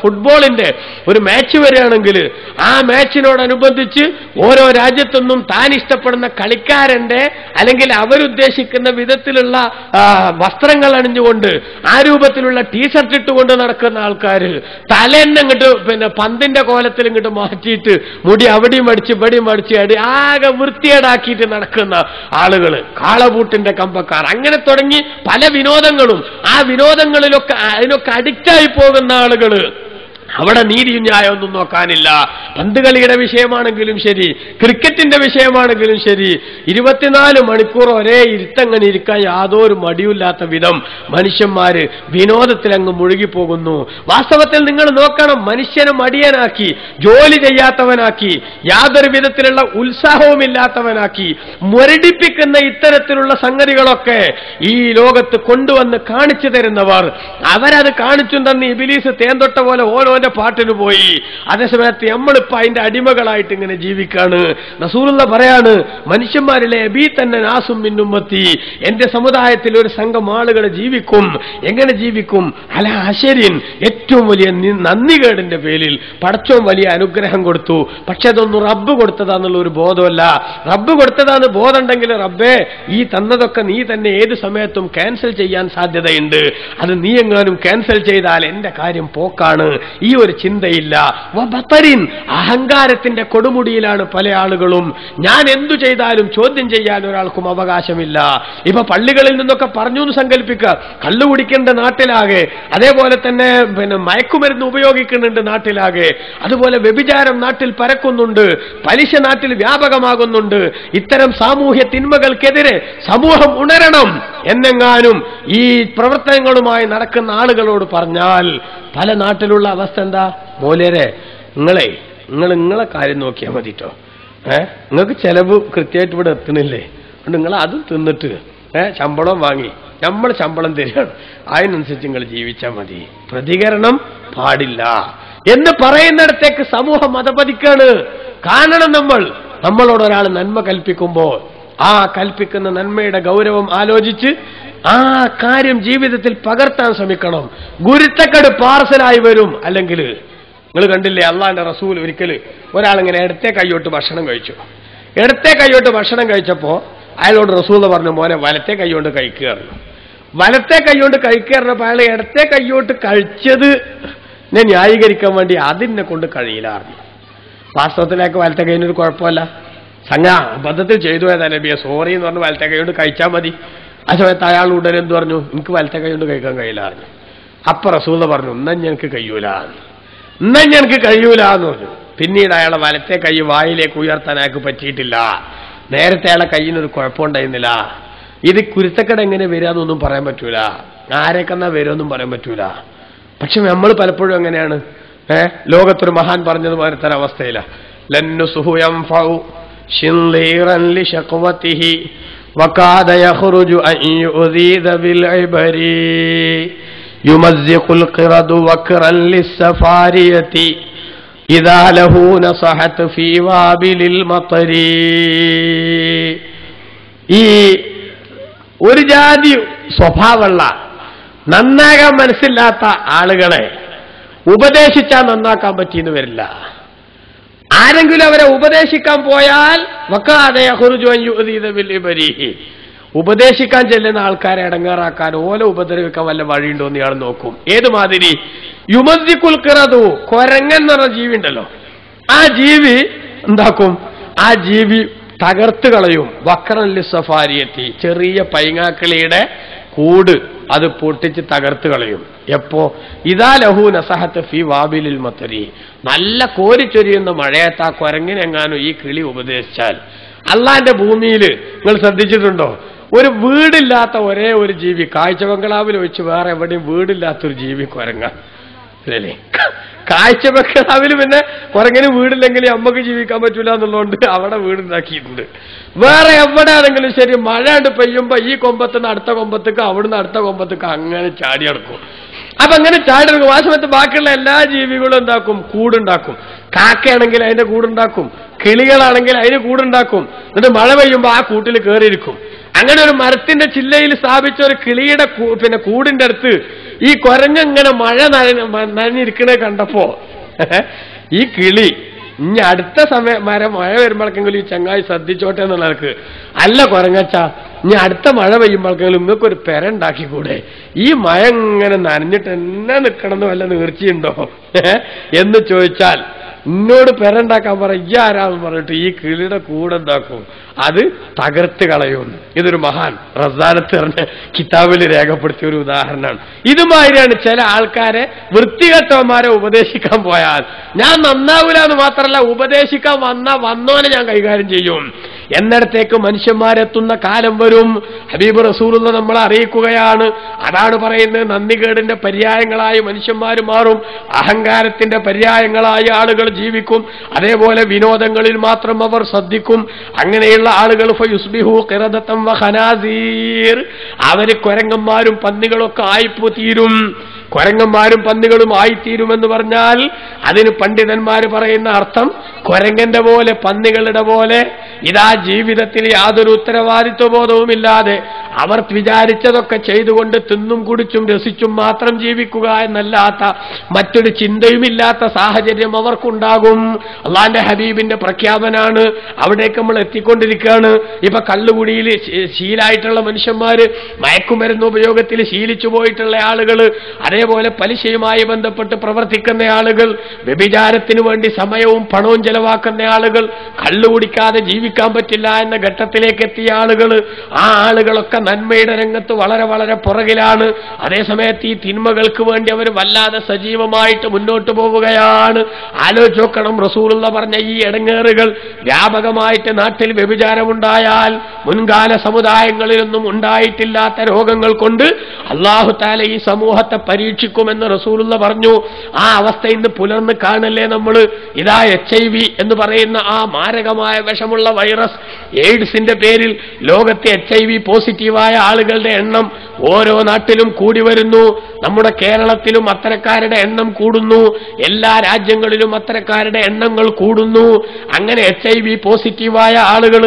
ഫുട്ബോളിന്റെ ഒരു മാച്ച് വരികയാണെങ്കിൽ ആ മാച്ചിനോടനുബന്ധിച്ച് ഓരോ രാജ്യത്തൊന്നും താൻ ഇഷ്ടപ്പെടുന്ന കളിക്കാരന്റെ അല്ലെങ്കിൽ അവരുദ്ദേശിക്കുന്ന വിധത്തിലുള്ള വസ്ത്രങ്ങൾ അണിഞ്ഞുകൊണ്ട് ആ രൂപത്തിലുള്ള ടീഷർട്ട് ഇട്ടുകൊണ്ട് നടക്കുന്ന ആൾക്കാർ തലേന്ന് ഇങ്ങോട്ട് പന്തിന്റെ കോലത്തിൽ ഇങ്ങോട്ട് മാറ്റിയിട്ട് മുടി അവിടെയും അടിച്ച് ഇവിടെയും അടിച്ച് ആകെ വൃത്തിയേടാക്കിയിട്ട് നടക്കുന്ന ആളുകൾ, കാളപൂട്ടിന്റെ കമ്പക്കാർ, അങ്ങനെ തുടങ്ങി പല വിനോദങ്ങളും. ആ വിനോദങ്ങളിലൊക്കെ അതിനൊക്കെ അഡിക്റ്റായി പോകുന്ന ആളുകൾ, അവിടെ നീതിയും ന്യായമൊന്നും നോക്കാനില്ല. പന്ത് കളിയുടെ വിഷയമാണെങ്കിലും ശരി, ക്രിക്കറ്റിന്റെ വിഷയമാണെങ്കിലും ശരി, 24 മണിക്കൂർ ഒരേ ഇരുത്തങ്ങനെ ഇരിക്കാൻ യാതൊരു മടിയില്ലാത്ത വിധം മനുഷ്യന്മാര് വിനോദത്തിലങ്ങ് മുഴുകിപ്പോകുന്നു. വാസ്തവത്തിൽ നിങ്ങൾ നോക്കണം, മനുഷ്യനെ മടിയനാക്കി, ജോലി ചെയ്യാത്തവനാക്കി, യാതൊരു വിധത്തിലുള്ള ഉത്സാഹവുമില്ലാത്തവനാക്കി മുരടിപ്പിക്കുന്ന ഇത്തരത്തിലുള്ള സംഗതികളൊക്കെ ഈ ലോകത്ത് കൊണ്ടുവന്ന് കാണിച്ചു തരുന്നവർ, അവരത് കാണിച്ചു തന്ന് ഇബ്ലീസ് തേൻതൊട്ട പോലെ ഓരോന്റെ പാട്ടിന് പോയി. അതേസമയത്ത് നമ്മളിപ്പോ അതിന്റെ അടിമകളായിട്ട് ഇങ്ങനെ ജീവിക്കാണ്. റസൂലുള്ള പറയാണ്, മനുഷ്യന്മാരിലെ അബീ തന്നെ നാസും മിൻ ഉമ്മത്തി, എന്റെ സമുദായത്തിൽ ഒരു സംഘം ആളുകൾ ജീവിക്കും. എങ്ങനെ ജീവിക്കും? അലാ അശ്രിൻ, ഏറ്റവും വലിയ നന്ദികേടിന്റെ പേരിൽ. പടച്ചോൻ വലിയ അനുഗ്രഹം കൊടുത്തു, പക്ഷെ അതൊന്നും റബ്ബ് കൊടുത്തതാന്നുള്ള ഒരു ബോധമല്ല. റബ്ബ് കൊടുത്തതാന്ന് ബോധമുണ്ടെങ്കിൽ റബ്ബേ ഈ തന്നതൊക്കെ നീ തന്നെ ഏത് സമയത്തും ക്യാൻസൽ ചെയ്യാൻ സാധ്യതയുണ്ട്, അത് നീ എങ്ങാനും ക്യാൻസൽ ചെയ്താൽ എന്റെ കാര്യം പോക്കാണ്, ഈ ഒരു ചിന്തയില്ല. വബതരിൻ, അഹങ്കാരത്തിന്റെ കൊടുമുടിയിലാണ് പല ആളുകളും. ഞാൻ എന്തു ചെയ്താലും ചോദ്യം ചെയ്യാൻ ഒരാൾക്കും അവകാശമില്ല. ഇപ്പൊ പള്ളികളിൽ നിന്നൊക്കെ പറഞ്ഞു എന്ന് സങ്കല്പിക്കുക, കള്ളു കുടിക്കേണ്ട നാട്ടിലാകെ, അതേപോലെ തന്നെ മയക്കുമരുന്ന് ഉപയോഗിക്കുന്നുണ്ട് നാട്ടിലാകെ, അതുപോലെ വ്യഭിചാരം നാട്ടിൽ പരക്കുന്നുണ്ട്, പലിശ നാട്ടിൽ വ്യാപകമാകുന്നുണ്ട്. ഇത്തരം സാമൂഹ്യ തിന്മകൾക്കെതിരെ സമൂഹം ഉണരണം എന്നെങ്ങാനും ഈ പ്രവർത്തനങ്ങളുമായി നടക്കുന്ന ആളുകളോട് പറഞ്ഞാൽ പല നാട്ടിലുള്ള അവസ്ഥ എന്താ? മോലേരെ, നിങ്ങളെ കാര്യം നോക്കിയാൽ മതിട്ടോ, നിങ്ങൾക്ക് ചെലവ് കൃത്യമായിട്ട് ഇവിടെ എത്തണില്ലേ, അതുകൊണ്ട് നിങ്ങൾ അതും തിന്നിട്ട് ശമ്പളം വാങ്ങി നമ്മൾ ശമ്പളം തരികയാണ്, അതിനനുസരിച്ച് നിങ്ങൾ ജീവിച്ചാൽ മതി, പ്രതികരണം പാടില്ല എന്ന് പറയുന്നിടത്തേക്ക് സമൂഹം മതപതിക്കാണ്. കാണണം, നമ്മളോട് ഒരാൾ നന്മ കൽപ്പിക്കുമ്പോൾ ആ കൽപ്പിക്കുന്ന നന്മയുടെ ഗൗരവം ആലോചിച്ച് ആ കാര്യം ജീവിതത്തിൽ പകർത്താൻ ശ്രമിക്കണം. ഗുരുത്തക്കേട് പാർസലായി വരും. അല്ലെങ്കിൽ നിങ്ങൾ കണ്ടില്ലേ, അള്ളാഹിന്റെ റസൂൽ ഒരിക്കൽ ഒരാളിങ്ങനെ ഇടത്തെ കൈയോട്ട് ഭക്ഷണം കഴിച്ചു. ഇടത്തെ കൈയോട്ട് ഭക്ഷണം കഴിച്ചപ്പോൾ അയാളോട് റസൂൽ പറഞ്ഞു, മോനെ വലത്തെ കൈകൊണ്ട് കഴിക്കുകയായിരുന്നു. വലത്തെ കൈകൊണ്ട് കഴിക്കുകയായിരുന്നപ്പോൾ അയാൾ ഇടത്തെ കൈയോട്ട് കഴിച്ചത് ഞാൻ ന്യായീകരിക്കാൻ വേണ്ടി അതിനെ കൊണ്ട് കഴിയില്ലായിരുന്നു. വാസ്തവത്തിലേക്ക് വലത്തെ കൈയിനൊരു കുഴപ്പമല്ല, സംഘ അബദ്ധത്തിൽ ചെയ്തു പോയതാ നബിയെ, സോറി എന്ന് പറഞ്ഞ് വലത്തെ കൈ കൊണ്ട് കഴിച്ചാൽ മതി. ആ സമയത്ത് അയാൾ ഉടനെ എന്ത് പറഞ്ഞു? എനിക്ക് വലത്തെ കൈ കൊണ്ട് കഴിക്കാൻ കഴിയില്ലായിരുന്നു. അപ്പൊ റസൂൽ പറഞ്ഞു, എന്നാ ഞങ്ങൾക്ക് കഴിയൂല എന്ന് പറഞ്ഞു. പിന്നീട് അയാളെ വലത്തെ കൈ വായിലേക്ക് ഉയർത്താൻ അയാൾക്ക് പറ്റിയിട്ടില്ല. നേരത്തെ അയാളെ കയ്യിനൊരു കുഴപ്പമുണ്ടായിരുന്നില്ല. ഇത് കുരുത്തക്കട എങ്ങനെ വരാന്നൊന്നും പറയാൻ പറ്റൂല, ആരേക്കെന്നാ വരുമെന്നും പറയാൻ പറ്റൂല. പക്ഷെ നമ്മൾ പലപ്പോഴും എങ്ങനെയാണ്, ലോകത്തൊരു മഹാൻ പറഞ്ഞതുമാതിരി തന്നെ അവസ്ഥയില ലന്നുസുഹു യൻഫഉ ശിൻലീറൻ ലിശഖവതിഹി വകാദ യഖ്റുജു അൻ യുദീദ ബിൽ ഇബരി യുമസ്സിഖുൽ ഖിറദു വക്റൻ ലിസ്സഫാരിയതി ഇദാ ലഹു നസഹത് ഫീ വാബിലിൽ മതരി. ഈ ഒരു ജാതി സ്വഭാവമുള്ള നന്നാകാൻ മനസ്സില്ലാത്ത ആളുകളെ ഉപദേശിച്ചാൽ നന്നാക്കാൻ പറ്റിയെന്ന് വരില്ല. ആരെങ്കിലും അവരെ ഉപദേശിക്കാൻ പോയാൽ ഉപദേശിക്കാൻ ചെല്ലുന്ന ആൾക്കാരെ ഇടങ്ങാറാക്കാൻ, ഓലെ ഉപദ്രവിക്കാൻ വല്ല വഴിയുണ്ടോ എന്ന് ഇയാൾ നോക്കും. ഏതുമാതിരി യുമസ്സിഖുൽ ഖിറദു, കൊരങ്ങൻ എന്ന് പറഞ്ഞ ജീവി ഉണ്ടല്ലോ, ആ ജീവി എന്താക്കും? ആ ജീവി തകർത്ത് കളയും. വക്റൻ ലിസ്സഫാരിയത്തി, ചെറിയ പൈങ്ങാക്കിളിയുടെ കൂട് അത് പൊട്ടിച്ച് തകർത്ത് കളയും. എപ്പോ? ഇദാ ലഹു നസഹത്ത് ഫി വാബിലിൽ മത്തരി, നല്ല കോരിച്ചൊരിയുന്ന മഴയത്ത് ആ കൊരങ്ങിനെങ്ങാനും ഈ കിളി ഉപദേശിച്ചാൽ. അള്ളാന്റെ ഭൂമിയിൽ നിങ്ങൾ ശ്രദ്ധിച്ചിട്ടുണ്ടോ, ഒരു വീടില്ലാത്ത ഒരേ ഒരു ജീവി, കാഴ്ച ബംഗ്ലാവിൽ വെച്ച് വേറെ എവിടെയും വീടില്ലാത്തൊരു ജീവി കുരങ്ങ അല്ലേ? കാഴ്ച ബംഗ്ലാവിൽ പിന്നെ കുരങ്ങിന് വീടില്ലെങ്കിൽ അമ്മക്ക് ജീവിക്കാൻ പറ്റൂല എന്നുള്ളതുകൊണ്ട് അവിടെ വീടുണ്ടാക്കിയിട്ടുണ്ട്. വേറെ എവിടെ ആണെങ്കിലും ശരി, മഴ കൊണ്ട് പെയ്യുമ്പോ ഈ കൊമ്പത്തുനിന്ന് അടുത്ത കൊമ്പത്തേക്ക്, അവിടുന്ന് അടുത്ത കൊമ്പത്തേക്ക് അങ്ങനെ ചാടി നടക്കും. അപ്പൊ അങ്ങനെ ചാടി നടക്കും. ആ സമയത്ത് ബാക്കിയുള്ള എല്ലാ ജീവികളും എന്താക്കും? കൂടുണ്ടാക്കും. കാക്കയാണെങ്കിൽ അതിന്റെ കൂടുണ്ടാക്കും, കിളികളാണെങ്കിൽ അതിന് കൂടുണ്ടാക്കും. എന്നിട്ട് മഴ പെയ്യുമ്പോ ആ കൂട്ടിൽ കയറിയിരിക്കും. അങ്ങനെ ഒരു മരത്തിന്റെ ചില്ലയിൽ സ്ഥാപിച്ച ഒരു കിളിയുടെ പിന്നെ കൂടിന്റെ അടുത്ത് ഈ കുരങ്ങിങ്ങനെ മഴ നനഞ്ഞിരിക്കണേ കണ്ടപ്പോ ഈ കിളി ഇനി അടുത്ത മഴ വരുമ്പോഴേക്കെങ്കിലും ഈ ചങ്ങായി ശ്രദ്ധിച്ചോട്ടെ എന്നുള്ളവർക്ക്, അല്ല കുരങ്ങച്ച, ഇനി അടുത്ത മഴ പെയ്യുമ്പോഴേക്കെങ്കിലും നിങ്ങൾക്കൊരു പെരണ്ടാക്കിക്കൂടെ? ഈ മഴ ഇങ്ങനെ നനഞ്ഞിട്ട് എന്നെ നിൽക്കണമെന്ന് വല്ല നീർച്ചയുണ്ടോ എന്ന് ചോദിച്ചാൽ എന്നോട് പെരണ്ടാക്കാൻ പറ ആരാന്ന് പറഞ്ഞിട്ട് ഈ കിളിയുടെ കൂടെ എന്താക്കും? അത് തകർത്ത് കളയും. ഇതൊരു മഹാൻ റസാനത്ത് പറഞ്ഞ കിതാബിൽ രേഖപ്പെടുത്തിയ ഒരു ഉദാഹരണമാണ്. ഇതുമാതിരിയാണ് ചില ആൾക്കാരെ വൃത്തികെട്ടവന്മാരെ ഉപദേശിക്കാൻ പോയാൽ ഞാൻ നന്നാവൂല എന്ന് മാത്രമല്ല, ഉപദേശിക്കാൻ വന്നോനെ ഞാൻ കൈകാര്യം ചെയ്യും എന്നിടത്തേക്ക് മനുഷ്യന്മാരെത്തുന്ന കാലം വരും. ഹബീബ് റസൂലുള്ള നമ്മളെ അറിയിക്കുകയാണ്. അതാണ് പറയുന്നത്, നന്ദികേടിന്റെ പര്യായങ്ങളായി മനുഷ്യന്മാർ മാറും, അഹങ്കാരത്തിന്റെ പര്യായങ്ങളായി ആളുകൾ ജീവിക്കും, അതേപോലെ വിനോദങ്ങളിൽ മാത്രം അവർ ശ്രദ്ധിക്കും. അങ്ങനെയുള്ള ആളുകൾ ഫയുസ്ബിഹു ഖിറദതൻ വഖനാസീർ, അവര് കുരങ്ങന്മാരും പന്നികളൊക്കെ ആയിപ്പോതീരും. കുരങ്ങന്മാരും പന്നികളും ആയിത്തീരുമെന്ന് പറഞ്ഞാൽ അതിന് പണ്ഡിതന്മാര് പറയുന്ന അർത്ഥം, കുരങ്ങന്റെ പോലെ പന്നികളുടെ പോലെ ഇതാ ജീവിതത്തിൽ യാതൊരു ഉത്തരവാദിത്വ ബോധവുമില്ലാതെ അവർ വിചാരിച്ചതൊക്കെ ചെയ്തുകൊണ്ട് തിന്നും കുടിച്ചും രസിച്ചും മാത്രം ജീവിക്കുക എന്നല്ലാത്ത മറ്റൊരു ചിന്തയുമില്ലാത്ത സാഹചര്യം അവർക്കുണ്ടാകും. അള്ളാന്റെ ഹബീബിന്റെ പ്രഖ്യാപനാണ്. അവിടേക്ക് നമ്മൾ എത്തിക്കൊണ്ടിരിക്കുകയാണ്. ഇപ്പൊ കള്ളുകുടിയിൽ ശീലായിട്ടുള്ള മനുഷ്യന്മാര്, മയക്കുമരുന്ന് ഉപയോഗത്തിൽ ശീലിച്ചു പോയിട്ടുള്ള ആളുകൾ, അതേപോലെ പലിശയുമായി ബന്ധപ്പെട്ട് പ്രവർത്തിക്കുന്ന ആളുകൾ, വ്യഭിചാരത്തിന് വേണ്ടി സമയവും പണവും ചെലവാക്കുന്ന ആളുകൾ, കള്ളുകുടിക്കാതെ ജീവിക്കാൻ പറ്റില്ല എന്ന ഘട്ടത്തിലേക്ക് എത്തിയ ആളുകൾ, ആ ആളുകളൊക്കെ നന്മയുടെ രംഗത്ത് വളരെ വളരെ പുറകിലാണ്. അതേസമയത്ത് ഈ തിന്മകൾക്ക് വേണ്ടി അവർ വല്ലാതെ സജീവമായിട്ട് മുന്നോട്ട് പോവുകയാണ്. ആലോചിച്ച് നോക്കണം, റസൂലുള്ള പറഞ്ഞ ഈ ഇടങ്ങേറുകൾ വ്യാപകമായിട്ട് നാട്ടിൽ വ്യഭിചാരമുണ്ടായാൽ മുൻകാല സമുദായങ്ങളിലൊന്നും ഉണ്ടായിട്ടില്ലാത്ത രോഗങ്ങൾ കൊണ്ട് അല്ലാഹു തആല ഈ സമൂഹത്തെ പരീക്ഷിക്കുമെന്ന് റസൂലുള്ള പറഞ്ഞു. ആ അവസ്ഥ ഇന്ന് പുലർന്ന് കാണല്ലേ നമ്മൾ. ഇതാ HIV എന്ന് പറയുന്ന ആ മാരകമായ വിഷമുള്ള വൈറസ്, എയ്ഡ്സിന്റെ പേരിൽ ലോകത്തെ HIV പോസിറ്റീവായ ആളുകളുടെ എണ്ണം ഓരോ നാട്ടിലും കൂടി വരുന്നു. നമ്മുടെ കേരളത്തിലും അത്തരക്കാരുടെ എണ്ണം കൂടുന്നു. എല്ലാ രാജ്യങ്ങളിലും അത്തരക്കാരുടെ എണ്ണങ്ങൾ കൂടുന്നു. അങ്ങനെ HIV പോസിറ്റീവായ ആളുകൾ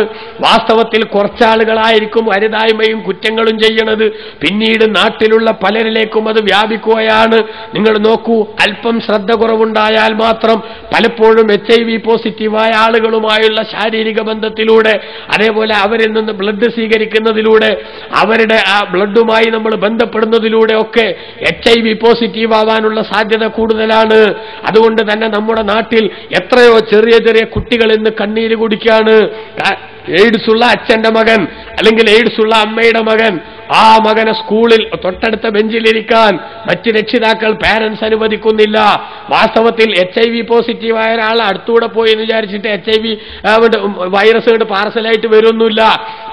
വാസ്തവത്തിൽ കുറച്ചാളുകളായിരിക്കും അരുതായ്മയും കുറ്റങ്ങളും ചെയ്യണത്. പിന്നീട് നാട്ടിലുള്ള പലരിലേക്കും അത് വ്യാപിക്കുകയാണ്. നിങ്ങൾ നോക്കൂ, അല്പം ശ്രദ്ധ കുറവുണ്ടായാൽ മാത്രം പലപ്പോഴും HIV പോസിറ്റീവായ ആളുകളുമായുള്ള ശാരീരിക ബന്ധത്തിലൂടെ, അതേപോലെ അവരിൽ നിന്ന് ബ്ലഡ് സ്വീകരിക്കുന്നതിലൂടെ, അവരുടെ ആ ബ്ലഡുമായി നമ്മൾ ബന്ധപ്പെടുന്നതിലൂടെ ഒക്കെ HIV പോസിറ്റീവ് ആവാനുള്ള സാധ്യത കൂടുതലാണ്. അതുകൊണ്ട് തന്നെ നമ്മുടെ നാട്ടിൽ എത്രയോ ചെറിയ ചെറിയ കുട്ടികൾ ഇന്ന് കണ്ണീര് കുടിക്കാണ്. എയ്ഡ്സ് ഉള്ള അച്ഛന്റെ മകൻ അല്ലെങ്കിൽ എയ്ഡ്സ് ഉള്ള അമ്മയുടെ മകൻ, ആ മകനെ സ്കൂളിൽ തൊട്ടടുത്ത ബെഞ്ചിലിരിക്കാൻ മറ്റ് രക്ഷിതാക്കൾ പാരന്റ്സ് അനുവദിക്കുന്നില്ല. വാസ്തവത്തിൽ HIV പോസിറ്റീവായ ഒരാൾ അടുത്തൂടെ പോയി എന്ന് വിചാരിച്ചിട്ട് HIV വൈറസ് പാർസലായിട്ട് വരുമൊന്നുമില്ല.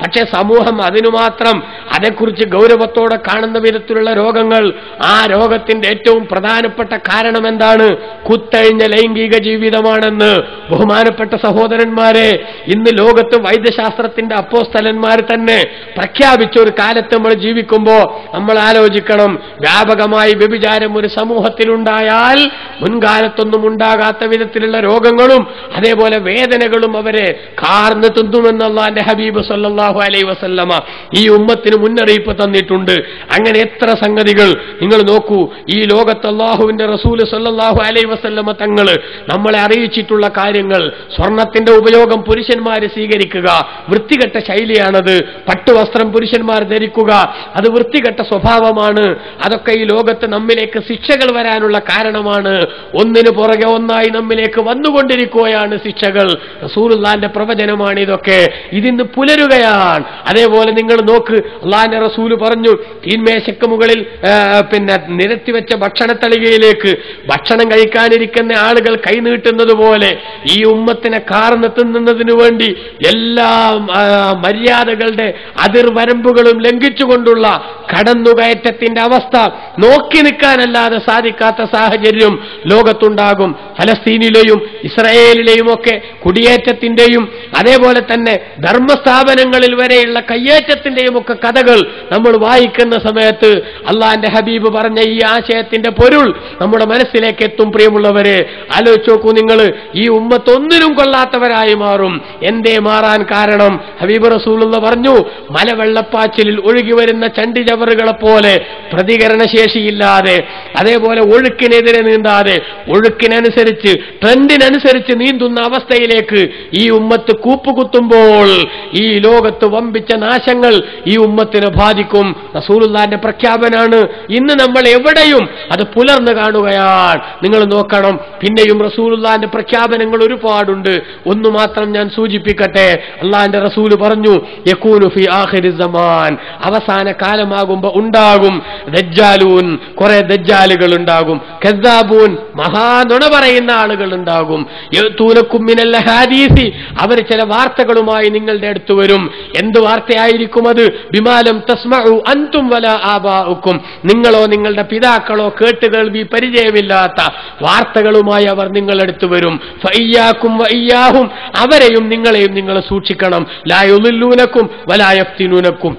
പക്ഷെ സമൂഹം അതിനു മാത്രം അതേക്കുറിച്ച് ഗൗരവത്തോടെ കാണുന്ന വിധത്തിലുള്ള രോഗങ്ങൾ, ആ രോഗത്തിന്റെ ഏറ്റവും പ്രധാനപ്പെട്ട കാരണം എന്താണ്? കുത്തഴിഞ്ഞ ലൈംഗിക ജീവിതമാണെന്ന്. ബഹുമാനപ്പെട്ട സഹോദരന്മാരെ, ഇന്ന് ലോകത്ത് വൈദ്യശാസ്ത്രത്തിന്റെ അപ്പോസ്തലന്മാർ തന്നെ പ്രഖ്യാപിച്ച ഒരു കാലത്ത് നമ്മൾ ജീവിക്കുമ്പോൾ നമ്മൾ ആലോചിക്കണം, വ്യാപകമായി വ്യഭിചാരം ഒരു സമൂഹത്തിലുണ്ടായാൽ മുൻകാലത്തൊന്നും ഉണ്ടാകാത്ത വിധത്തിലുള്ള രോഗങ്ങളും അതേപോലെ വേദനകളും അവരെ കാർന്ന് തിന്നുമെന്ന് അല്ലാഹുവിന്റെ ഹബീബ് സല്ലല്ലാഹു അലൈഹി വസല്ലമ ഈ ഉമ്മത്തിന് മുന്നറിയിപ്പ് തന്നിട്ടുണ്ട്. അങ്ങനെ എത്ര സംഗതികൾ നിങ്ങൾ നോക്കൂ. ഈ ലോകത്ത് അല്ലാഹുവിന്റെ റസൂൽ സല്ലല്ലാഹു അലൈഹി വസല്ലമ തങ്ങൾ നമ്മളെ അറിയിച്ചിട്ടുള്ള കാര്യങ്ങൾ. സ്വർണത്തിന്റെ ഉപയോഗം പുരുഷന്മാർ സ്വീകരിക്കുക, വൃത്തികെട്ട ശൈലിയാണത്. പട്ടുവസ്ത്രം പുരുഷന്മാർ ധരിക്കുക, അത് വൃത്തികെട്ട സ്വഭാവമാണ്. അതൊക്കെ ഈ ലോകത്ത് നമ്മിലേക്ക് ശിക്ഷകൾ വരാനുള്ള കാരണമാണ്. ഒന്നിനു പുറകെ ഒന്നായി നമ്മിലേക്ക് വന്നുകൊണ്ടിരിക്കുകയാണ് ശിക്ഷകൾ. റസൂലുള്ളാഹിന്റെ പ്രവചനമാണ് ഇതൊക്കെ. ഇതിന്ന് പുലരുകയാണ്. അതേപോലെ നിങ്ങൾ നോക്ക്, അല്ലാഹുവിന്റെ റസൂല് പറഞ്ഞു, തീന്മേശയ്ക്ക് മുകളിൽ നിരത്തിവെച്ച ഭക്ഷണത്തളികയിലേക്ക് ഭക്ഷണം കഴിക്കാനിരിക്കുന്ന ആളുകൾ കൈനീട്ടുന്നത് പോലെ ഈ ഉമ്മത്തിനെ കാർന്ന് തിന്നുന്നതിനു വേണ്ടി എല്ലാ മര്യാദകളുടെ അതിർവരമ്പുകളും ലംഘിച്ചുകൊണ്ടുള്ള കടന്നുകയറ്റത്തിന്റെ അവസ്ഥ നോക്കി നിൽക്കാനല്ലാതെ സാധിക്കാത്ത സാഹചര്യം ലോകത്തുണ്ടാകും. ഫലസ്തീനിലെയും ഇസ്രായേലിലെയും ഒക്കെ കുടിയേറ്റത്തിന്റെയും അതേപോലെ തന്നെ ധർമ്മസ്ഥാപനങ്ങളിൽ വരെയുള്ള കയ്യേറ്റത്തിന്റെയും ഒക്കെ കഥകൾ നമ്മൾ വായിക്കുന്ന സമയത്ത് അള്ളാന്റെ ഹബീബ് പറഞ്ഞ ഈ ആശയത്തിന്റെ പൊരുൾ നമ്മുടെ മനസ്സിലേക്ക് എത്തും. പ്രിയമുള്ളവരെ, ആലോചിച്ച് നോക്കൂ നിങ്ങൾ, ഈ ഉമ്മത്ത് ഒന്നിനും കൊള്ളാത്തവരായി മാറും. എന്തേ മാറാൻ കാരണം? ഹബീബ് റസൂലുള്ള പറഞ്ഞു, മലവെള്ളപ്പാച്ചിലിൽ ഒഴുകി വരുന്ന ചണ്ടിചവറുകളെ പോലെ പ്രതികരണശേഷിയില്ലാതെ, അതേപോലെ ഒഴുക്കിനെതിരെ നീന്താതെ, ഒഴുക്കിനനുസരിച്ച് ട്രെൻഡിനനുസരിച്ച് നീന്തുന്ന അവസ്ഥയിലേക്ക് ഈ ഉമ്മത്ത് കൂപ്പുകുത്തുമ്പോൾ ഈ ലോകത്ത് വമ്പിച്ച നാശങ്ങൾ ഈ ഉമ്മത്തിനെ ബാധിക്കും. റസൂലുള്ളാഹിന്റെ പ്രഖ്യാപനാണ്. ഇന്ന് നമ്മൾ എവിടെയും അത് പുലർന്നു കാണുകയാണ്. നിങ്ങൾ നോക്കണം. പിന്നെയും റസൂലുള്ളാഹിന്റെ പ്രഖ്യാപനങ്ങൾ ഒരുപാടുണ്ട്. ഒന്നു മാത്രം ഞാൻ സൂചിപ്പിക്കട്ടെ. അള്ളാഹിന്റെ റസൂല് പറഞ്ഞു, യകൂനു ഫി ആഖിരി സമാൻ, അവസാന കാലമാകുമ്പോൾ ഉണ്ടാകും ദജ്ജാലൂൻ, കുറെ ദജ്ജാലുകൾ ഉണ്ടാകും. കദ്ദാബൂൻ, മഹാനുണ പറയുന്ന ആളുകൾ ഉണ്ടാകും. യഅ്തൂനകും മിനൽ ഹദീസി, അവർ ചില വാർത്തകളുമായി നിങ്ങളുടെ അടുത്ത് വരും. എന്ത് വാർത്തയായിരിക്കും അത്? ബിമാലം തസ്മഉ അൻതും വലാ ആബാഉക്കും, നിങ്ങളോ നിങ്ങളുടെ പിതാക്കളോ കേട്ടുകേൾവി പരിചയമില്ലാത്ത വാർത്തകളുമായി അവർ നിങ്ങളടുത്ത് വരും. ഫഇയ്യാകും വഇയ്യാഹും, അവരെയും നിങ്ങളെയും നിങ്ങൾ സൂക്ഷിക്കണം. ലാ യുളില്ലൂനകും വലാ യഫ്തിനൂനകും,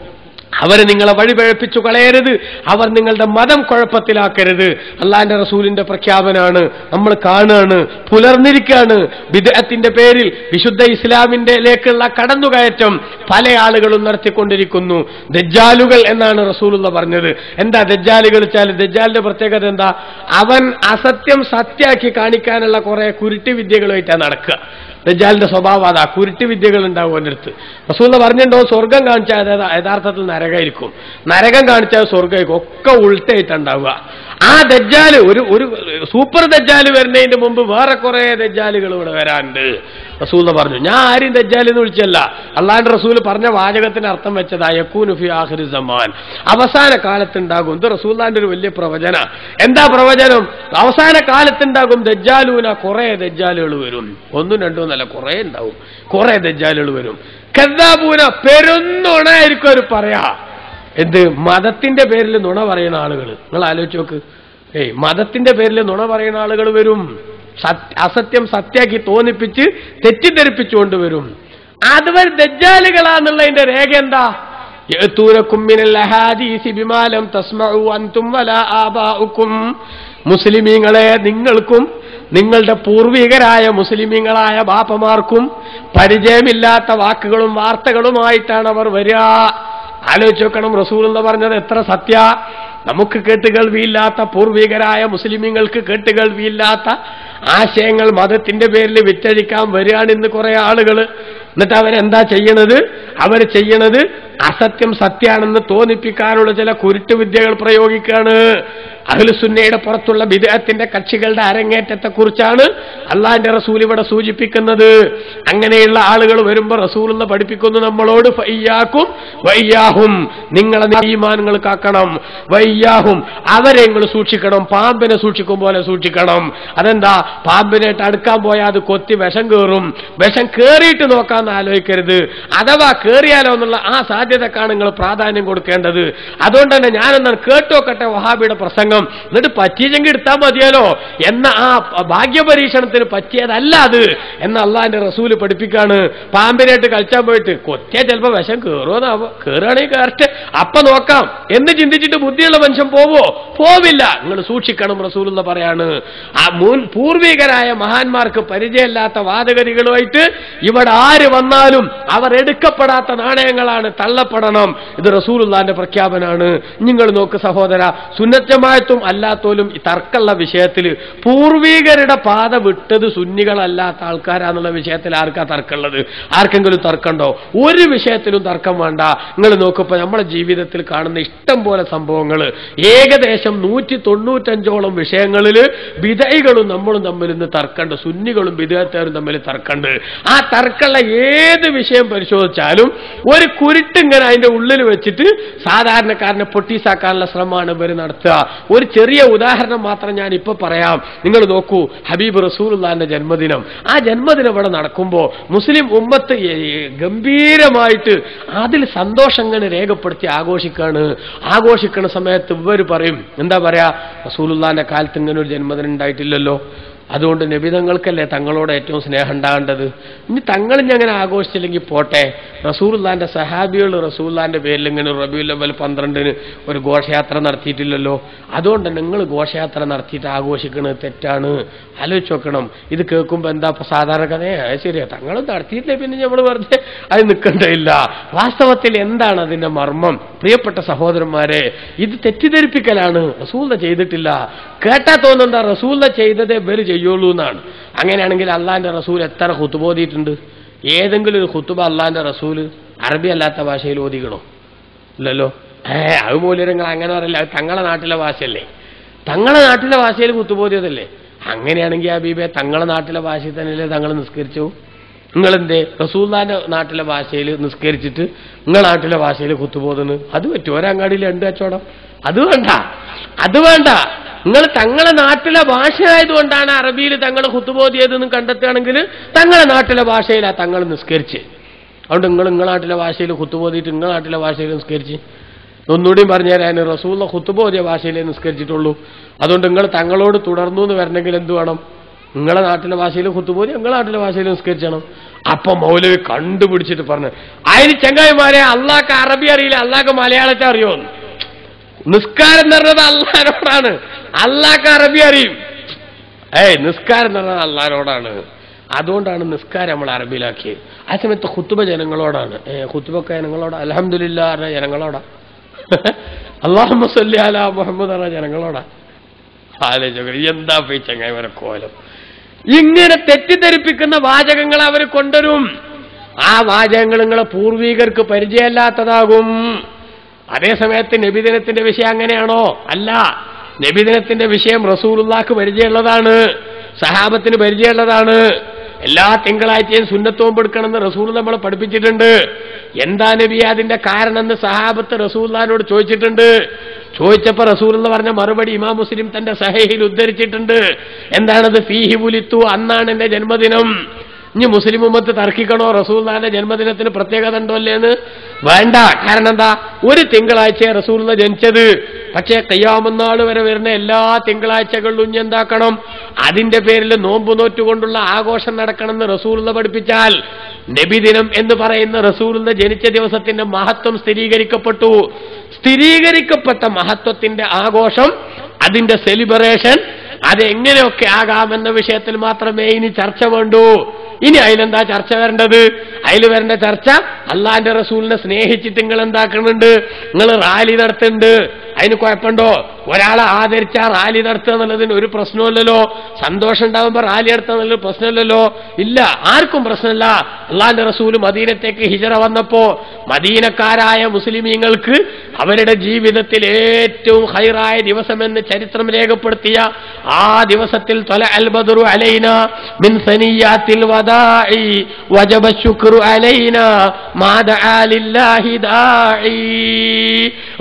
അവർ നിങ്ങളെ വഴിപഴപ്പിച്ചു കളയരുത്, അവർ നിങ്ങളുടെ മതം കുഴപ്പത്തിലാക്കരുത്. അള്ളാഹിന്റെ റസൂലിന്റെ പ്രഖ്യാപനാണ്. നമ്മൾ കാണുകയാണ്, പുലർന്നിരിക്കുകയാണ്. ബിദ്അത്തിന്റെ പേരിൽ വിശുദ്ധ ഇസ്ലാമിന്റെലേക്കുള്ള കടന്നുകയറ്റം പല ആളുകളും നടത്തിക്കൊണ്ടിരിക്കുന്നു. ദജ്ജാലുകൾ എന്നാണ് റസൂലുള്ള പറഞ്ഞത്. എന്താ ദജ്ജാലുകൾ വെച്ചാൽ? ദജ്ജാലിന്റെ പ്രത്യേകത എന്താ? അവൻ അസത്യം സത്യാക്കി കാണിക്കാനുള്ള കുറെ കുരുട്ടി വിദ്യകളുമായിട്ടാണ് നടക്കുക. ദജ്ജാലിന്റെ സ്വഭാവം അതാ, കുരുട്ടി വിദ്യകൾ ഉണ്ടാവും അവൻ്റെ അടുത്ത്. റസൂലുള്ള പറഞ്ഞിട്ടുണ്ടോ, സ്വർഗം കാണിച്ചാൽ യഥാർത്ഥത്തിൽ നരകമായിരിക്കും, നരകം കാണിച്ചാൽ സ്വർഗമായിരിക്കും, ഒക്കെ ഉൾട്ടായിട്ടുണ്ടാവുക. ആ ദജ്ജാല് ഒരു സൂപ്പർ ദജ്ജാല് വരുന്നതിന്റെ മുമ്പ് വേറെ കുറെ ദജ്ജാലുകൾ ഇവിടെ വരാനുണ്ട്. റസൂൽ പറഞ്ഞു, ഞാൻ ആരും ദജ്ജാൽ എന്ന് വിളിച്ചല്ല, അള്ളാഹുവിന്റെ റസൂൽ പറഞ്ഞ വാചകത്തിന് അർത്ഥം വെച്ചതാ യകൂനു ഫി ആഖിരി സമാൻ, അവസാന കാലത്തുണ്ടാകും. ഇത് റസൂലുള്ളാഹിന്റെ ഒരു വലിയ പ്രവചന. എന്താ പ്രവചനം? അവസാന കാലത്തുണ്ടാകും ദജ്ജാലൂന, കുറെ ദജ്ജാലുകൾ വരും. ഒന്നും രണ്ടും എന്നല്ല, കുറെ ഉണ്ടാവും, കുറെ ദജ്ജാലുകൾ വരും. കദ്ദാബൂന, പെരുന്നുണായിരിക്കും അവർ പറയാ. എന്ത്? മതത്തിന്റെ പേരിൽ നുണ പറയുന്ന ആളുകൾ. നിങ്ങൾ ആലോചിച്ച് നോക്ക്. മതത്തിന്റെ പേരിൽ നുണ പറയുന്ന ആളുകൾ വരും. അസത്യം സത്യാക്കി തോന്നിപ്പിച്ച് തെറ്റിദ്ധരിപ്പിച്ചുകൊണ്ട് വരും. അതുവരെ ദജ്ജാലുകളാന്നുള്ളതിന്റെ രേഖ എന്താ? യഅ്തൂനകും മിനൽ അഹാദീസി ബിമാ ലം തസ്മഉ അൻതും വലാ ആബാഉക്കും, മുസ്ലിമീങ്ങളെ, നിങ്ങൾക്കും നിങ്ങളുടെ പൂർവികരായ മുസ്ലിമീങ്ങളായ ബാപ്പമാർക്കും പരിചയമില്ലാത്ത വാക്കുകളും വാർത്തകളുമായിട്ടാണ് അവർ വരിക. ആലോചിച്ച് നോക്കണം, റസൂലുള്ള പറഞ്ഞത് എത്ര സത്യ. നമുക്ക് കേട്ടുകേൾവിയില്ലാത്ത, പൂർവികരായ മുസ്ലിമീങ്ങൾക്ക് കേട്ടുകേൾവിയില്ലാത്ത ആശയങ്ങൾ മതത്തിന്റെ പേരിൽ വിറ്റഴിക്കാൻ വരികയാണ് ഇന്ന് കുറെ ആളുകൾ. എന്നിട്ട് അവരെന്താ ചെയ്യണത്? അവർ ചെയ്യണത് അസത്യം സത്യാണെന്ന് തോന്നിപ്പിക്കാനുള്ള ചില കുരുട്ടുവിദ്യകൾ പ്രയോഗിക്കുകയാണ്. അഹ്ലുസുന്നയുടെ പുറത്തുള്ള ബിദ്അത്തിന്റെ കക്ഷികളുടെ അരങ്ങേറ്റത്തെക്കുറിച്ചാണ് അള്ളാഹിന്റെ റസൂൽ ഇവിടെ സൂചിപ്പിക്കുന്നത്. അങ്ങനെയുള്ള ആളുകൾ വരുമ്പോൾ റസൂലുള്ള പഠിപ്പിക്കുന്നു നമ്മളോട്, ഫഇയ്യാക്കും വഇയ്യാഹും, നിങ്ങളെ ഈമാനുകൾ കാക്കണം, വഇയ്യാഹും, അവരെ നിങ്ങൾ സൂക്ഷിക്കണം, പാമ്പിനെ സൂക്ഷിക്കും പോലെ സൂക്ഷിക്കണം. അതെന്താ? പാമ്പിനായിട്ട് അടുക്കാൻ പോയാൽ അത് കൊത്തി വിഷം കയറും. വിഷം കയറിയിട്ട് നോക്കാമെന്ന് ആലോചിക്കരുത്. അഥവാ കയറിയാലോ എന്നുള്ള ആ സാധ്യതക്കാണ് നിങ്ങൾ പ്രാധാന്യം കൊടുക്കേണ്ടത്. അതുകൊണ്ട് തന്നെ ഞാനെന്നാണ് കേട്ടോക്കട്ടെ വഹാബിയുടെ പ്രസംഗം, എന്നിട്ട് പറ്റിയെങ്കിൽ എടുത്താൽ മതിയല്ലോ എന്ന ആ ഭാഗ്യപരീക്ഷണത്തിന് പറ്റിയതല്ല അത് എന്ന് അള്ളാഹിന്റെ റസൂല് പഠിപ്പിക്കാണ്. പാമ്പിനായിട്ട് കളിച്ചാൻ പോയിട്ട് കൊത്തിയാൽ ചിലപ്പോൾ വിഷം കയറുമോന്നാവോ, കയറുകയാണെങ്കിൽ കയറട്ടെ, അപ്പൊ നോക്കാം എന്ന് ചിന്തിച്ചിട്ട് ബുദ്ധിയുള്ള മനുഷ്യൻ പോവോ? പോവില്ല. നിങ്ങൾ സൂക്ഷിക്കണം റസൂലുള്ള പറയാണ്. ആ പൂർവികരായ മഹാന്മാർക്ക് പരിചയമില്ലാത്ത വാദഗതികളുമായിട്ട് ഇവിടെ ആര് വന്നാലും അവർ എടുക്കപ്പെടാത്ത നാണയങ്ങളാണ്, തള്ളപ്പെടണം. ഇത് റസൂലുള്ളാഹിന്റെ പ്രഖ്യാപനാണ്. നിങ്ങൾ നോക്ക് സഹോദര, സുന്നത്തമായത്തും അല്ലാത്തോലും തർക്കമുള്ള വിഷയത്തിൽ പൂർവികരുടെ പാത വിട്ടത് സുന്നികളല്ലാത്ത ആൾക്കാരാന്നുള്ള വിഷയത്തിൽ ആർക്കാ തർക്കമുള്ളത്? ആർക്കെങ്കിലും തർക്കമുണ്ടോ? ഒരു വിഷയത്തിലും തർക്കം വേണ്ട. നിങ്ങൾ നോക്കുമ്പോൾ നമ്മുടെ ജീവിതത്തിൽ കാണുന്ന ഇഷ്ടം പോലെ സംഭവങ്ങൾ, ഏകദേശം 195ഓളം വിഷയങ്ങളിൽ ബിദഈകളും നമ്മളും തമ്മിൽ ഇന്ന് തർക്കമുണ്ട്. സുന്നികളും ബിദഅത്തുകാരും തമ്മിൽ തർക്കമുണ്ട്. ആ തർക്കമുള്ള ഏത് വിഷയം പരിശോധിച്ചാലും ഒരു കുരുട്ടിങ്ങനെ അതിന്റെ ഉള്ളിൽ വെച്ചിട്ട് സാധാരണക്കാരനെ പൊട്ടീസാക്കാനുള്ള ശ്രമമാണ് ഇവർ നടത്തുക. ഒരു ചെറിയ ഉദാഹരണം മാത്രം ഞാൻ ഇപ്പൊ പറയാം. നിങ്ങൾ നോക്കൂ, ഹബീബ് റസൂലുള്ളാഹിന്റെ ജന്മദിനം, ആ ജന്മദിനം ഇവിടെ നടക്കുമ്പോൾ മുസ്ലിം ഉമ്മത്ത് ഗംഭീരമായിട്ട് അതിൽ സന്തോഷം ഇങ്ങനെ രേഖപ്പെടുത്തി ആഘോഷിക്കുന്ന സമയത്ത് ഇവർ പറയും, എന്താ പറയാ, റസൂലുള്ളാഹിന്റെ കാലത്ത് ഇങ്ങനെ ഒരു ജന്മദിനം ഉണ്ടായിട്ടില്ലല്ലോ, അതുകൊണ്ട് നബിതങ്ങൾക്കല്ലേ തങ്ങളോട് ഏറ്റവും സ്നേഹം ഉണ്ടാകേണ്ടത്. ഇനി തങ്ങൾ ഇനി അങ്ങനെ ആഘോഷിച്ചില്ലെങ്കിൽ പോട്ടെ, റസൂലുള്ളാഹിന്റെ സഹാബികൾ റസൂലുള്ളാഹിന്റെ പേരിൽ ഇങ്ങനെ റബീഉൽ അവ്വൽ 12-ന് ഒരു ഘോഷയാത്ര നടത്തിയിട്ടില്ലല്ലോ, അതുകൊണ്ട് നിങ്ങൾ ഘോഷയാത്ര നടത്തിയിട്ട് ആഘോഷിക്കുന്നത് തെറ്റാണ്. ആലോചിച്ച് നോക്കണം. ഇത് കേൾക്കുമ്പോൾ എന്താ സാധാരണ കഥ, ശരിയാ തങ്ങൾ നടത്തിയിട്ടില്ലേ പിന്നെ നമ്മൾ വെറുതെ അത് നിൽക്കേണ്ടതില്ല. വാസ്തവത്തിൽ എന്താണ് അതിന്റെ മർമ്മം? പ്രിയപ്പെട്ട സഹോദരന്മാരെ, ഇത് തെറ്റിദ്ധരിപ്പിക്കലാണ്. റസൂലുള്ളാഹി ചെയ്തിട്ടില്ല. കേട്ടാ തോന്നുന്നുണ്ടാ റസൂലുള്ളാഹി ചെയ്തതേ ഇവര് ചെയ്യുള്ളൂ എന്നാണ്. അങ്ങനെയാണെങ്കിൽ അള്ളാഹിന്റെ റസൂൽ എത്ര ഖുതുബ ഓതിയിട്ടുണ്ട്? ഏതെങ്കിലും ഒരു ഖുതുബ അള്ളാഹിന്റെ റസൂൽ അറബി അല്ലാത്ത ഭാഷയിൽ ഓതിക്കണോ? ഇല്ലല്ലോ. അത് മൂല്യങ്ങൾ അങ്ങനെ പറയില്ല. അത് തങ്ങളെ നാട്ടിലെ ഭാഷയല്ലേ, തങ്ങളെ നാട്ടിലെ ഭാഷയിൽ ഖുതുബ ഓതിയതല്ലേ. അങ്ങനെയാണെങ്കിൽ ഹബീബെ തങ്ങളെ നാട്ടിലെ ഭാഷയിൽ തന്നെയല്ലേ തങ്ങൾ നിസ്കരിച്ചു? നിങ്ങളെന്തേ റസൂലുള്ളാഹിന്റെ നാട്ടിലെ ഭാഷയിൽ നിസ്കരിച്ചിട്ട് നിങ്ങളെ നാട്ടിലെ ഭാഷയിൽ ഖുതുബ ഓതുന്നു? അത് പറ്റും? ഒരങ്ങാടിയിൽ 2 കച്ചവടം? അത് വേണ്ട. നിങ്ങൾ തങ്ങളെ നാട്ടിലെ ഭാഷ ആയതുകൊണ്ടാണ് അറബിയിൽ തങ്ങൾ ഖുതുബ ഓതിയതെന്ന് കണ്ടെത്തുകയാണെങ്കിൽ തങ്ങളെ നാട്ടിലെ ഭാഷയിലാണ് തങ്ങൾ നിസ്കരിച്ച്. അതുകൊണ്ട് നിങ്ങളെ നാട്ടിലെ ഭാഷയിൽ ഖുതുബ ഓതിയിട്ട് നിങ്ങളെ നാട്ടിലെ ഭാഷയിൽ നിസ്കരിച്ച്. ഒന്നുകൂടിയും പറഞ്ഞുതരാൻ, റസൂലുള്ള ഖുതുബ ഓതിയ ഭാഷയിലേ നിസ്കരിച്ചിട്ടുള്ളൂ. അതുകൊണ്ട് നിങ്ങൾ തങ്ങളോട് തുടർന്നു എന്ന് വരണമെങ്കിൽ എന്ത് വേണം? നിങ്ങളെ നാട്ടിലെ ഭാഷയിൽ ഖുതുബ ഓതി നിങ്ങളെ നാട്ടിലെ ഭാഷയിൽ നിസ്കരിച്ചണം. അപ്പൊ മൗലവി കണ്ടുപിടിച്ചിട്ട് പറഞ്ഞു, അതിന് ചങ്ങായിമാരെ അള്ളാഹ്ക്ക് അറബി അറിയില്ല, അള്ളാഹ്ക്ക് മലയാളത്തെ അറിയോന്ന്. നിസ്കാരം എന്ന് പറഞ്ഞത് അള്ളാഹിനോടാണ്, അള്ളാഹ്ക്ക് അറബി അറിയും. നിസ്കാരം എന്ന് പറഞ്ഞത് അള്ളാഹിനോടാണ്. അതുകൊണ്ടാണ് നിസ്കാരം നമ്മൾ അറബിയിലാക്കിയത്. ആ സമയത്ത് ഖുതുബ ജനങ്ങളോടാണ്. ഖുതുബൊക്കെ ജനങ്ങളോടാ, അൽഹംദുലില്ലാ പറഞ്ഞ ജനങ്ങളോടാ, അല്ലാഹുമ്മ സ്വല്ലി അലാ മുഹമ്മദ് പറഞ്ഞ ജനങ്ങളോടാ. ആലോചിച്ചു എന്താ പോയി ചങ്ങായിമാരെ കോലം. ഇങ്ങനെ തെറ്റിദ്ധരിപ്പിക്കുന്ന വാചകങ്ങൾ അവർ കൊണ്ടുവരും. ആ വാചകങ്ങൾ നിങ്ങളെ പൂർവികർക്ക് പരിചയമല്ലാത്തതാകും. അതേസമയത്ത് നബിദിനത്തിന്റെ വിഷയം അങ്ങനെയാണോ? അല്ല. നബിദിനത്തിന്റെ വിഷയം റസൂലുള്ളാഹിക്ക് പരിചയമുള്ളതാണ്, സഹാബത്തിന് പരിചയമുള്ളതാണ്. എല്ലാ തിങ്കളാഴ്ചയും സുന്നത്ത് നോമ്പ് എടുക്കണമെന്ന് റസൂൽ നമ്മളെ പഠിപ്പിച്ചിട്ടുണ്ട്. എന്താ നബി അതിന്റെ കാരണം എന്ന് സഹാബത്ത് റസൂലുള്ളാഹിനോട് ചോദിച്ചിട്ടുണ്ട്. ചോദിച്ചപ്പോൾ റസൂലുള്ള പറഞ്ഞ മറുപടി ഇമാം മുസ്ലിം തന്റെ സഹീഹിൽ ഉദ്ധരിച്ചിട്ടുണ്ട്. എന്താണത്? ഫീഹി വുലിത്തു, അന്നാണ് എന്റെ ജന്മദിനം. ഇനി മുസ്ലിം ഉമ്മത്ത് തർക്കിക്കണോ റസൂലുള്ളാഹിന്റെ ജന്മദിനത്തിന് പ്രത്യേകത ഉണ്ടോ അല്ലേന്ന്? വേണ്ട. കാരണം എന്താ? ഒരു തിങ്കളാഴ്ചയെ റസൂലുള്ള ജനിച്ചത്. പക്ഷേ ഖിയാമത്ത് നാൾ വരെ വരുന്ന എല്ലാ തിങ്കളാഴ്ചകളിലും ഇനി എന്താക്കണം? അതിന്റെ പേരിൽ നോമ്പ് നോറ്റുകൊണ്ടുള്ള ആഘോഷം നടക്കണമെന്ന് റസൂലുള്ള പഠിപ്പിച്ചാൽ നബിദിനം എന്ന് പറയുന്ന റസൂലുള്ള ജനിച്ച ദിവസത്തിന്റെ മഹത്വം സ്ഥിരീകരിക്കപ്പെട്ടു. സ്ഥിരീകരിക്കപ്പെട്ട മഹത്വത്തിന്റെ ആഘോഷം, അതിന്റെ സെലിബ്രേഷൻ, അതെങ്ങനെയൊക്കെ ആകാമെന്ന വിഷയത്തിൽ മാത്രമേ ഇനി ചർച്ച വേണ്ടൂ. ഇനി അതിലെന്താ ചർച്ച വരേണ്ടത്? അതിൽ വരേണ്ട ചർച്ച അള്ളാഹിന്റെ റസൂലിനെ സ്നേഹിച്ചിട്ട് നിങ്ങൾ എന്താക്കുന്നുണ്ട്? നിങ്ങൾ റാലി നടത്തുന്നുണ്ട്, അതിന് കുഴപ്പമുണ്ടോ? ഒരാളെ ആദരിച്ചാൽ റാലി നടത്തുക എന്നുള്ളതിന് ഒരു പ്രശ്നമില്ലല്ലോ. സന്തോഷം ഉണ്ടാകുമ്പോൾ റാലി നടത്തുക എന്നുള്ളത് പ്രശ്നമില്ലല്ലോ. ഇല്ല, ആർക്കും പ്രശ്നമില്ല. അള്ളാഹുവിന്റെ റസൂല് മദീനത്തേക്ക് ഹിജറ വന്നപ്പോ മദീനക്കാരായ മുസ്ലിമീങ്ങൾക്ക് അവരുടെ ജീവിതത്തിൽ ഏറ്റവും ഖൈറായ ദിവസമെന്ന് ചരിത്രം രേഖപ്പെടുത്തിയ ആ ദിവസത്തിൽ ത്വലഅൽ ബദ്റു അലൈനാ മിൻ സനിയാത്തിൽ വദാഇ വജബ ശുക്റു അലൈനാ മാ ദആ ലില്ലാഹി ദാഇ.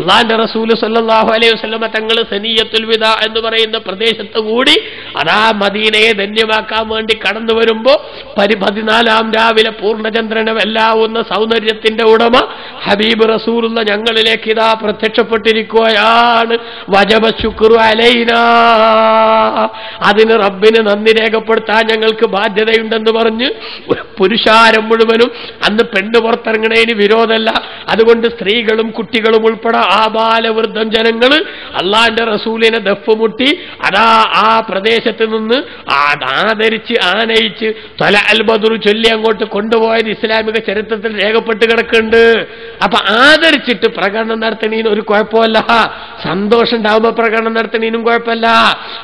അല്ലാഹുവിന്റെ റസൂൽ സല്ലല്ലാഹു അലൈഹി വസല്ലം തങ്ങൾ സനിയത്തുൽ വിദാ എന്ന് പറയുന്ന പ്രദേശത്ത് കൂടി അതാ മദീനയെ ധന്യമാക്കാൻ വേണ്ടി കടന്നു വരുമ്പോ 14-ാം രാവിലെ പൂർണ്ണചന്ദ്രനെ വെല്ലാവുന്ന സൗന്ദര്യത്തിന്റെ ഉടമ ഹബീബ് റസൂലുള്ള ഞങ്ങളിലേക്ക് ഇതാ പ്രത്യക്ഷപ്പെട്ടിരിക്കുകയാണ്. വജബ ശുക്റു അലൈനാ, അതിന് റബ്ബിന് നന്ദി രേഖപ്പെടുത്താൻ ഞങ്ങൾക്ക് ബാധ്യതയുണ്ടെന്ന് പറഞ്ഞ് പുരുഷാരം മുഴുവനും, അന്ന് പെണ്ണ് പുറത്തിറങ്ങണേന് വിരോധമല്ല, അതുകൊണ്ട് സ്ത്രീകളും കുട്ടികളും ഉൾപ്പെടെ ആബാലവൃദ്ധം ജനങ്ങൾ അള്ളാന്റെ റസൂലിനെ ദഫ് മുട്ടി അതാ ആ പ്രദേശത്ത് നിന്ന് ആദരിച്ച് ആനയിച്ച് ത്വലഅൽ ബദ്റു ചൊല്ലി അങ്ങോട്ട് കൊണ്ടുപോയത് ഇസ്ലാമിക ചരിത്രത്തിൽ രേഖപ്പെട്ട് കിടക്കുന്നുണ്ട്. അപ്പൊ ആദരിച്ചിട്ട് പ്രകടനം നടത്തണീന് ഒരു കുഴപ്പമല്ല, സന്തോഷം ഉണ്ടാവുമ്പോ പ്രകടനം നടത്തണീനും കുഴപ്പമില്ല.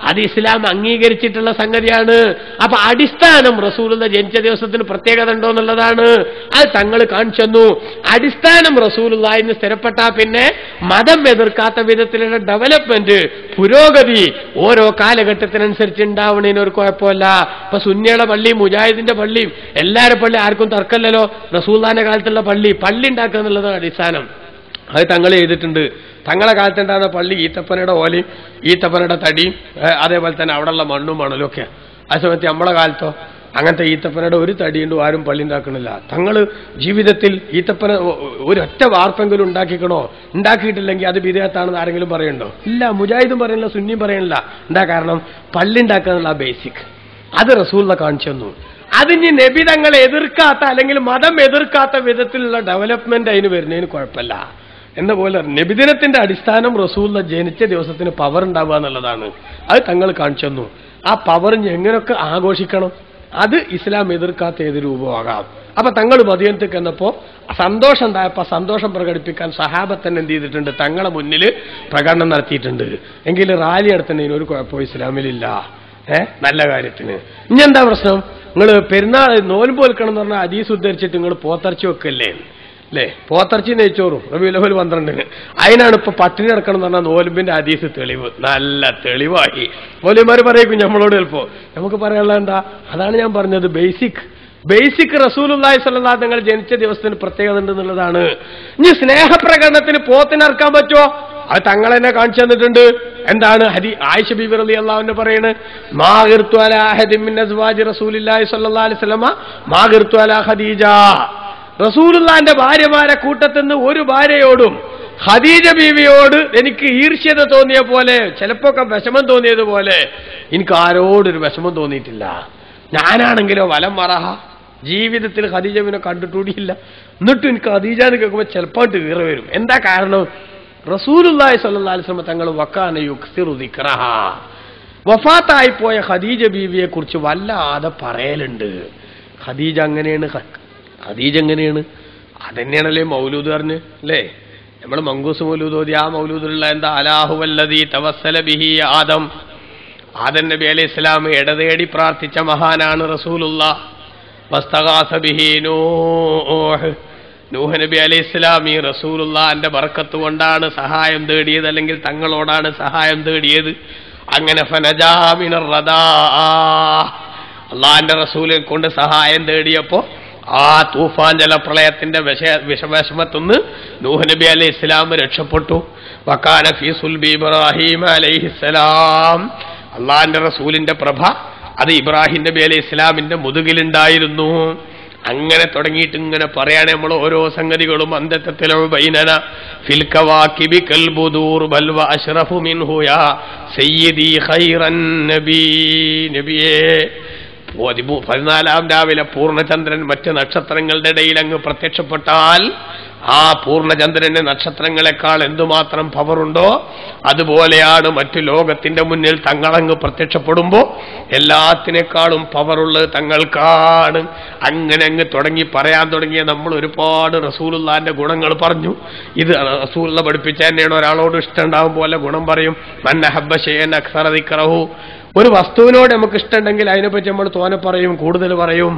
അത് ഇസ്ലാം അംഗീകരിച്ചിട്ടുള്ള സംഗതിയാണ്. അപ്പൊ അടിസ്ഥാനം റസൂലുള്ള ജനിച്ച ദിവസത്തിന് പ്രത്യേകത ഉണ്ടോ എന്നുള്ളതാണ്. അത് തങ്ങൾ കാണിച്ചു തന്നു. അടിസ്ഥാനം റസൂലുള്ളാഹിന് സ്ഥിരപ്പെട്ടാ പിന്നെ മതം എതിർക്കാത്ത വിധത്തിലുള്ള ഡെവലപ്മെന്റ്, പുരോഗതി ഓരോ കാലഘട്ടത്തിനനുസരിച്ച് ഉണ്ടാവണേന് ഒരു കുഴപ്പമില്ല. ഇപ്പൊ സുന്നിയുടെ പള്ളിയും മുജാഹിദിന്റെ പള്ളിയും എല്ലാവരുടെ പള്ളി ആർക്കും തർക്കമല്ലല്ലോ. റസൂലുള്ളാഹിന്റെ കാലത്തുള്ള പള്ളി ഉണ്ടാക്കുക എന്നുള്ളതാണ് അടിസ്ഥാനം. അത് തങ്ങൾ ചെയ്തിട്ടുണ്ട്. തങ്ങളെ കാലത്തുണ്ടാകുന്ന പള്ളി ഈത്തപ്പനയുടെ ഓലയും ഈത്തപ്പനയുടെ തടിയും അതേപോലെ തന്നെ അവിടെയുള്ള മണ്ണും മണലും ഒക്കെ. ആ സമയത്ത് നമ്മളെ കാലത്തോ അങ്ങനത്തെ ഈത്തപ്പനയുടെ ഒരു തടിയുണ്ട് ആരും പള്ളി ഉണ്ടാക്കണില്ല. തങ്ങൾ ജീവിതത്തിൽ ഈത്തപ്പന ഒരൊറ്റ വാർപ്പെങ്കിലും ഉണ്ടാക്കിക്കണോ? ഉണ്ടാക്കിയിട്ടില്ലെങ്കിൽ അത് ബിദഅത്താണെന്ന് ആരെങ്കിലും പറയണ്ടോ? ഇല്ല, മുജാഹിദും പറയണില്ല, സുന്നിയും പറയണില്ല. എന്താ കാരണം? പള്ളി ഉണ്ടാക്കുക എന്നുള്ള ബേസിക് അത് റസൂലിനെ കാണിച്ചു തന്നു. അതിന് നബി തങ്ങളെ എതിർക്കാത്ത അല്ലെങ്കിൽ മതം എതിർക്കാത്ത വിധത്തിലുള്ള ഡെവലപ്മെന്റ് അതിന് വരുന്നതിന് കുഴപ്പമില്ല. എന്ന പോലെ നബിദിനത്തിന്റെ അടിസ്ഥാനം റസൂലിനെ ജനിച്ച ദിവസത്തിന് പവർ ഉണ്ടാവുക എന്നുള്ളതാണ്. അത് തങ്ങൾ കാണിച്ചു തന്നു. ആ പവർ എങ്ങനെയൊക്കെ ആഘോഷിക്കണം, അത് ഇസ്ലാം എതിർക്കാത്ത ഏത് രൂപമാകാം. അപ്പൊ തങ്ങൾ മദീനത്തേക്ക് എന്നപ്പോ സന്തോഷം ഉണ്ടായപ്പോ സന്തോഷം പ്രകടിപ്പിക്കാൻ സഹാബത്തന്നെ എന്ത് ചെയ്തിട്ടുണ്ട്? തങ്ങളെ മുന്നിൽ പ്രകടനം നടത്തിയിട്ടുണ്ട്. എങ്കിൽ റാലി നടത്തുന്നതിന് ഒരു കുഴപ്പവും ഇസ്ലാമിലില്ല. നല്ല കാര്യത്തിന്. ഇനി എന്താ പ്രശ്നം? നിങ്ങൾ പെരുന്നാൾ നോൽമ്പ് വെൽക്കണം എന്ന് പറഞ്ഞാൽ ഹദീസ് ഉദ്ധരിച്ചിട്ട് നിങ്ങൾ പോത്തർച്ചി വെക്കല്ലേ അല്ലേ? പോത്തർച്ചി നെയ്ച്ചോറും റബീഉൽ അവ്വൽ 12-ന് അതിനാണ് ഇപ്പൊ പട്ടിണി കിടക്കണം എന്ന് പറഞ്ഞാൽ നോൽമ്പിന്റെ ഹദീസ് തെളിവ്, നല്ല തെളിവായി. മൗലവിമാർ പറയും നമ്മളോട് ചിലപ്പോ. നമുക്ക് പറയാനുള്ള എന്താ? അതാണ് ഞാൻ പറഞ്ഞത്, ബേസിക് റസൂലുള്ളാഹി സ്വല്ലല്ലാഹു അലൈഹി വസല്ലം ജനിച്ച ദിവസത്തിന് പ്രത്യേകത ഉണ്ടെന്നുള്ളതാണ്. ഇനി സ്നേഹപ്രകടനത്തിന് പോത്തിനറക്കാൻ പറ്റുമോ? അത് തങ്ങൾ തന്നെ കാണിച്ചു തന്നിട്ടുണ്ട്. എന്താണ് ആയിഷ ബീബി റളിയല്ലാഹു അൻഹ പറയുന്നത്? മാ ഗിർതു അലാ അഹദിൻ മിൻ അസ്വാജി റസൂലില്ലാഹി സ്വല്ലല്ലാഹു അലൈഹി വസല്ലം മാ ഗിർതു അലാ ഖദീജ. റസൂലുള്ളാഹിന്റെ ഭാര്യമാരെ കൂട്ടത്തിന്ന് ഒരു ഭാര്യയോടും ഖദീജ ബീവിയോട് എനിക്ക് ഈർഷ്യത തോന്നിയ പോലെ, ചിലപ്പോഴൊക്കെ വിഷമം തോന്നിയതുപോലെ എനിക്ക് ആരോടൊരു വിഷമം തോന്നിയിട്ടില്ല. ഞാനാണെങ്കിലോ വലം മറഹ, ജീവിതത്തിൽ ഖദീജ ബീവിനെ കണ്ടിട്ടുകൂടിയില്ല. എന്നിട്ടും എനിക്ക് ഖദീജ എന്ന് കേൾക്കുമ്പോൾ ചിലപ്പോൾ കീറ വരും. എന്താ കാരണം? റസൂലുള്ളാഹി സ്വല്ലല്ലാഹു അലൈഹി വസല്ലം തങ്ങൾ വക്കാന യുക്സിറു ദിക്റഹ, വഫാത്തായി പോയ ഖദീജ ബീവിയെ കുറിച്ച് വല്ലാതെ പറയലുണ്ട്. ഖദീജ അങ്ങനെയാണ്, ഖദീജ എങ്ങനെയാണ്, അതന്നെയാണല്ലേ മൗലൂദ് പറഞ്ഞ് അല്ലേ? നമ്മൾ മങ്കൂസ് മൗലൂദ് ഓതി. ആ മൗലൂദിലുള്ള എന്താ? അലാഹു വല്ലദീ തവസ്സല ബിഹി ആദം, ആദം നബി അലൈഹി ഇസ്ലാം ഇടതേടി പ്രാർത്ഥിച്ച മഹാനാണ് റസൂലുള്ളാഹ്. വസ്തഗാസ ബിഹി നൂഹ്, നൂഹ് നബി അലൈഹി ഇസ്ലാം ഈ റസൂലുള്ളാഹിന്റെ ബർക്കത്ത് കൊണ്ടാണ് സഹായം തേടിയത്, അല്ലെങ്കിൽ തങ്ങളോടാണ് സഹായം തേടിയത്. അങ്ങനെ ഫനജാ മിനർ റദാ, അള്ളാഹിന്റെ റസൂലിനെ കൊണ്ട് സഹായം തേടിയപ്പോ ആ തൂഫാൻ ജലപ്രളയത്തിന്റെ വിഷമത്തുനിന്ന് നൂഹ് നബി അലൈഹി ഇസ്ലാം രക്ഷപ്പെട്ടു. വകാന ഫീ സുൽബി ഇബ്രാഹിം അലൈഹിസ്സലാം, അള്ളാഹിന്റെ റസൂലിന്റെ പ്രഭ അത് ഇബ്രാഹിം നബി അലൈഹി ഇസ്ലാമിന്റെ മുതുകിലുണ്ടായിരുന്നു. അങ്ങനെ തുടങ്ങിയിട്ട് ഇങ്ങനെ പറയാണ് നമ്മൾ ഓരോ സംഗതികളും. അന്തത്തലോ ബൈനന ഫിൽ കവാകിബി കൽ ബുദൂർ ബൽ വ അശ്റഫു മിൻഹു യാ സയ്യിദി ഖൈറൻ നബി. നബിയേ 14-ാം രാവിലെ പൂർണ്ണചന്ദ്രൻ മറ്റ് നക്ഷത്രങ്ങളുടെ ഇടയിൽ അങ്ങ് പ്രത്യക്ഷപ്പെട്ടാൽ ആ പൂർണ്ണചന്ദ്രന് നക്ഷത്രങ്ങളെക്കാൾ എന്തുമാത്രം പവറുണ്ടോ അതുപോലെയാണ് മറ്റു ലോകത്തിന്റെ മുന്നിൽ തങ്ങളങ്ങ് പ്രത്യക്ഷപ്പെടുമ്പോ എല്ലാത്തിനേക്കാളും പവറുള്ളത് തങ്ങൾക്കാണ്. അങ്ങനെ അങ്ങ് പറയാൻ തുടങ്ങിയ നമ്മൾ ഒരുപാട് റസൂലുള്ളാന്റെ ഗുണങ്ങൾ പറഞ്ഞു. ഇത് റസൂലുള്ള പഠിപ്പിച്ച തന്നെയാണ്. ഒരാളോട് ഇഷ്ടം ഉണ്ടാവും പോലെ ഗുണം പറയും. മൻ അഹബ്ബ ശൈഅൻ അക്സറ ദിക്റഹു. ഒരു വസ്തുവിനോട് നമുക്ക് ഇഷ്ടമുണ്ടെങ്കിൽ അതിനെപ്പറ്റി നമ്മൾ തോനെ പറയും, കൂടുതൽ പറയും.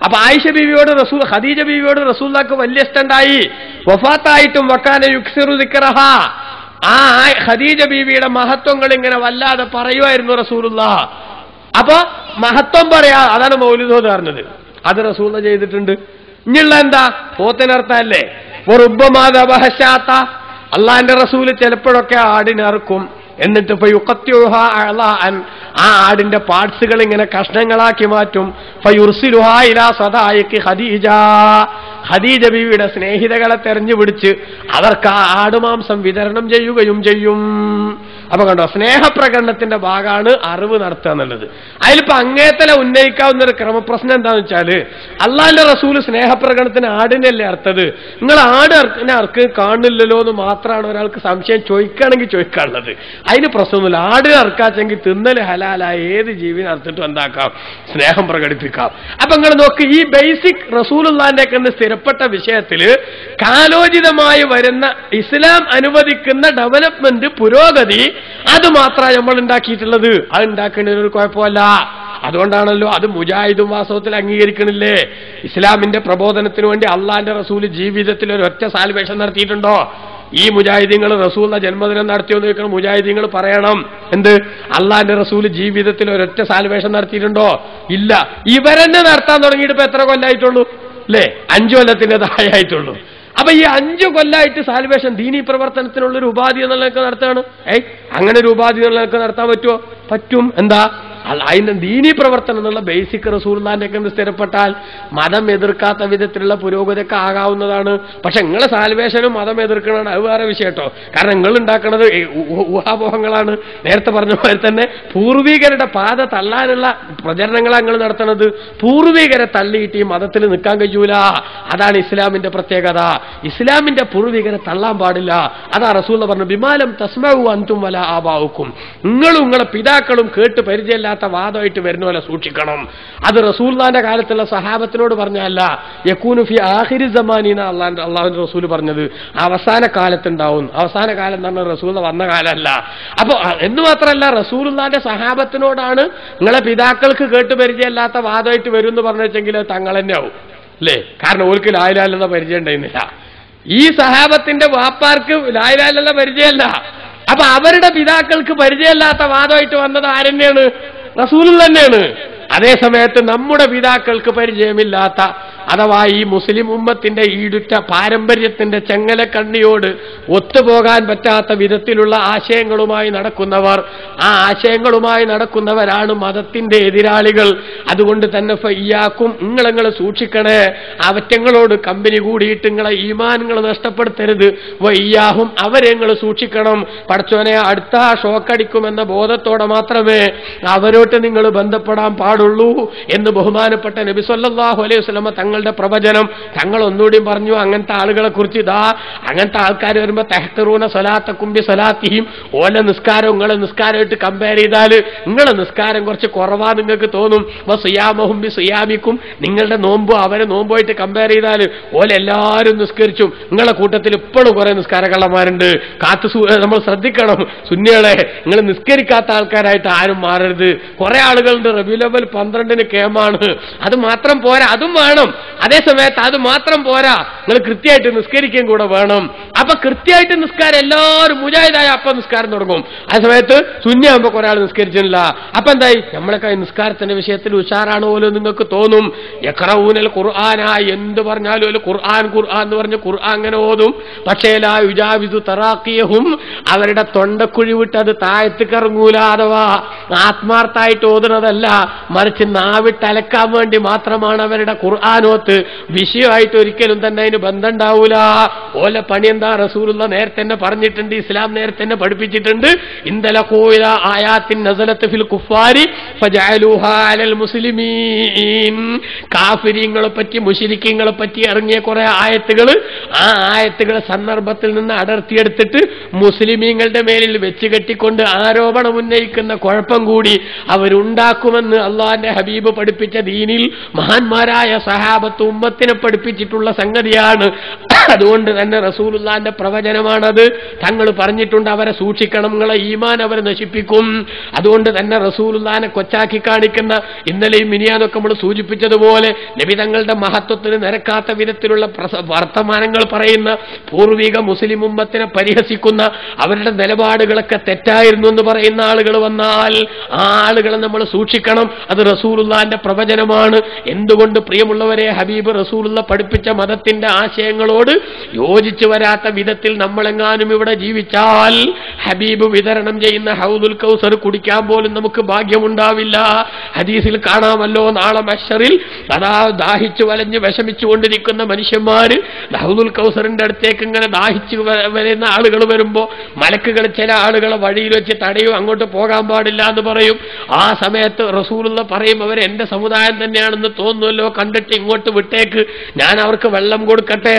അപ്പൊ ആയിഷ ബീവിയോട് ഖദീജ ബീവിയോട് റസൂലുള്ളാഹിക്ക് വലിയ ഇഷ്ടമുണ്ടായി. വഫാത്തായിട്ടും വക്കാന യുക്സിറു ദിക്റഹ. ആ ഖദീജ ബീവിയുടെ മഹത്വങ്ങൾ ഇങ്ങനെ വല്ലാതെ പറയുമായിരുന്നു റസൂലുള്ളാഹ്. അപ്പൊ മഹത്വം പറയാ, അതാണ് മൗലിദ് എന്ന് പറഞ്ഞത്. അത് റസൂലുള്ളാഹ് ചെയ്തിട്ടുണ്ട്. ഇനിയുള്ള എന്താ? പോത്തിനർത്ഥല്ലേ. അള്ളാന്റെ റസൂല് ചിലപ്പോഴൊക്കെ ആടിനറുക്കും. എന്നിട്ട് ആ ആടിന്റെ പാർട്സുകൾ ഇങ്ങനെ കഷ്ണങ്ങളാക്കി മാറ്റും. ഖദീജ ബീവിയുടെ സ്നേഹിതകളെ തെരഞ്ഞുപിടിച്ച് അവർക്ക് ആ ആടുമാംസം വിതരണം ചെയ്യുകയും ചെയ്യും. അപ്പൊ കണ്ടോ, സ്നേഹപ്രകടനത്തിന്റെ ഭാഗമാണ് അറിവ് നടത്തുക എന്നുള്ളത്. അതിലിപ്പോ അങ്ങേത്തല ഉന്നയിക്കാവുന്ന ഒരു ക്രമപ്രശ്നം എന്താന്ന് വെച്ചാല്, അള്ളാന്റെ റസൂല് സ്നേഹപ്രകടനത്തിന് ആടിനല്ലേ അർത്ഥത്? നിങ്ങൾ ആടിനെ അർക്ക് കാണില്ലല്ലോ എന്ന് മാത്രമാണ് ഒരാൾക്ക് സംശയം ചോദിക്കുകയാണെങ്കിൽ ചോദിക്കാനുള്ളത്. അതിന് പ്രശ്നമൊന്നുമില്ല. ആടിനെ അർക്കാച്ചെങ്കിൽ തിന്നല് ഹലാലായ ഏത് ജീവിനെ അർത്തിട്ടും എന്താക്കാം, സ്നേഹം പ്രകടിപ്പിക്കാം. അപ്പൊ നിങ്ങൾ നോക്ക്, ഈ ബേസിക് റസൂലുള്ളാന്റെ ഒക്കെ സ്ഥിരപ്പെട്ട വിഷയത്തില് കാലോചിതമായി വരുന്ന ഇസ്ലാം അനുവദിക്കുന്ന ഡെവലപ്മെന്റ്, പുരോഗതി, അത് മാത്രമാണ് നമ്മൾ ഉണ്ടാക്കിയിട്ടുള്ളത്. അത് ഉണ്ടാക്കുന്നതിനൊരു കുഴപ്പമല്ല. അതുകൊണ്ടാണല്ലോ അത് മുജാഹിദും വാസ്തവത്തിൽ അംഗീകരിക്കണില്ലേ. ഇസ്ലാമിന്റെ പ്രബോധനത്തിന് വേണ്ടി അള്ളാന്റെ റസൂല് ജീവിതത്തിൽ ഒരു ഒറ്റ സാൽവേഷൻ നടത്തിയിട്ടുണ്ടോ? ഈ മുജാഹിദീങ്ങൾ റസൂലിന്റെ ജന്മദിനം നടത്തിയെന്ന് ചോദിക്കണം. മുജാഹിദീങ്ങൾ പറയണം എന്ത്? അള്ളാന്റെ റസൂല് ജീവിതത്തിൽ ഒരൊറ്റ സാൽവേഷൻ നടത്തിയിട്ടുണ്ടോ? ഇല്ല. ഇവരെന്നെ നടത്താൻ തുടങ്ങിയിട്ട് ഇപ്പൊ എത്ര കൊല്ലായിട്ടുള്ളൂ അല്ലേ? 5 കൊല്ലത്തിന്റെ താഴെയായിട്ടുള്ളൂ. അപ്പൊ ഈ 5 കൊല്ലമായിട്ട് സാൽവേഷൻ ദീനീ പ്രവർത്തനത്തിനുള്ളൊരു ഉപാധി എന്നുള്ളതൊക്കെ നടത്തുകയാണ്. അങ്ങനെ ഒരു ഉപാധി എന്നുള്ളതൊക്കെ നടത്താൻ പറ്റുമോ? പറ്റും. എന്താ? അതിന്റെ ദീനീ പ്രവർത്തനം എന്നുള്ള ബേസിക് റസൂലുള്ളാഹിന്റെ ഒക്കെ സ്ഥിരപ്പെട്ടാൽ മതം എതിർക്കാത്ത വിധത്തിലുള്ള പുരോഗതിയൊക്കെ ആകാവുന്നതാണ്. പക്ഷെ നിങ്ങളെ സാൽവേഷനും മതം എതിർക്കണതാണ്, അത് വേറെ വിഷയം കേട്ടോ. കാരണം നിങ്ങൾ ഉണ്ടാക്കുന്നത് ഊഹാപോഹങ്ങളാണ്. നേരത്തെ പറഞ്ഞ പോലെ തന്നെ പൂർവികരുടെ പാത തള്ളാനുള്ള പ്രചരണങ്ങളാണ് നിങ്ങൾ നടത്തുന്നത്. പൂർവികരെ തള്ളിയിട്ട് ഈ മതത്തിൽ നിൽക്കാൻ കഴിയൂല. അതാണ് ഇസ്ലാമിന്റെ പ്രത്യേകത. ഇസ്ലാമിന്റെ പൂർവികരെ തള്ളാൻ പാടില്ല. അതാ റസൂൽ പറഞ്ഞു, ബിമാലം തസ്മഉ അൻതും വലാ ആബാഉക്കും. നിങ്ങളും നിങ്ങളെ പിതാക്കളും കേട്ട് പരിചയമില്ല വാദമായിട്ട് വരുന്ന പോലെ സൂക്ഷിക്കണം. അത് റസൂലുള്ളാഹിന്റെ കാലത്തുള്ള സഹാബത്തിനോട് പറഞ്ഞല്ല. യകൂനു ഫി ആഖിരി സമാനിന അള്ളാഹുവിന്റെ റസൂൽ പറഞ്ഞത് അവസാന കാലത്തുണ്ടാവും. അവസാന കാലം എന്ന് പറഞ്ഞാൽ റസൂൽ വന്ന കാലമല്ല. അപ്പൊ എന്ന് മാത്രമല്ല, റസൂലുള്ളാഹിന്റെ സഹാബത്തിനോടാണ് നിങ്ങളെ പിതാക്കൾക്ക് കേട്ട് പരിചയമില്ലാത്ത വാദമായിട്ട് വരും എന്ന് പറഞ്ഞു വെച്ചെങ്കിൽ തങ്ങൾ തന്നെ ആവും അല്ലേ? കാരണം ഓർക്ക് ലാ ഇലാഹ ഇല്ലല്ലാഹ് പരിചയം ഉണ്ടായിരുന്നില്ല. ഈ സഹാബത്തിന്റെ വാപ്പാർക്ക് ലാ ഇലാഹ ഇല്ലല്ലാഹ് പരിചയമല്ല. അപ്പൊ അവരുടെ പിതാക്കൾക്ക് പരിചയമില്ലാത്ത വാദമായിട്ട് വന്നത് ആരെന്നെയാണ്? റസൂലുള്ളാഹി തന്നെയാണ്. അതേ സമയത്ത് നമ്മുടെ പിതാക്കൾക്ക് പരിചയമില്ലാത്ത, അഥവാ ഈ മുസ്ലിം ഉമ്മത്തിന്റെ ഈടുറ്റ പാരമ്പര്യത്തിന്റെ ചെങ്ങലക്കണ്ണിയോട് ഒത്തുപോകാൻ പറ്റാത്ത വിധത്തിലുള്ള ആശയങ്ങളുമായി നടക്കുന്നവർ, ആ ആശയങ്ങളുമായി നടക്കുന്നവരാണ് മതത്തിന്റെ എതിരാളികൾ. അതുകൊണ്ട് തന്നെ ഫയ്യാക്കും, നിങ്ങൾ സൂക്ഷിക്കണേ, അവറ്റങ്ങളോട് കമ്പനി കൂടിയിട്ട് നിങ്ങളെ ഈമാനുകൾ നഷ്ടപ്പെടുത്തരുത്. വയ്യാഹും, അവരെ നിങ്ങൾ സൂക്ഷിക്കണം. പടച്ചോനെ അടുത്ത ഷോക്കടിക്കുമെന്ന ബോധത്തോടെ മാത്രമേ അവരോട്ട് നിങ്ങൾ ബന്ധപ്പെടാൻ പാടുള്ളൂ എന്ന് ബഹുമാനപ്പെട്ട നബി സല്ലല്ലാഹു അലൈഹി വസല്ലം തങ്ങളുടെ പ്രവചനം. തങ്ങൾ ഒന്നുകൂടിയും പറഞ്ഞു, അങ്ങനത്തെ ആളുകളെ കുറിച്ച് ഇതാ, അങ്ങനത്തെ ആൾക്കാർ വരുമ്പോ തഹ്തറൂന സ്വലാത്തക്കും ബി സ്വലാത്തിഹിം, ഓല നിസ്കാരം നിങ്ങളെ നിസ്കാരമായിട്ട് കമ്പയർ ചെയ്താൽ നിങ്ങളെ നിസ്കാരം കുറച്ച് കുറവാ നിങ്ങൾക്ക് തോന്നും. സുയാമഹും ബി സുയാമിക്കും, നിങ്ങളുടെ നോമ്പ് അവരെ നോമ്പുമായിട്ട് കമ്പയർ ചെയ്താൽ ഓല എല്ലാവരും നിസ്കരിച്ചും. നിങ്ങളെ കൂട്ടത്തിൽ ഇപ്പോഴും കുറെ നിസ്കാരക്കള്ളന്മാരുണ്ട്. നമ്മൾ ശ്രദ്ധിക്കണം സുന്നികളെ, നിങ്ങൾ നിസ്കരിക്കാത്ത ആൾക്കാരായിട്ട് ആരും മാറരുത്. കുറെ ആളുകളുണ്ട് റബീഉൽ അവ്വൽ 12 കേമാണ്. അത് മാത്രം പോരാ, അതും വേണം. അതേ സമയത്ത് അത് മാത്രം പോരാ, നിങ്ങൾ കൃത്യമായിട്ട് നിസ്കരിക്കുകയും കൂടെ വേണം. അപ്പൊ കൃത്യമായിട്ട് നിസ്കാരം എല്ലാവരും മുജാഹിദായ അപ്പം നിസ്കാരം തുടങ്ങും. ആ സമയത്ത് സുന്നിയാകുമ്പോ കുറെ ആൾ നിസ്കരിച്ചില്ല. അപ്പൊ എന്തായി? നമ്മളൊക്കെ നിസ്കാരത്തിന്റെ വിഷയത്തിൽ ഉഷാറാണ് പോലും നിങ്ങൾക്ക് തോന്നും. യഖറഊനൽ ഖുർആന, എന്ത് പറഞ്ഞാലും ഖുർആൻ ഖുർആൻ എന്ന് പറഞ്ഞ് ഖുർആൻ അങ്ങനെ ഓതും. പക്ഷേ ലാ യുജാവിസു തറാഖിയഹും, അവരുടെ തൊണ്ടക്കുഴി വിട്ട് അത് താഴത്തേക്ക് ഇറങ്ങൂല. അഥവാ ആത്മാർത്ഥമായിട്ട് ഓതുന്നതല്ല, മറിച്ച് നാവിട്ടലക്കാൻ വേണ്ടി മാത്രമാണ് അവരുടെ ഖുർആൻ ഖുർആാനോത്ത് വിഷയമായിട്ട് ഒരിക്കലും തന്നെ അതിന് ബന്ധം ഉണ്ടാവൂല. ഓല പണി എന്താ? റസൂലുള്ള നേരത്തെ തന്നെ പറഞ്ഞിട്ടുണ്ട്, ഇസ്ലാം നേരത്തെ തന്നെ പഠിപ്പിച്ചിട്ടുണ്ട്. ഇന്തലഖൂല ആയാത്തിൻ നസലത്ത് ഫിൽ കുഫാരി ഫജഅലൂഹാ അലൽ മുസ്ലിമീൻ. കാഫിരീങ്ങളെ പറ്റി മുശ്രിക്കീങ്ങളെ പറ്റി ഇറങ്ങിയ കുറെ ആയത്തുകൾ, ആ ആയത്തുകൾ സന്ദർഭത്തിൽ നിന്ന് അടർത്തിയെടുത്തിട്ട് മുസ്ലിമീങ്ങളുടെ മേലിൽ വെച്ച് കെട്ടിക്കൊണ്ട് ആരോപണം ഉന്നയിക്കുന്ന കുഴപ്പം കൂടി അവരുണ്ടാക്കുമെന്ന് അള്ളാന്റെ ഹബീബ് പഠിപ്പിച്ച ദീനിൽ മഹാന്മാരായ സഹാബത്ത് ഉമ്മത്തിനെ പഠിപ്പിച്ചിട്ടുള്ള സംഗതിയാണ്. അതുകൊണ്ട് തന്നെ റസൂലുള്ളാന്റെ പ്രവചനമാണത്. തങ്ങൾ പറഞ്ഞിട്ടുണ്ട് അവരെ സൂക്ഷിക്കണം, നിങ്ങളെ ഈമാൻ അവർ നശിപ്പിക്കും. അതുകൊണ്ട് തന്നെ റസൂലുള്ളാനെ കൊച്ചാക്കി കാണിക്കുന്ന, ഇന്നലെയും മിനിയാന്നൊക്കെ നമ്മൾ സൂചിപ്പിച്ചതുപോലെ നബി തങ്ങളുടെ മഹത്വത്തിന് നിരക്കാത്ത വിധത്തിലുള്ള വർത്തമാനങ്ങൾ പറയുന്ന, പൂർവിക മുസ്ലിം ഉമ്മത്തിനെ പരിഹസിക്കുന്ന, അവരുടെ നിലപാടുകളൊക്കെ തെറ്റായിരുന്നു എന്ന് പറയുന്ന ആളുകൾ വന്നാൽ ആ ആളുകളെ നമ്മൾ സൂക്ഷിക്കണം. അത് റസൂലുള്ളാന്റെ പ്രവചനമാണ്. എന്തുകൊണ്ട് പ്രിയമുള്ളവരെ, ഹബീബ് റസൂലുള്ള പഠിപ്പിച്ച മതത്തിന്റെ ആശയങ്ങളോട് യോജിച്ചു വരാത്ത വിധത്തിൽ നമ്മളെങ്ങാനും ഇവിടെ ജീവിച്ചാൽ ഹബീബ് വിതരണം ചെയ്യുന്ന ഹൗദുൽ കൗസർ കുടിക്കാൻ പോലും നമുക്ക് ഭാഗ്യമുണ്ടാവില്ല. ഹദീസിൽ കാണാമല്ലോ, നാളെ മഹ്ശറിൽ അതാ ദാഹിച്ചു വലഞ്ഞ് വിഷമിച്ചു കൊണ്ടിരിക്കുന്ന മനുഷ്യന്മാര് ഹൗദുൽ കൗസറിന്റെ അടുത്തേക്ക് ഇങ്ങനെ ദാഹിച്ചു വരുന്ന ആളുകൾ വരുമ്പോ മലക്കുകൾ ചില ആളുകളെ വഴിയിൽ വെച്ച് തടയും, അങ്ങോട്ട് പോകാൻ പാടില്ല എന്ന് പറയും. ആ സമയത്ത് റസൂലുള്ള പറയും, അവർ എന്റെ സമുദായം തന്നെയാണെന്ന് തോന്നുമല്ലോ, കണ്ടിട്ട് ഇങ്ങോട്ട് വിട്ടേക്ക്, ഞാൻ അവർക്ക് വെള്ളം കൊടുക്കട്ടെ.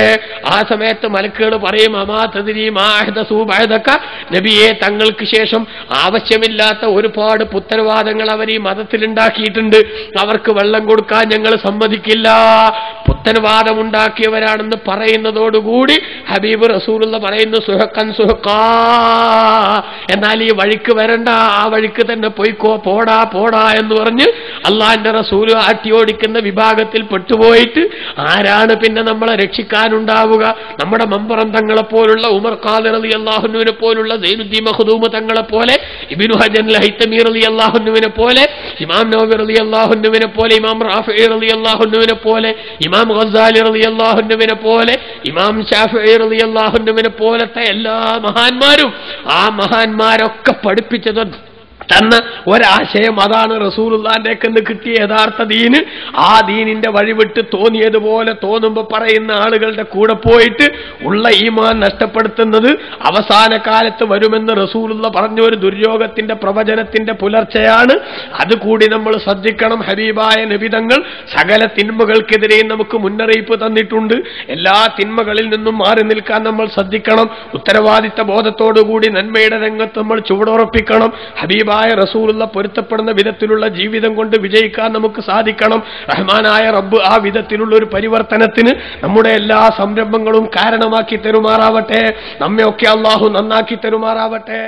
ആ സമയത്ത് മലക്കുകൾ പറയും, അമാ തദ്രി മാ അഹ്ദസൂ ബഅദക, നബിയെ തങ്ങൾക്ക് ശേഷം ആവശ്യമില്ലാത്ത ഒരുപാട് പുത്തൻവാദങ്ങൾ അവർ ഈ മതത്തിലുണ്ടാക്കിയിട്ടുണ്ട്, അവർക്ക് വെള്ളം കൊടുക്കാൻ ഞങ്ങൾ സമ്മതിക്കില്ല. പുത്തൻവാദം ഉണ്ടാക്കിയവരാണെന്ന് പറയുന്നതോടുകൂടി ഹബീബ് റസൂലുള്ള പറയുന്നു, സുഹക്കൻ സുഹക്കാ, എന്നാൽ ഈ വഴിക്ക് വരണ്ട, ആ വഴിക്ക് തന്നെ പോയിക്കോ, പോടാ പോടാ എന്ന് പറഞ്ഞ് അള്ളാന്റെ റസൂല് ആട്ടിയോടിക്കുന്ന വിഭാഗത്തിൽ പെട്ടുപോയിട്ട് ആരാണ് പിന്നെ നമ്മളെ രക്ഷിക്കാനുണ്ടാവുക? നമ്മുടെ മമ്പറം തങ്ങളെ പോലുള്ള, ഉമർ ഖാദിർ റളിയല്ലാഹു അൻഹുവിനെ പോലുള്ള, സൈനുദ്ദീൻ മഖ്ദൂം തങ്ങളെ പോലെ, ഇബ്നു ഹജർ അൽ ഹൈതമി റളിയല്ലാഹു അൻഹുവിനെ പോലെ, ഇമാം നവവി റളിയല്ലാഹു അൻഹുവിനെ പോലെ, ഇമാം റാഫിഈ റളിയല്ലാഹു അൻഹുവിനെ പോലെ, ഇമാം ഗസാലി റളിയല്ലാഹു അൻഹുവിനെ പോലെ, ഇമാം ശാഫിഈ റളിയല്ലാഹു അൻഹുവിനെ പോലത്തെ എല്ലാ മഹാന്മാരും, ആ മഹാന്മാരൊക്കെ പഠിപ്പിച്ചത് തന്ന ഒരാശയം അതാണ്. റസൂലുള്ളാന്റെ കയ്യിൽ കിട്ടിയ യഥാർത്ഥ ദീന്. ആ ദീനിന്റെ വഴിവിട്ട് തോന്നിയതുപോലെ തോന്നുമ്പോൾ പറയുന്ന ആളുകളുടെ കൂടെ പോയിട്ട് ഉള്ള ഈമാൻ നഷ്ടപ്പെടുത്തുന്നത് അവസാന കാലത്ത് വരുമെന്ന് റസൂലുള്ള പറഞ്ഞ ഒരു ദുര്യോഗത്തിന്റെ പ്രവചനത്തിന്റെ പുലർച്ചയാണ്. അതുകൂടി നമ്മൾ ശ്രദ്ധിക്കണം. ഹബീബായ നബി തങ്ങൾ സകല തിന്മകൾക്കെതിരെയും നമുക്ക് മുന്നറിയിപ്പ് തന്നിട്ടുണ്ട്. എല്ലാ തിന്മകളിൽ നിന്നും മാറി നിൽക്കാൻ നമ്മൾ ശ്രദ്ധിക്കണം. ഉത്തരവാദിത്ത ബോധത്തോടുകൂടി നന്മയുടെ രംഗത്ത് നമ്മൾ ചുവടുറപ്പിക്കണം. ഹബീബായ റസൂലുള്ള പൊരുത്തപ്പെടുന്ന വിധത്തിലുള്ള ജീവിതം കൊണ്ട് വിജയിക്കാൻ നമുക്ക് സാധിക്കണം. റഹ്മാനായ റബ്ബ് ആ വിധത്തിലുള്ള ഒരു പരിവർത്തനത്തിന് നമ്മുടെ എല്ലാ സംരംഭങ്ങളും കാരണമാക്കി തരുമാറാവട്ടെ. നമ്മയൊക്കെ അല്ലാഹു നന്നാക്കി തരുമാറാവട്ടെ.